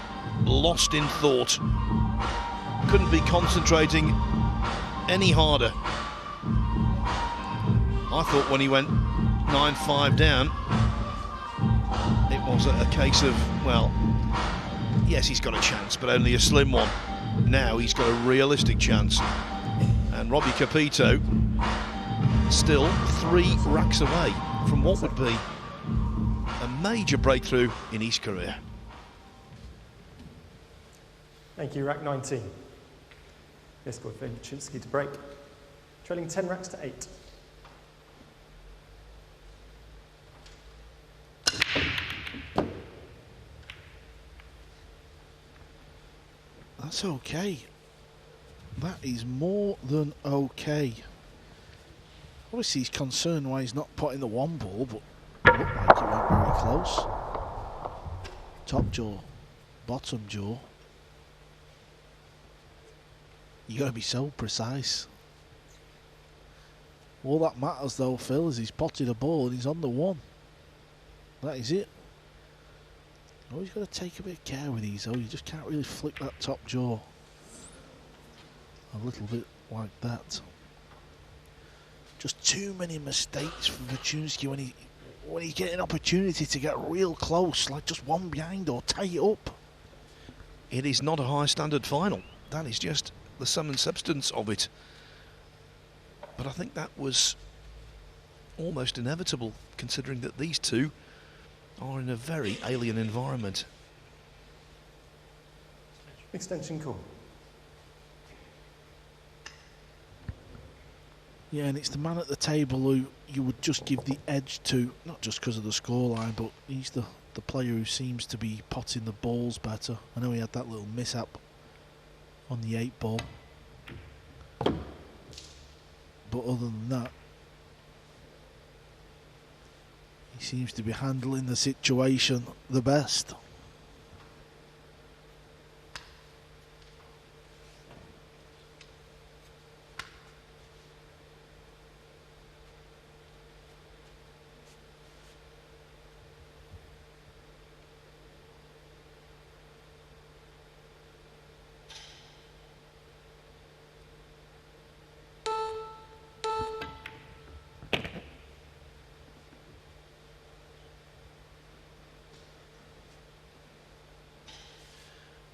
S13: lost in thought, couldn't be concentrating any harder. I thought when he went 9-5 down, it was a case of, well, yes, he's got a chance, but only a slim one. Now he's got a realistic chance. And Robbie Capito still 3 racks away from what would be a major breakthrough in his career.
S11: Thank you, rack 19. Mieszko Fortunski to break, trailing 10 racks to 8.
S1: That's okay. That is more than okay. Obviously he's concerned why he's not putting the 1 ball, but it looked like it went very close. Top jaw, bottom jaw. You got to be so precise. All that matters though, Phil, is he's potted a ball and he's on the 1. That is it. Always got to take a bit of care with these though. You just can't really flick that top jaw a little bit like that. Just too many mistakes from Fortunski when he's getting an opportunity to get real close, like just 1 behind or tie it up.
S13: It is not a high standard final. That is just the sum and substance of it. But I think that was almost inevitable, considering that these two are in a very alien environment.
S11: Extension call.
S1: Yeah, and it's the man at the table who you would just give the edge to, not just because of the scoreline, but he's the player who seems to be potting the balls better. I know he had that little mishap on the 8 ball. But other than that, he seems to be handling the situation the best.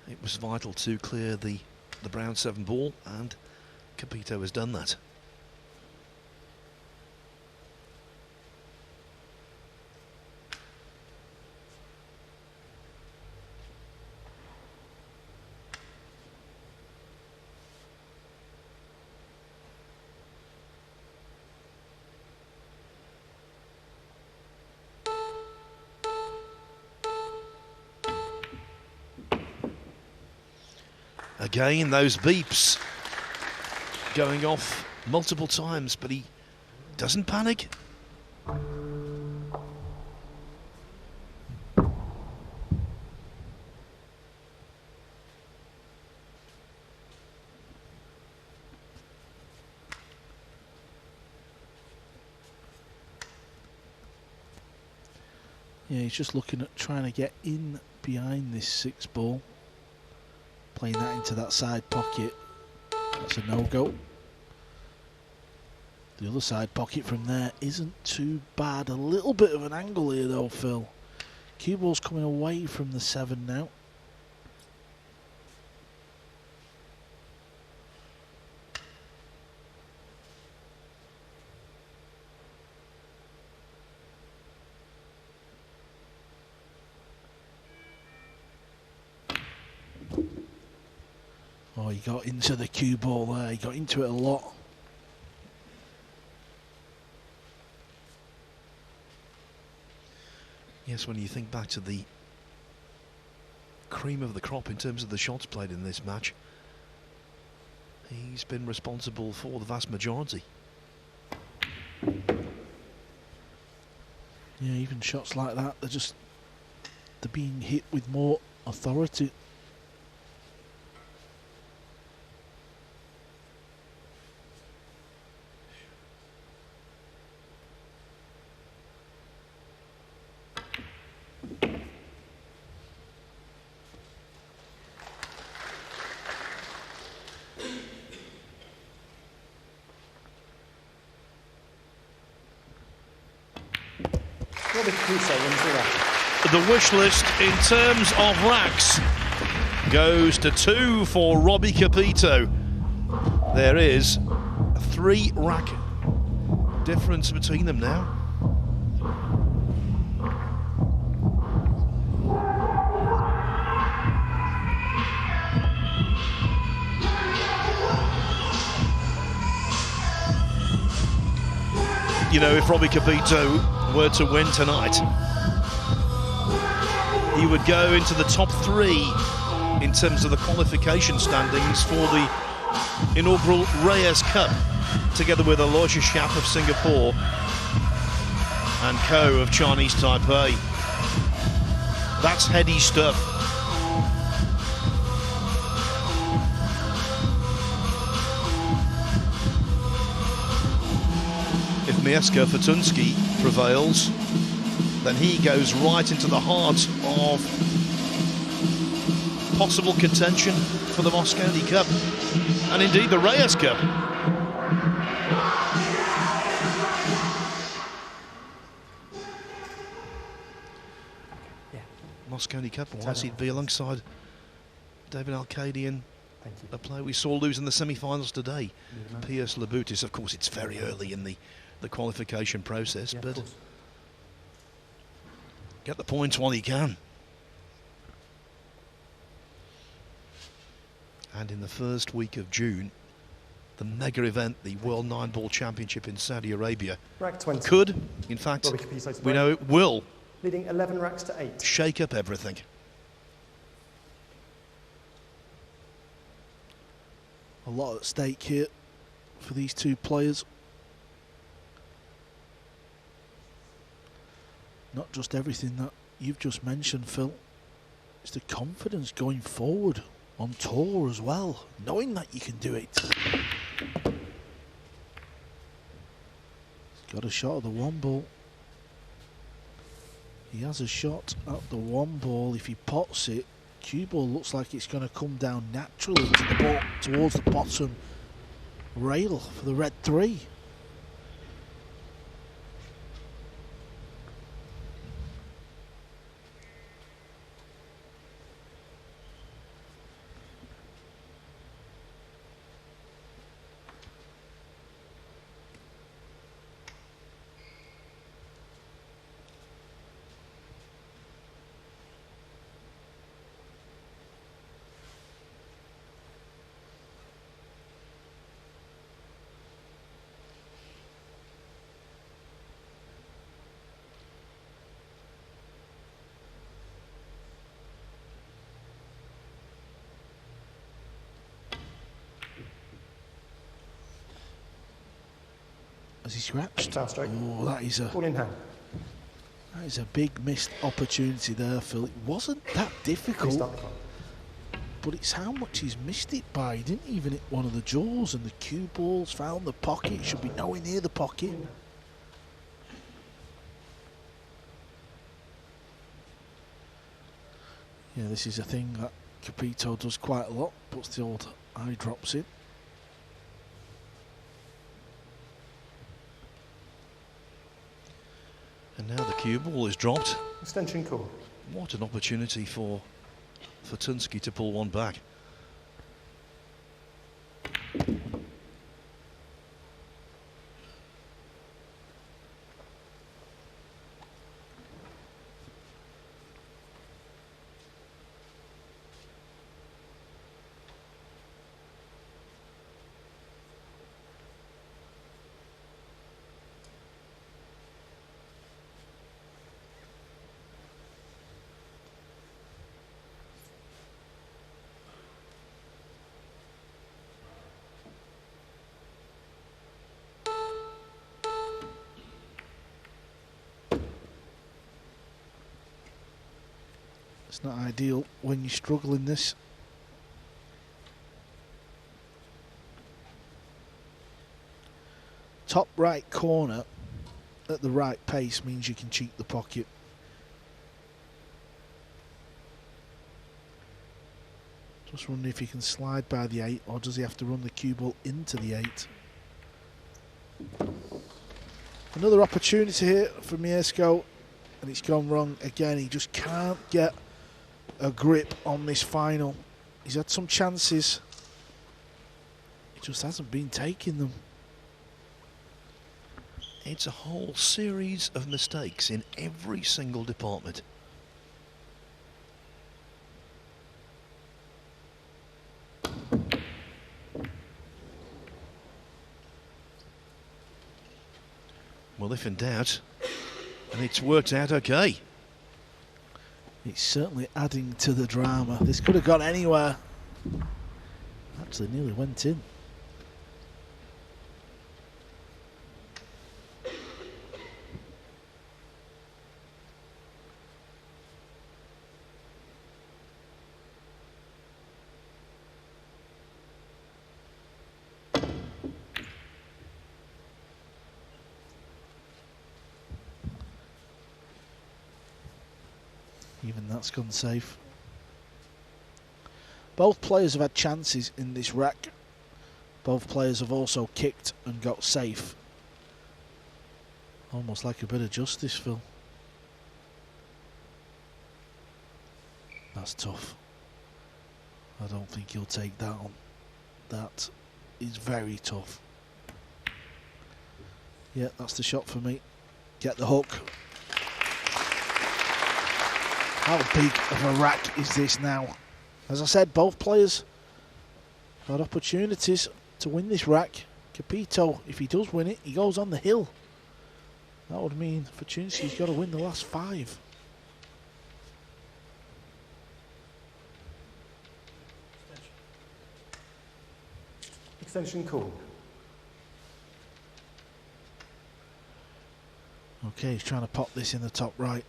S13: It was vital to clear the brown 7 ball, and Capito has done that. Again, those beeps going off multiple times, but he doesn't panic.
S1: Yeah, he's just looking at trying to get in behind this 6 ball. Playing that into that side pocket. That's a no-go. The other side pocket from there isn't too bad. A little bit of an angle here though, Phil. Cue ball's coming away from the 7 now. Oh, he got into the cue ball there. He got into it a lot.
S13: Yes, when you think back to the cream of the crop in terms of the shots played in this match, he's been responsible for the vast majority.
S1: Yeah, even shots like that, they're being hit with more authority.
S11: Robbie Capito wins the rack.
S13: The wish list in terms of racks goes to 2 for Robbie Capito. There is a 3 rack difference between them now. You know, if Robbie Capito were to win tonight, he would go into the top 3 in terms of the qualification standings for the inaugural Reyes Cup, together with Aloysius Schaap of Singapore and Ko of Chinese Taipei. That's heady stuff. If Mieszko Fortunski prevails, then he goes right into the heart of possible contention for the Mosconi Cup, and indeed the Reyes Cup. Mosconi Cup, wise he'd be alongside David Alcadian, a player we saw lose in the semi-finals today. Piers Labutis. Of course, it's very early in the qualification process, but get the points while you can. And in the first week of June, the mega event, the World 9-Ball Championship in Saudi Arabia, could, in fact, we know it will,
S11: leading 11 racks to 8.
S13: Shake up everything.
S1: A lot at stake here for these two players. Not just everything that you've just mentioned, Phil. It's the confidence going forward on tour as well, knowing that you can do it. He's got a shot at the 1-ball. He has a shot at the 1-ball. If he pots it, cue ball looks like it's going to come down naturally to the ball, towards the bottom rail for the red 3. Has he scratched? Oh, that is a big missed opportunity there, Phil. It wasn't that difficult, but it's how much he's missed it by. He didn't even hit one of the jaws, and the cue balls found the pocket. Should be nowhere near the pocket. Yeah, this is a thing that Capito does quite a lot, puts the old eye drops in.
S13: And now the cue ball is dropped.
S11: Extension call.
S13: What an opportunity for Fortunski to pull one back.
S1: It's not ideal when you struggle in this. Top right corner at the right pace means you can cheat the pocket. Just wondering if he can slide by the 8, or does he have to run the cue ball into the 8? Another opportunity here for Mieszko, and it's gone wrong again. He just can't get a grip on this final. He's had some chances, he just hasn't been taking them.
S13: It's a whole series of mistakes in every single department. Well, if in doubt, and it's worked out okay.
S1: It's certainly adding to the drama. This could have gone anywhere. Actually, nearly went in. Even that's gone safe. Both players have had chances in this rack. Both players have also kicked and got safe. Almost like a bit of justice, Phil. That's tough. I don't think he'll take that on. That is very tough. Yeah, that's the shot for me. Get the hook. How big of a rack is this now? As I said, both players had opportunities to win this rack. Capito, if he does win it, he goes on the hill. That would mean Fortunski's got to win the last 5.
S11: Extension call.
S1: Okay, he's trying to pop this in the top right.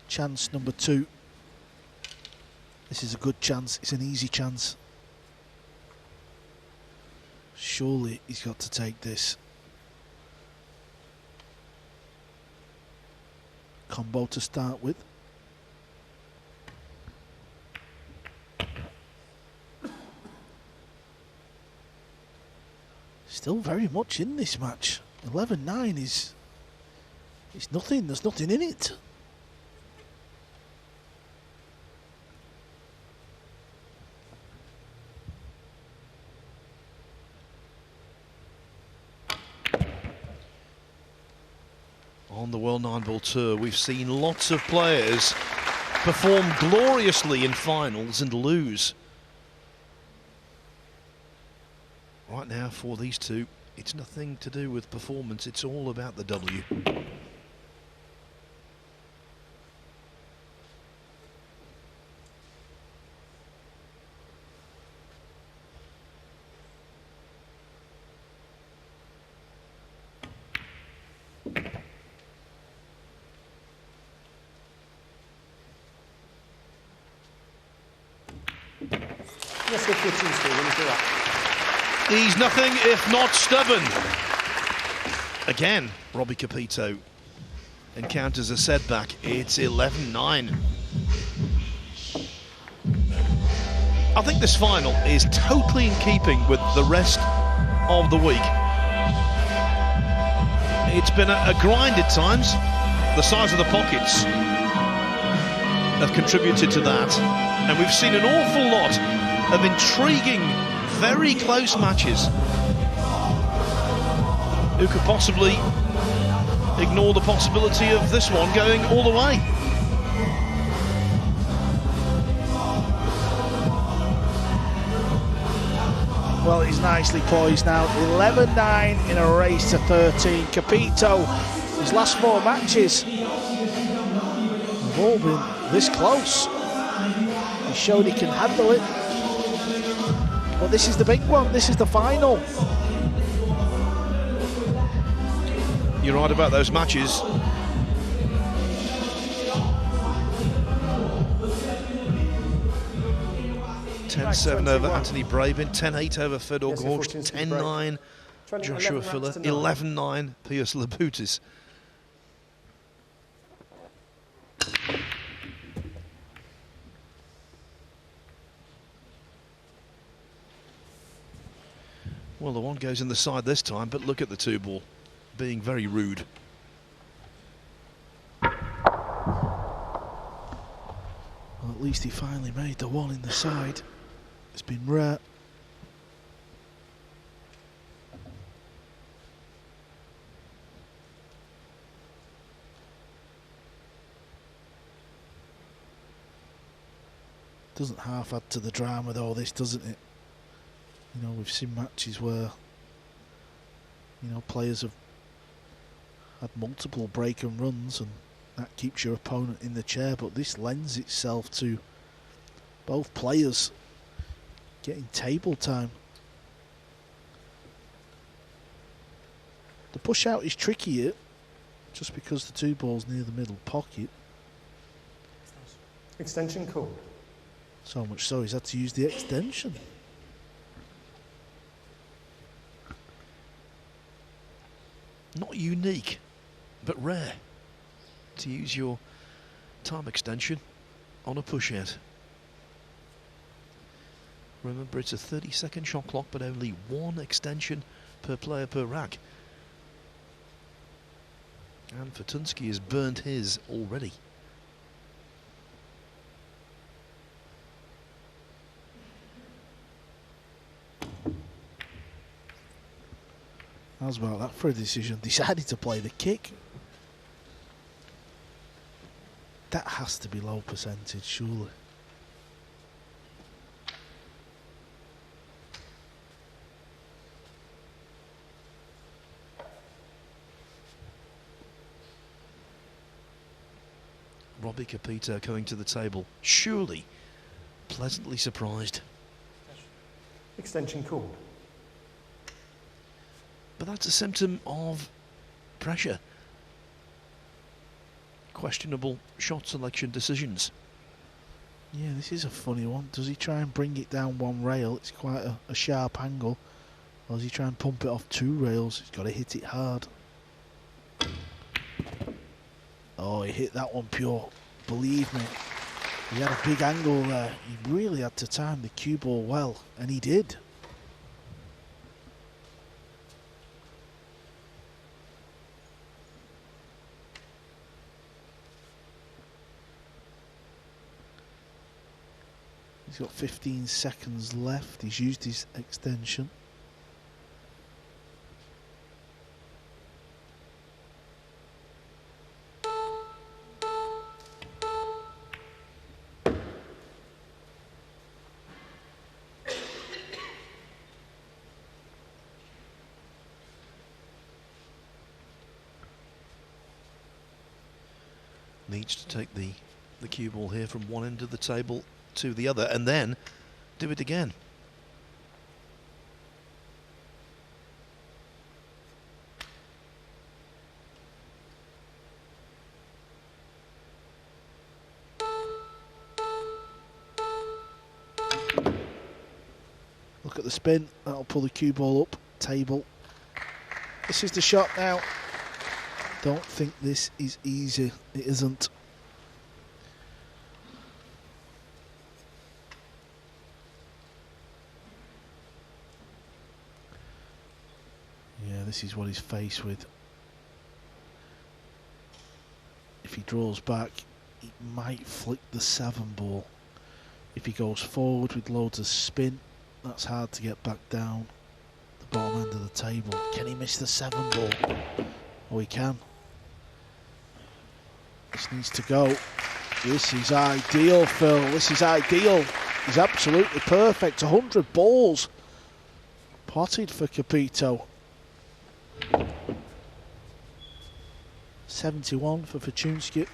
S1: Chance number 2. This is a good chance. It's an easy chance. Surely he's got to take this. Combo to start with. Still very much in this match. 11-9 is... it's nothing. There's nothing in it.
S13: On the World 9-Ball Tour, we've seen lots of players perform gloriously in finals and lose. Right now, for these two, it's nothing to do with performance, it's all about the W.
S11: Mieszko Fortunski, winning for that.
S13: He's nothing if not stubborn. Again, Robbie Capito encounters a setback. It's 11-9. I think this final is totally in keeping with the rest of the week. It's been a grind at times. The size of the pockets have contributed to that. And we've seen an awful lot of intriguing, very close matches. Who could possibly ignore the possibility of this one going all the way?
S1: Well, he's nicely poised now. 11-9 in a race to 13. Capito, his last 4 matches have all been this close. He showed he can handle it. But this is the big one. This is the final.
S13: You're right about those matches. $10-7 over Anthony Brabin, 10-8 over Fedor Gorge, 10-9
S11: Trailing
S13: Joshua
S11: 11
S13: Fuller,
S11: laps to 9.
S13: 11-9, Pius Labutis. Well, the one goes in the side this time, but look at the 2-ball, being very rude.
S1: Well, at least he finally made the one in the side. It's been rare. Doesn't half add to the drama though, this, doesn't it? You know, we've seen matches where, you know, players have had multiple break and runs and that keeps your opponent in the chair, but this lends itself to both players getting table time. The push out is trickier just because the 2-ball's near the middle pocket.
S11: Extension called.
S1: So much so he's had to use the extension.
S13: Not unique, but rare to use your time extension on a push out. Remember, it's a 30-second shot clock, but only one extension per player per rack. And Fortunski has burnt his already.
S1: How's about that for a decision? Decided to play the kick. That has to be low percentage, surely.
S13: Robbie Capito coming to the table, surely pleasantly surprised.
S11: Extension called.
S13: But that's a symptom of pressure. Questionable shot selection decisions.
S1: Yeah, this is a funny one. Does he try and bring it down one rail? It's quite a sharp angle. Or does he try and pump it off 2 rails? He's got to hit it hard. Oh, he hit that one pure. Believe me. He had a big angle there. He really had to time the cue ball well, and he did. He's got 15 seconds left. He's used his extension.
S13: Needs to take the cue ball here from one end of the table to the other and then do it again.
S1: Look at the spin. That'll pull the cue ball up. Table. This is the shot now. Don't think this is easy. It isn't. Yeah, this is what he's faced with. If he draws back, he might flick the 7 ball. If he goes forward with loads of spin, that's hard to get back down the bottom end of the table. Can he miss the 7 ball? Oh, he can. This needs to go. This is ideal, Phil. This is ideal. He's absolutely perfect. 100 balls potted for Capito. 71 for Fortunski.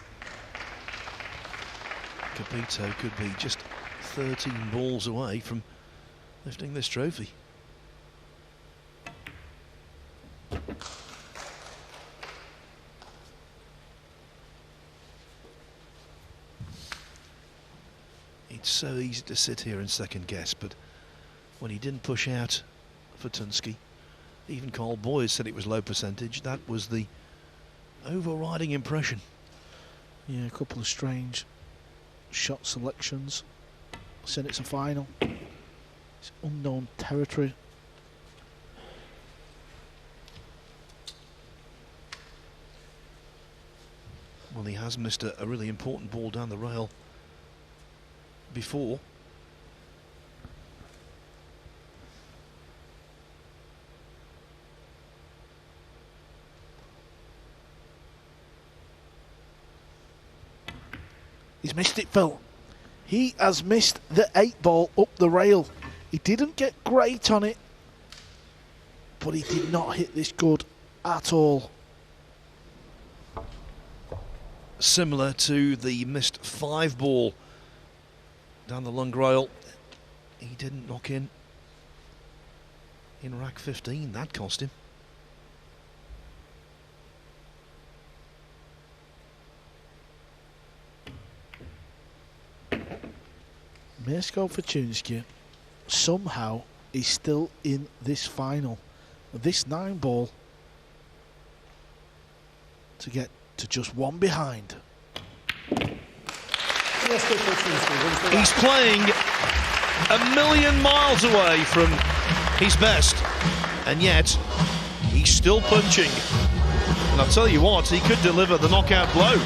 S13: Capito could be just 13 balls away from lifting this trophy. It's so easy to sit here and second guess, but when he didn't push out Fortunski, Even Carl Boyes said it was low percentage. That was the overriding impression.
S1: Yeah, a couple of strange shot selections. Said it's a final. It's unknown territory.
S13: Well, he has missed a really important ball down the rail before.
S1: He's missed it, Phil. He has missed the 8 ball up the rail. He didn't get great on it, but he did not hit this good at all.
S13: Similar to the missed 5 ball down the long rail. He didn't knock in rack 15. That cost him.
S1: Mieszko Fortunski somehow is still in this final. This 9 ball to get to just 1 behind.
S13: He's playing a million miles away from his best, and yet he's still punching. And I'll tell you what, he could deliver the knockout blow.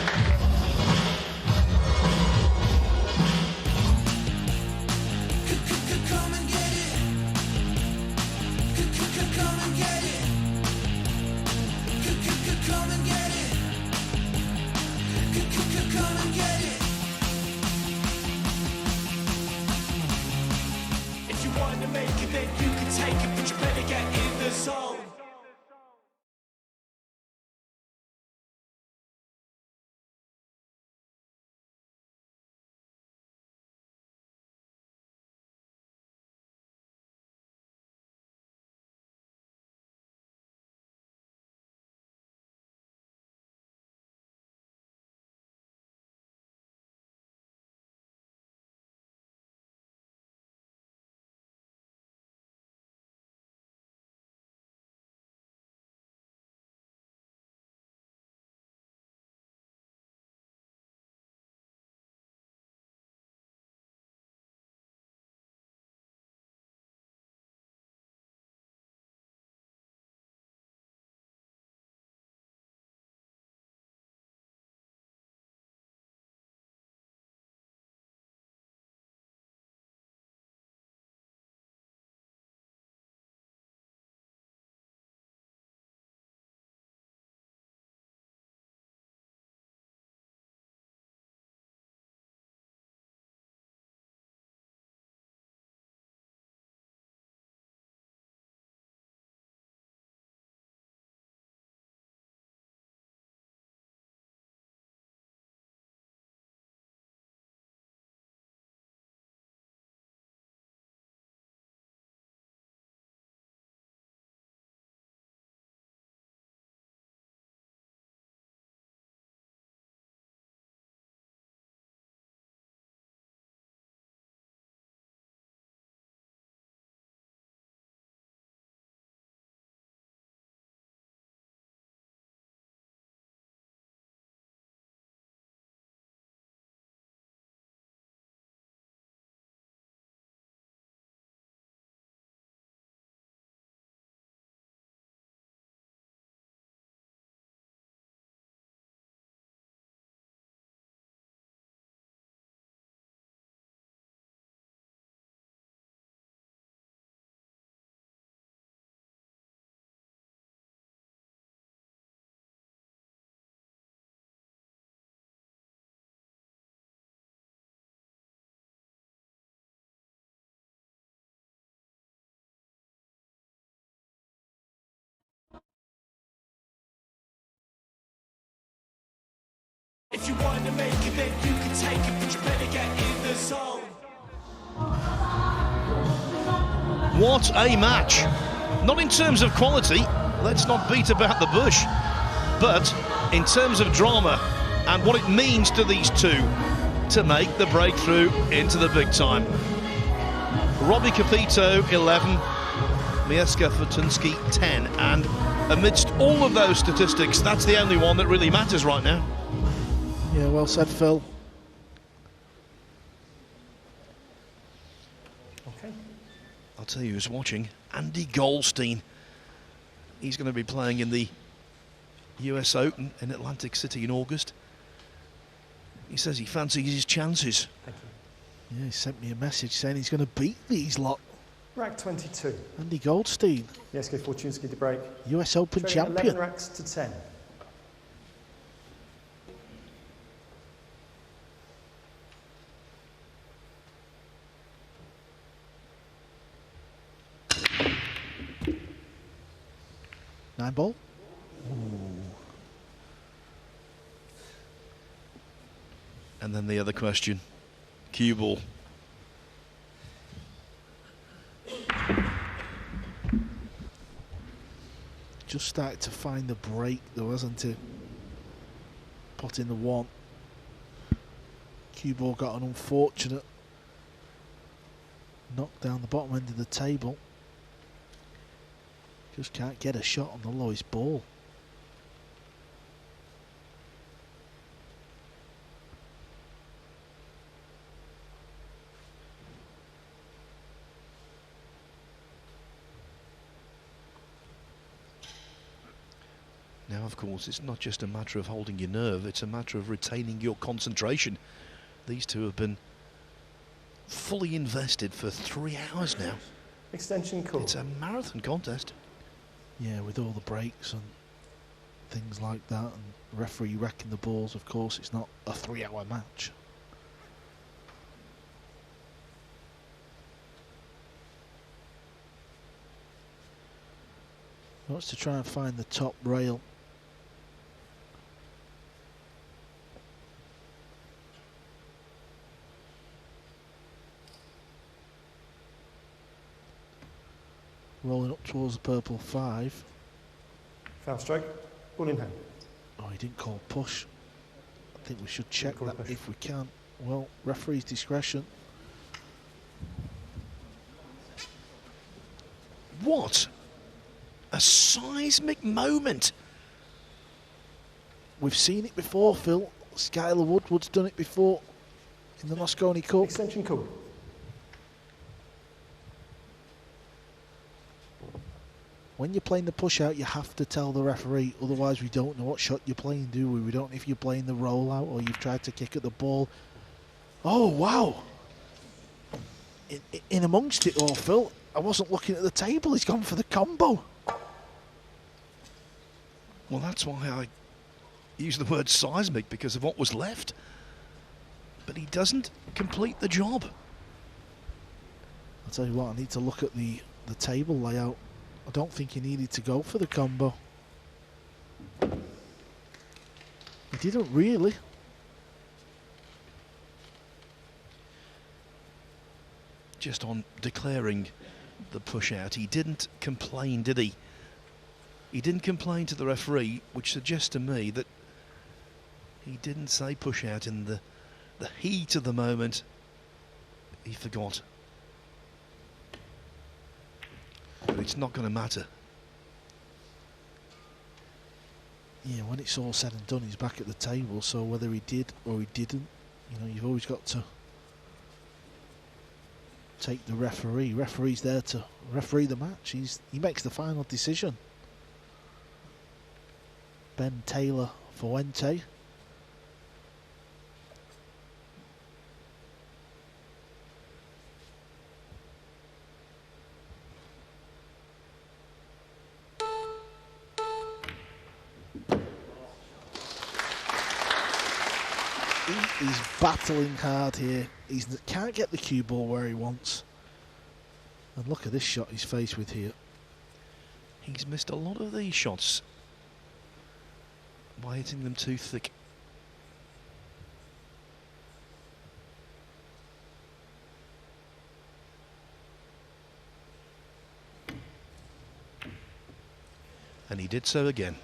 S12: If you want to make it, then you can take it, but you better get in the zone.
S13: What a match. Not in terms of quality, let's not beat about the bush, but in terms of drama and what it means to these two to make the breakthrough into the big time. Robbie Capito, 11, Mieszko Fortunski 10. And amidst all of those statistics, that's the only one that really matters right now.
S1: Yeah, well said, Phil.
S11: Okay.
S13: I'll tell you who's watching. Andy Goldstein. He's going to be playing in the US Open in Atlantic City in August. He says he fancies his chances.
S11: Thank you.
S1: Yeah, he sent me a message saying he's going to beat these lot.
S11: Rack 22.
S1: Andy Goldstein,
S11: Mieszko Fortunski to break.
S1: US Open
S11: Trailing
S1: champion.
S11: 11 racks to 10.
S1: Nine ball.
S13: And then the other question, cue ball.
S1: Just started to find the break though, hasn't it? Pot in the one. Cue ball got an unfortunate knock down the bottom end of the table. Just can't get a shot on the lowest ball.
S13: Now, of course, it's not just a matter of holding your nerve, it's a matter of retaining your concentration. These two have been fully invested for 3 hours now.
S11: Extension call.
S13: It's a marathon contest.
S1: Yeah, with all the breaks and things like that, and the referee wrecking the balls, of course, it's not a 3-hour match. He wants to try and find the top rail. Rolling up towards the purple 5.
S11: Foul stroke. Ball in hand.
S1: Oh, he didn't call push. I think we should check
S11: call
S1: that
S11: push.
S1: if we can. Well, referee's discretion.
S13: What a seismic moment.
S1: We've seen it before, Phil. Skylar Woodward's done it before in the Moscone Cup.
S11: Extension call.
S1: When you're playing the push out, you have to tell the referee, otherwise we don't know what shot you're playing, do we? We don't know if you're playing the rollout or you've tried to kick at the ball. Oh, wow. In amongst it all, Phil, I wasn't looking at the table. He's gone for the combo.
S13: Well, that's why I use the word seismic, because of what was left. But he doesn't complete the job.
S1: I'll tell you what, I need to look at the table layout. I don't think he needed to go for the combo. He didn't really.
S13: Just on declaring the push out, he didn't complain, did he? He didn't complain to the referee, which suggests to me that he didn't say push out in the heat of the moment. He forgot. But it's not going to matter.
S1: Yeah, when it's all said and done, he's back at the table, so whether he did or he didn't, you know, you've always got to take the referee. Referee's there to referee the match. He makes the final decision. Ben Taylor Fuente. He's battling hard here. He can't get the cue ball where he wants. And look at this shot he's faced with here.
S13: He's missed a lot of these shots by hitting them too thick. And he did so again.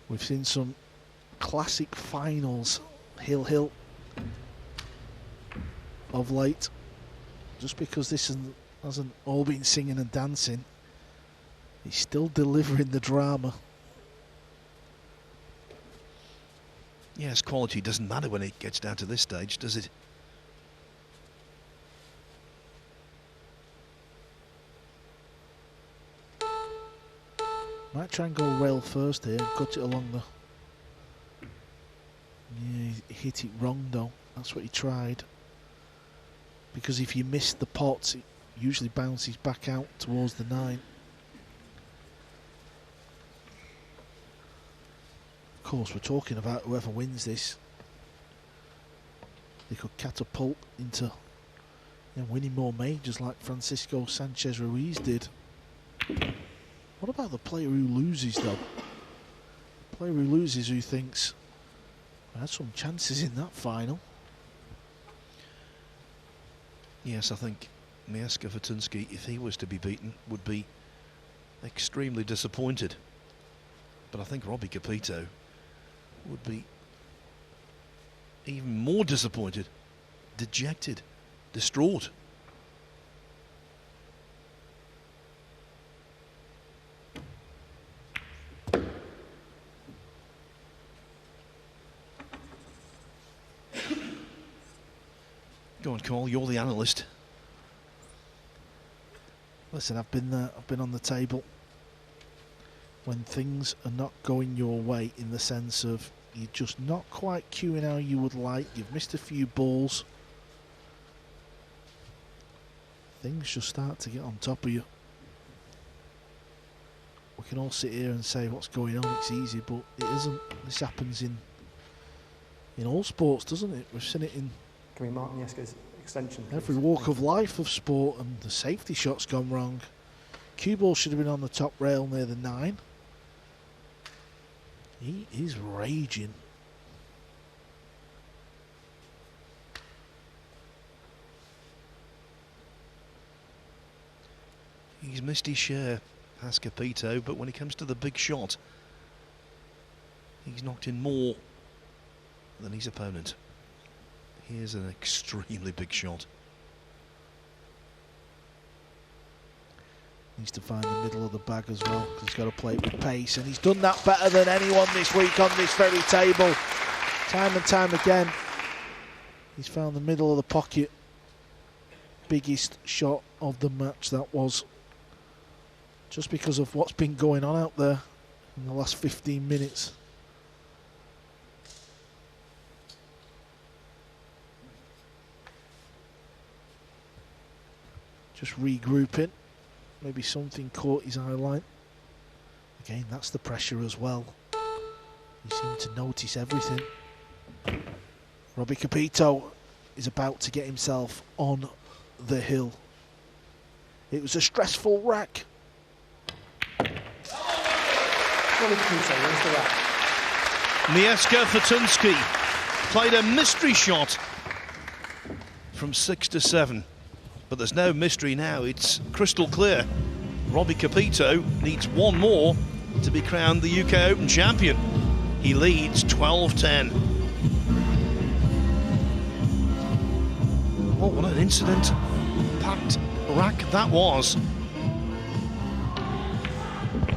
S1: We've seen some classic finals. Hill. of late. Just because this hasn't all been singing and dancing, he's still delivering the drama.
S13: Yes, quality doesn't matter when it gets down to this stage, does it?
S1: Might try and go rail first here and cut it along the... Yeah, he hit it wrong though. That's what he tried. Because if you miss the pots, it usually bounces back out towards the 9. Of course, we're talking about whoever wins this. They could catapult into winning more majors like Francisco Sanchez Ruiz did. What about the player who loses though? The player who loses who thinks, I had some chances in that final.
S13: Yes, I think Mieszko Fortunski, if he was to be beaten, would be extremely disappointed. But I think Robbie Capito would be even more disappointed, dejected, distraught. Go on, Cole, you're the analyst.
S1: Listen, I've been there, I've been on the table when things are not going your way, in the sense of you're just not quite cueing how you would like, you've missed a few balls. Things just start to get on top of you. We can all sit here and say what's going on, it's easy, but it isn't. This happens in all sports, doesn't it? We've seen it in
S11: Can we mark Mieszko's extension, please?
S1: every walk of life of sport, and the safety shot's gone wrong. Cue ball should have been on the top rail near the 9. He is raging.
S13: He's missed his share, has Capito, but when it comes to the big shot, he's knocked in more than his opponent. Here's an extremely big shot.
S1: Needs to find the middle of the bag as well, because he's got to play it with pace, and he's done that better than anyone this week on this very table. Time and time again, he's found the middle of the pocket. Biggest shot of the match that was. Just because of what's been going on out there in the last 15 minutes. Just regrouping. Maybe something caught his eye line. Again, that's the pressure as well. You seem to notice everything. Robbie Capito is about to get himself on the hill. It was a stressful rack.
S11: Robbie Capito, where's the rack?
S13: Mieszko Fortunski played a mystery shot from 6 to 7. But there's no mystery now, it's crystal clear. Robbie Capito needs one more to be crowned the UK Open champion. He leads 12-10. Oh, what an incident-packed rack that was.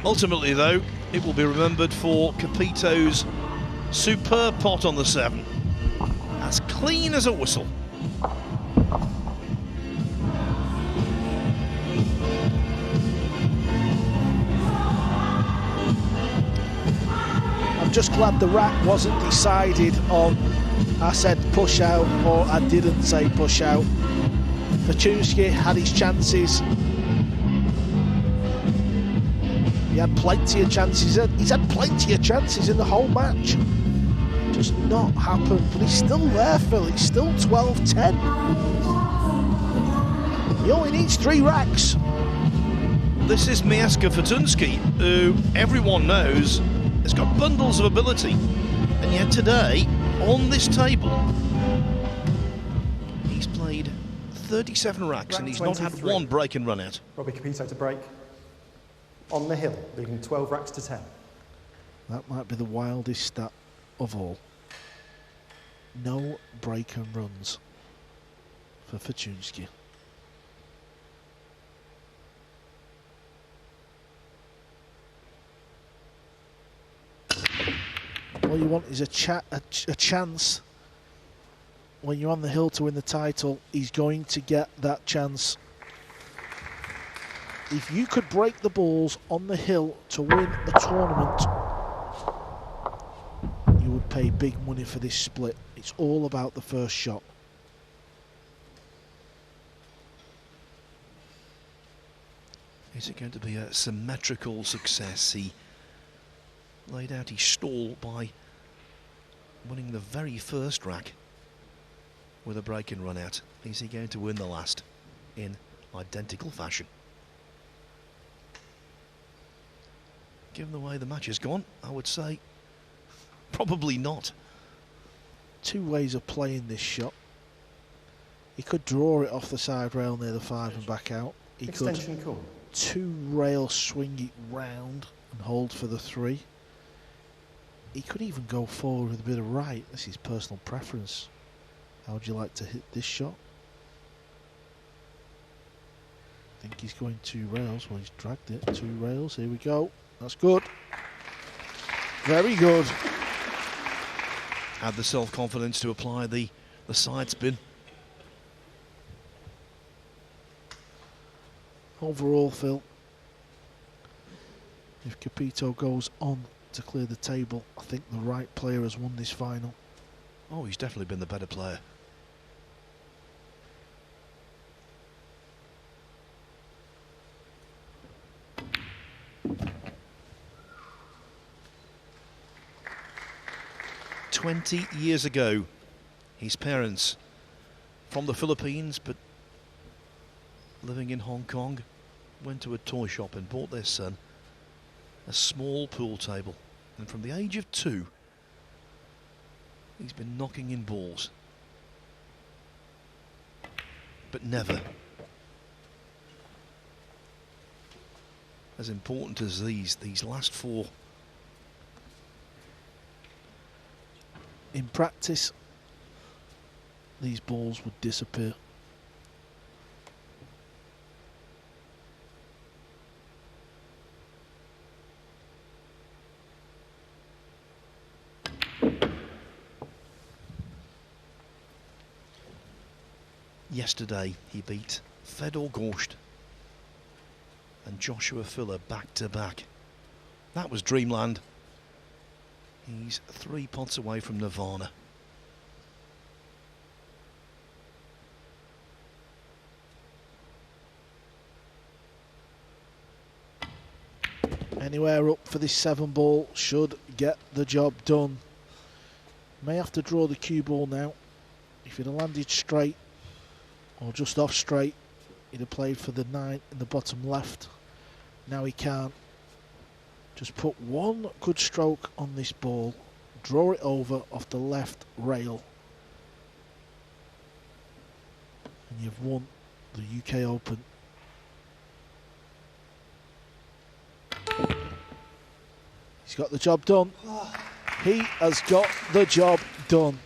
S13: Ultimately, though, it will be remembered for Capito's superb pot on the 7. As clean as a whistle.
S1: I'm just glad the rack wasn't decided on I said push out or I didn't say push out. Fortunski had his chances. He had plenty of chances. He's had plenty of chances in the whole match. Just not happened. But he's still there, Phil. It's still 12-10. He only needs 3 racks.
S13: This is Mieszko Fortunski, who everyone knows has got bundles of ability, and yet today, on this table, he's played 37 racks and he's not had one break and run out.
S11: Robbie Capito to break on the hill, leading 12 racks to 10.
S1: That might be the wildest stat of all. No break and runs for Fortunski. All you want is a chance. When you're on the hill to win the title, he's going to get that chance. If you could break the balls on the hill to win the tournament, you would pay big money for this split. It's all about the first shot.
S14: Is it going to be a symmetrical success? He laid out his stall by winning the very first rack with a break and run out. Is he going to win the last in identical fashion? Given the way the match has gone, I would say probably not.
S1: Two ways of playing this shot. He could draw it off the side rail near the 5 and back out. He
S11: Extension
S1: could
S11: call.
S1: 2 rail swing it round and hold for the 3. He could even go forward with a bit of right. This is personal preference. How would you like to hit this shot? I think he's going 2 rails. Well, he's dragged it. 2 rails. Here we go. That's good. Very good.
S14: Had the self-confidence to apply the side spin.
S1: Overall, Phil, if Capito goes on to clear the table, I think the right player has won this final.
S14: Oh, he's definitely been the better player. "20 years ago, his parents from the Philippines but living in Hong Kong went to a toy shop and bought their son a small pool table, and from the age of 2 he's been knocking in balls, but never as important as these last 4.
S1: In practice, these balls would disappear.
S14: Yesterday he beat Fedor Gorsht and Joshua Filler back to back. That was dreamland. He's 3 pots away from Nirvana.
S1: Anywhere up for this 7 ball should get the job done. May have to draw the cue ball now. If he'd have landed straight or just off straight, he'd have played for the 9 in the bottom left. Now he can't. Just put 1 good stroke on this ball, draw it over off the left rail, and you've won the UK Open. He's got the job done. He has got the job done.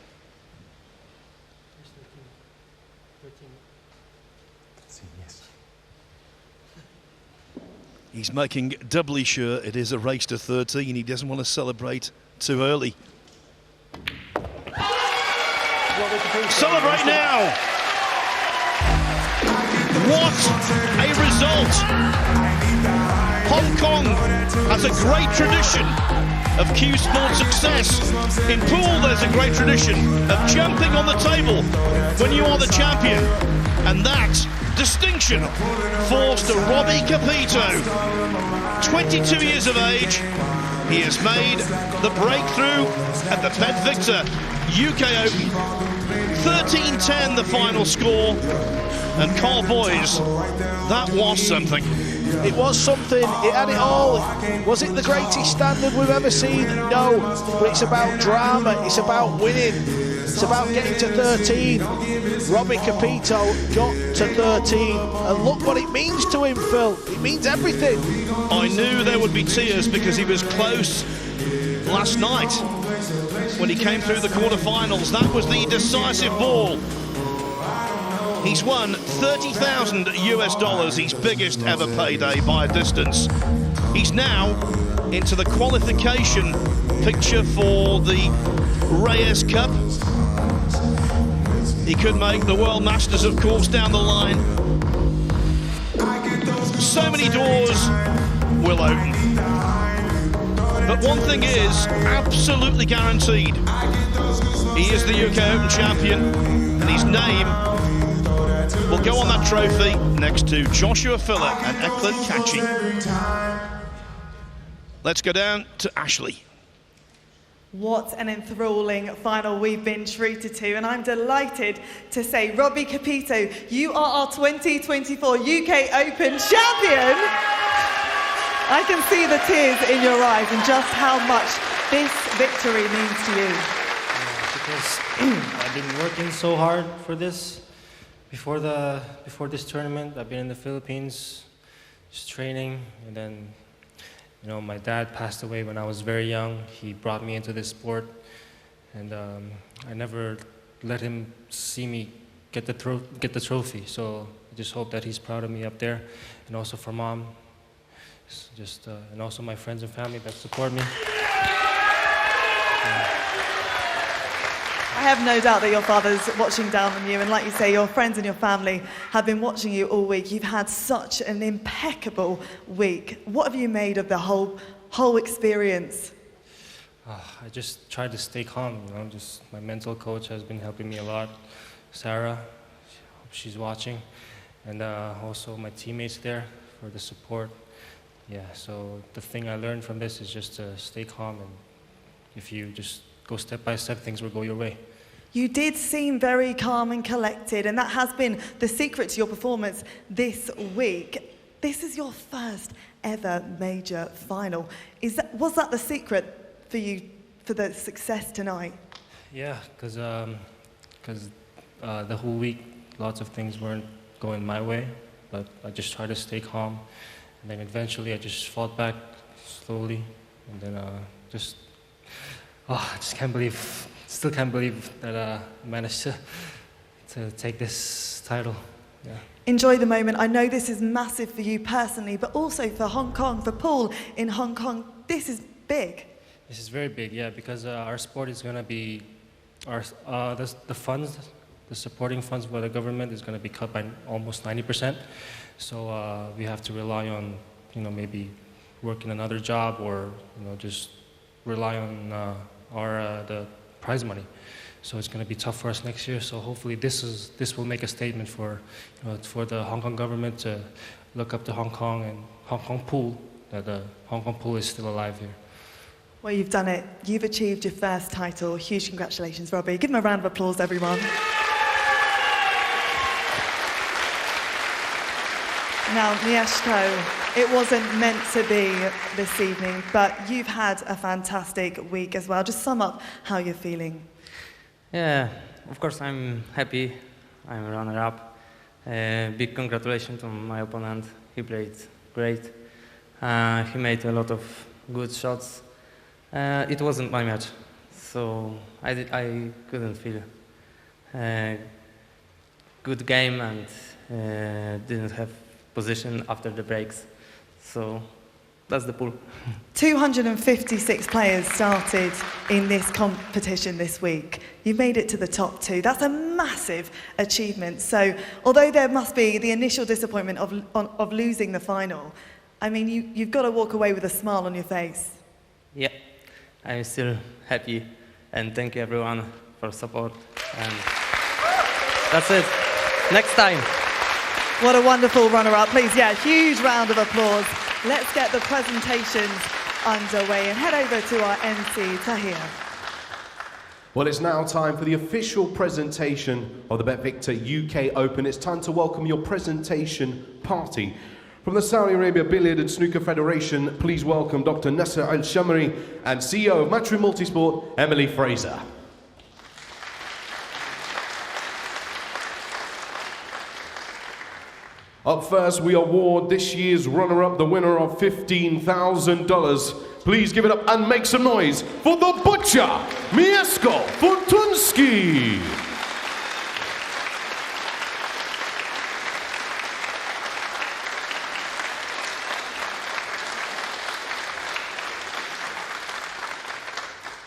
S14: He's making doubly sure it is a race to 13. He doesn't want to celebrate too early.
S13: Celebrate now! What a result! Hong Kong has a great tradition of cue sport success. In pool, there's a great tradition of jumping on the table when you are the champion. And that distinction falls to Robbie Capito. 22 years of age, he has made the breakthrough at the Pet Victor UK Open. 13-10 the final score, and Carl Boys, that was something.
S1: It was something, it had it all. Was it the greatest standard we've ever seen? No, but it's about drama, it's about winning, it's about getting to 13. Robbie Capito got to 13, and look what it means to him, Phil. It means everything.
S13: I knew there would be tears because he was close last night when he came through the quarterfinals. That was the decisive ball. He's won 30,000 US dollars, his biggest ever payday by a distance. He's now into the qualification picture for the Reyes Cup. He could make the World Masters, of course, down the line. So many doors will open. But one thing is absolutely guaranteed. He is the UK Open champion, and his name will go on that trophy next to Joshua Filler and Eklund Kachi. Let's go down to Ashley.
S3: What an enthralling final we've been treated to, and I'm delighted to say, Robbie Capito, you are our 2024 UK Open champion. I can see the tears in your eyes and just how much this victory means to you.
S9: Because I've been working so hard for this. Before this tournament, I've been in the Philippines, just training, and then, you know, my dad passed away when I was very young. He brought me into this sport, and I never let him see me get the trophy. So I just hope that he's proud of me up there, and also for Mom, just and also my friends and family that support me.
S3: I have no doubt that your father's watching down on you, and like you say, your friends and your family have been watching you all week. You've had such an impeccable week. What have you made of the whole experience?
S9: I just tried to stay calm, you know, just my mental coach has been helping me a lot. Sarah, hope she's watching, and also my teammates there for the support. Yeah, so the thing I learned from this is just to stay calm, and if you just go step by step, things will go your way.
S3: You did seem very calm and collected, and that has been the secret to your performance this week. This is your first ever major final. Was that the secret for you for the success tonight?
S9: Yeah, because the whole week, lots of things weren't going my way, but I just tried to stay calm, and then eventually I just fought back slowly, and then I just still can't believe that I managed to take this title. Yeah.
S3: Enjoy the moment. I know this is massive for you personally, but also for Hong Kong, for Paul in Hong Kong. This is big.
S9: This is very big, yeah, because our sport is going to be, the funds, the supporting funds by the government is going to be cut by almost 90%. So we have to rely on, you know, maybe working another job, or, you know, just rely on the prize money. So it's going to be tough for us next year. So hopefully this will make a statement for, you know, for the Hong Kong government to look up to Hong Kong and Hong Kong pool, that the Hong Kong pool is still alive here.
S3: Well, you've done it. You've achieved your first title. Huge congratulations, Robbie. Give him a round of applause, everyone. Now, Mieszko, it wasn't meant to be this evening, but you've had a fantastic week as well. Just sum up how you're feeling.
S8: Yeah, of course I'm happy. I'm a runner-up. Big congratulations to my opponent. He played great. He made a lot of good shots. It wasn't my match, so I couldn't feel good game, and didn't have position after the breaks. So that's the pool.
S3: 256 players started in this competition this week. You've made it to the top 2. That's a massive achievement. So although there must be the initial disappointment of losing the final, I mean, you've got to walk away with a smile on your face.
S8: Yeah, I'm still happy, and thank you everyone for support. And that's it. Next time.
S3: What a wonderful runner-up. Please, yeah, huge round of applause. Let's get the presentations underway and head over to our MC, Tahir.
S5: Well, it's now time for the official presentation of the BetVictor UK Open. It's time to welcome your presentation party. From the Saudi Arabia Billiard and Snooker Federation, please welcome Dr. Nasser Al-Shamari and CEO of Matchroom Multisport, Emily Fraser. Up first, we award this year's runner-up, the winner of $15,000. Please give it up and make some noise for the butcher, Mieszko Fortunski.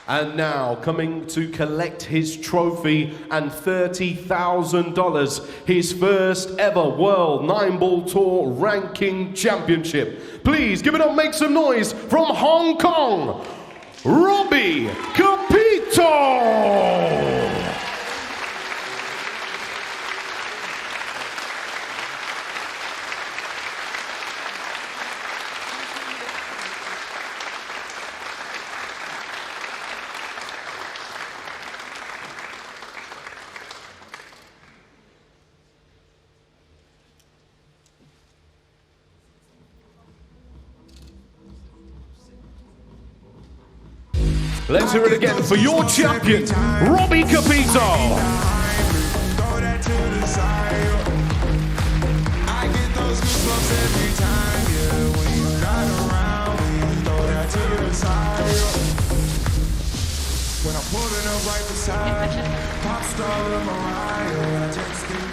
S5: And now, coming to collect his trophy and $30,000, his first ever World 9-Ball Tour Ranking Championship. Please give it up, make some noise from Hong Kong, Robbie Capito! Let's hear it again for your champion, Robbie Capito.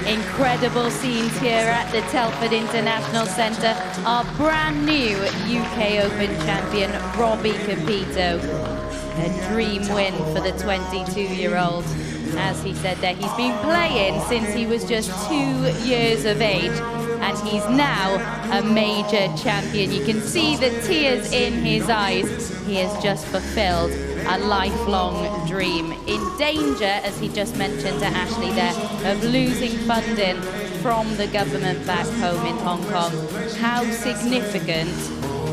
S2: Incredible scenes here at the Telford International Centre. Our brand new UK Open champion, Robbie Capito. A dream win for the 22-year-old. As he said there, he's been playing since he was just 2 years of age, and he's now a major champion. You can see the tears in his eyes. He has just fulfilled a lifelong dream. In danger, as he just mentioned to Ashley there, of losing funding from the government back home in Hong Kong. How significant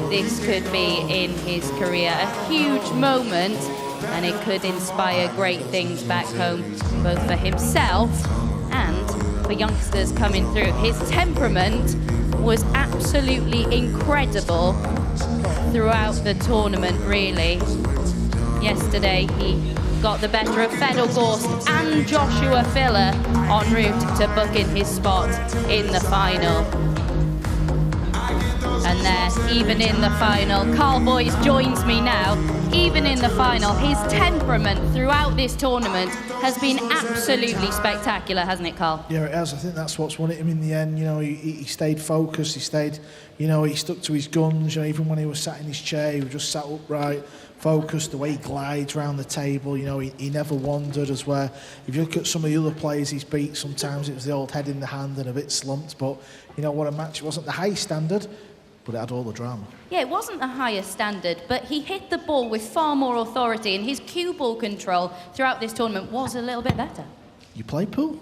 S2: this could be in his career. A huge moment, and it could inspire great things back home, both for himself and for youngsters coming through. His temperament was absolutely incredible throughout the tournament, really. Yesterday, he got the better of Fedor Gorst and Joshua Filler en route to booking his spot in the final. And there, even in the final, Carl Boyce joins me now. Even in the final, his temperament throughout this tournament has been absolutely spectacular, hasn't it, Carl?
S1: Yeah, it has. I think that's what's won it him in the end. You know, he stayed focused. He stayed, you know, he stuck to his guns. You know, even when he was sat in his chair, he was just sat upright, focused. The way he glides around the table, you know, he never wandered. As where, if you look at some of the other players he's beat, sometimes it was the old head in the hand and a bit slumped. But you know what, a match, it wasn't the high standard, but it had all the drama.
S2: Yeah, it wasn't the highest standard, but he hit the ball with far more authority, and his cue ball control throughout this tournament was a little bit better.
S1: You play pool?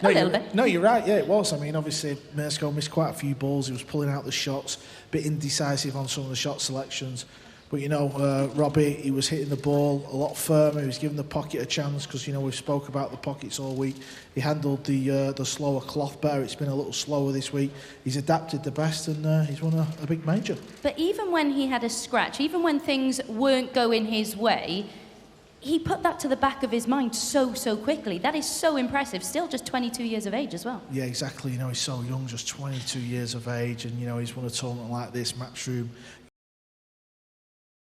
S2: No, a little bit.
S1: No, you're right, yeah, it was. I mean, obviously, Mieszko missed quite a few balls. He was pulling out the shots, a bit indecisive on some of the shot selections. But, you know, Robbie, he was hitting the ball a lot firmer. He was giving the pocket a chance because, you know, we've spoke about the pockets all week. He handled the slower cloth better. It's been a little slower this week. He's adapted the best, and he's won a big major.
S2: But even when he had a scratch, even when things weren't going his way, he put that to the back of his mind so quickly. That is so impressive. Still just 22 years of age as well.
S1: Yeah, exactly. You know, he's so young, just 22 years of age, and, you know, he's won a tournament like this, Matchroom